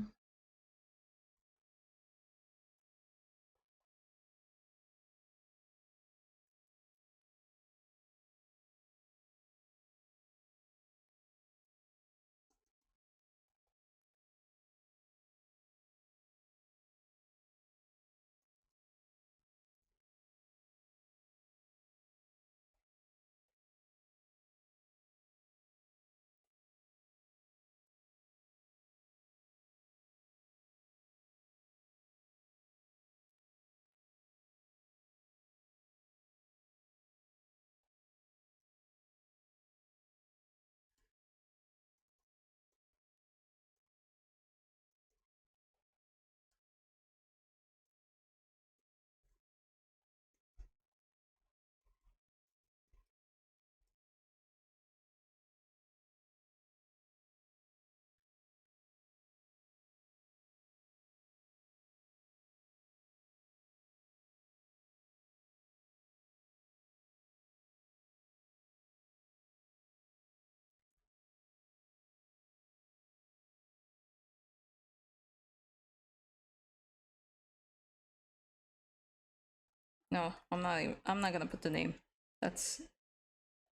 No, I'm not gonna put the name. That's.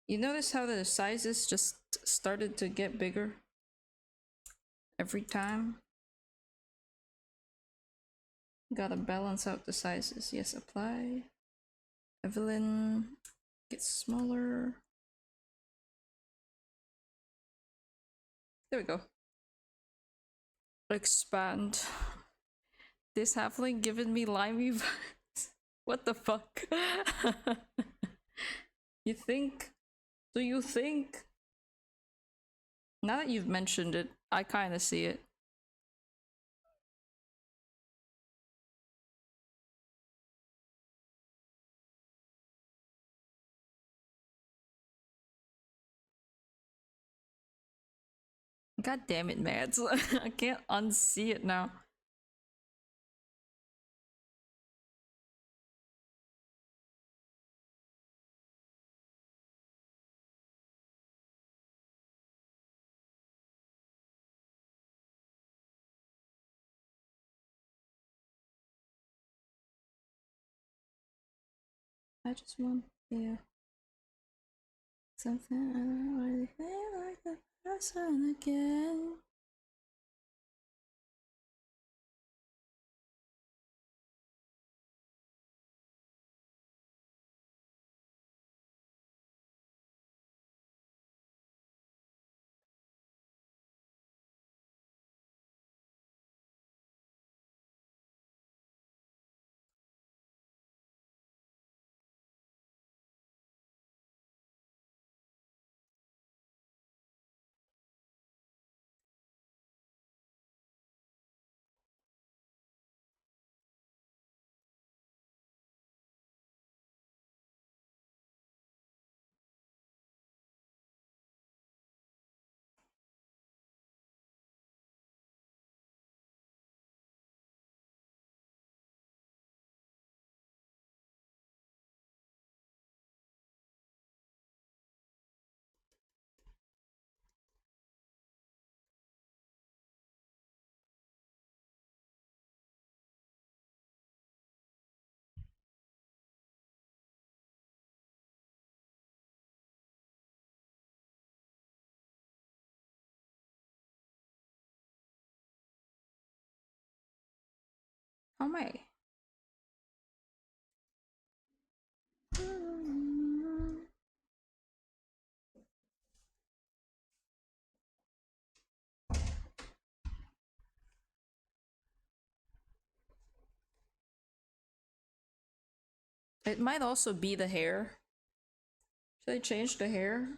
You notice how the sizes just started to get bigger every time? Gotta balance out the sizes. Yes, apply. Evelyn gets smaller. There we go. Expand. This halfling giving me limey vibes. What the fuck? You think? Do you think? Now that you've mentioned it, I kind of see it. God damn it, Mads. I can't unsee it now. I just want, yeah, something I don't really feel like the person again. How am I? It might also be the hair. Should I change the hair?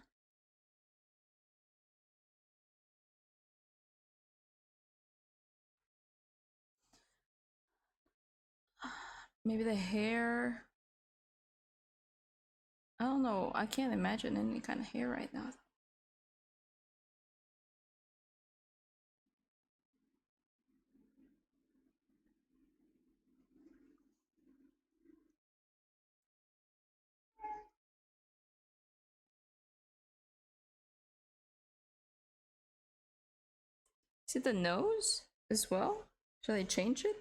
Maybe the hair. I don't know. I can't imagine any kind of hair right now. Is it the nose as well? Should I change it?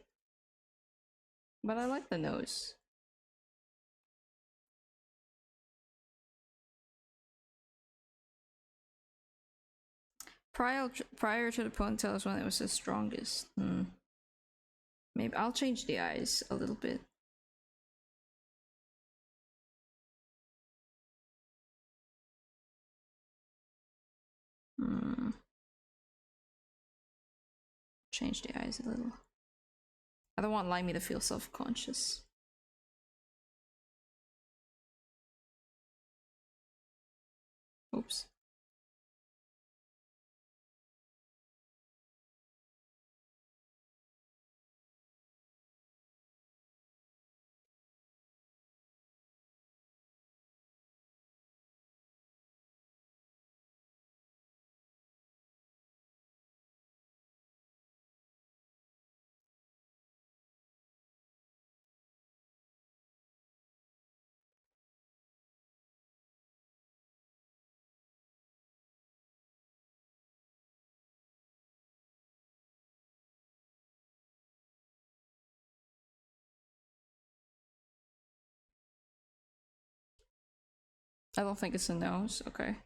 But I like the nose. Prior to the ponytail is when it was the strongest. Maybe I'll change the eyes a little bit. Change the eyes a little. I don't want Limey to feel self-conscious. Oops. I don't think it's a nose. Okay.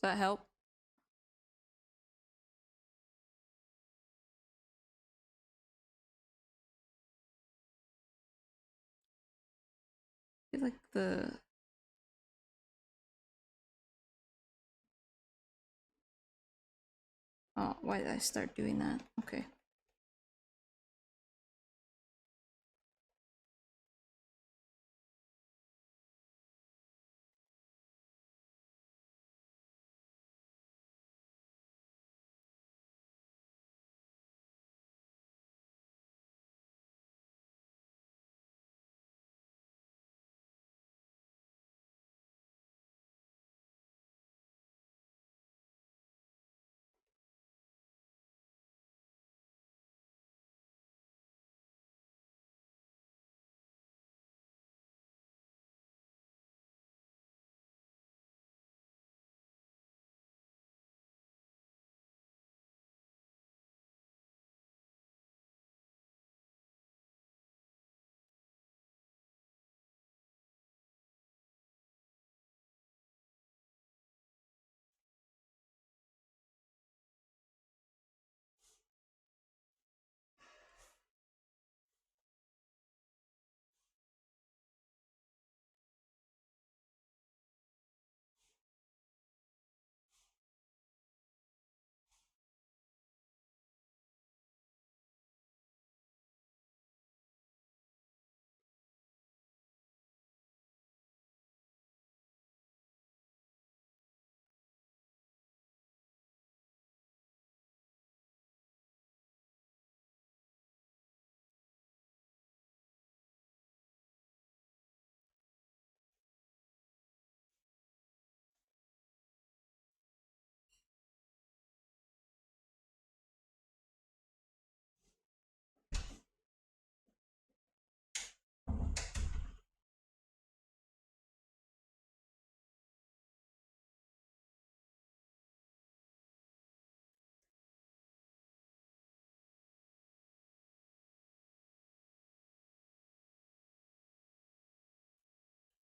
Does that help? I feel like the... Oh, why did I start doing that? Okay.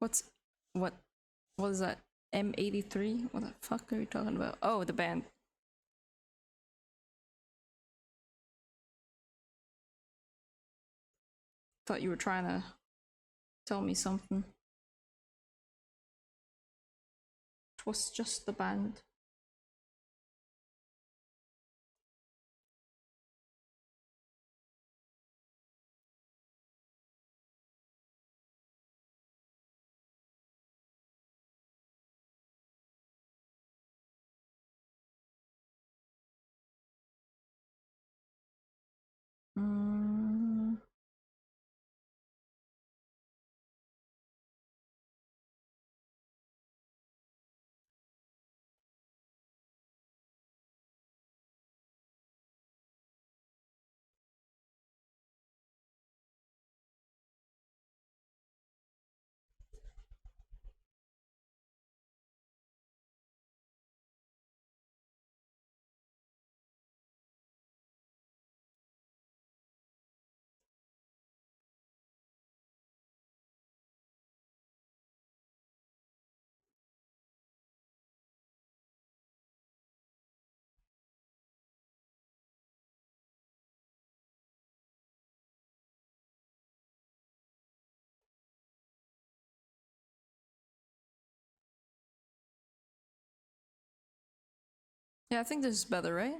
What's what? What is that? M83? What the fuck are you talking about? Oh, the band. Thought you were trying to tell me something. It was just the band. Mm. Yeah, I think this is better, right?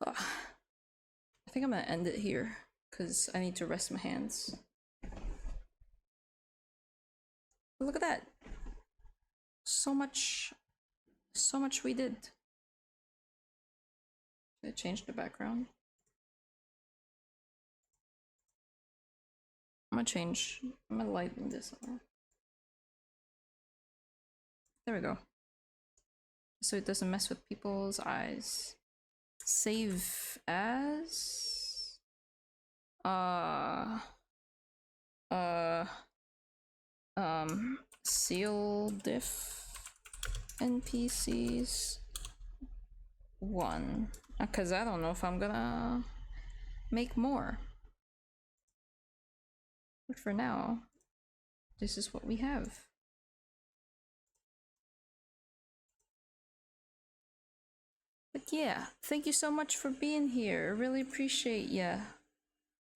Ugh. I think I'm gonna end it here because I need to rest my hands. But look at that. So much we did. Should I change the background? I'm gonna lighten this up. There we go. So it doesn't mess with people's eyes. Save as uh uh seal diff NPCs 1, because I don't know if I'm gonna make more, but for now this is what we have. But yeah, thank you so much for being here. I really appreciate ya.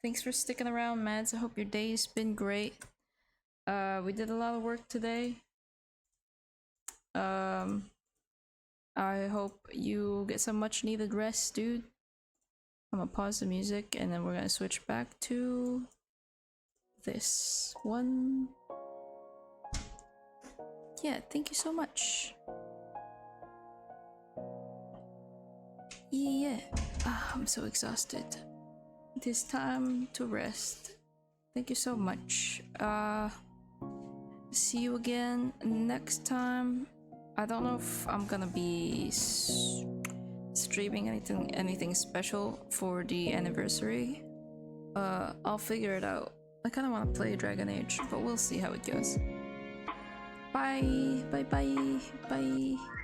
Thanks for sticking around, Mads. I hope your day's been great. We did a lot of work today. I hope you get some much needed rest, dude. I'm gonna pause the music and then we're gonna switch back to this one. Yeah, thank you so much. Yeah, I'm so exhausted. It is time to rest. Thank you so much. See you again next time. I don't know if I'm gonna be streaming anything special for the anniversary. I'll figure it out. I kind of want to play Dragon Age, but we'll see how it goes. Bye, bye, bye, bye.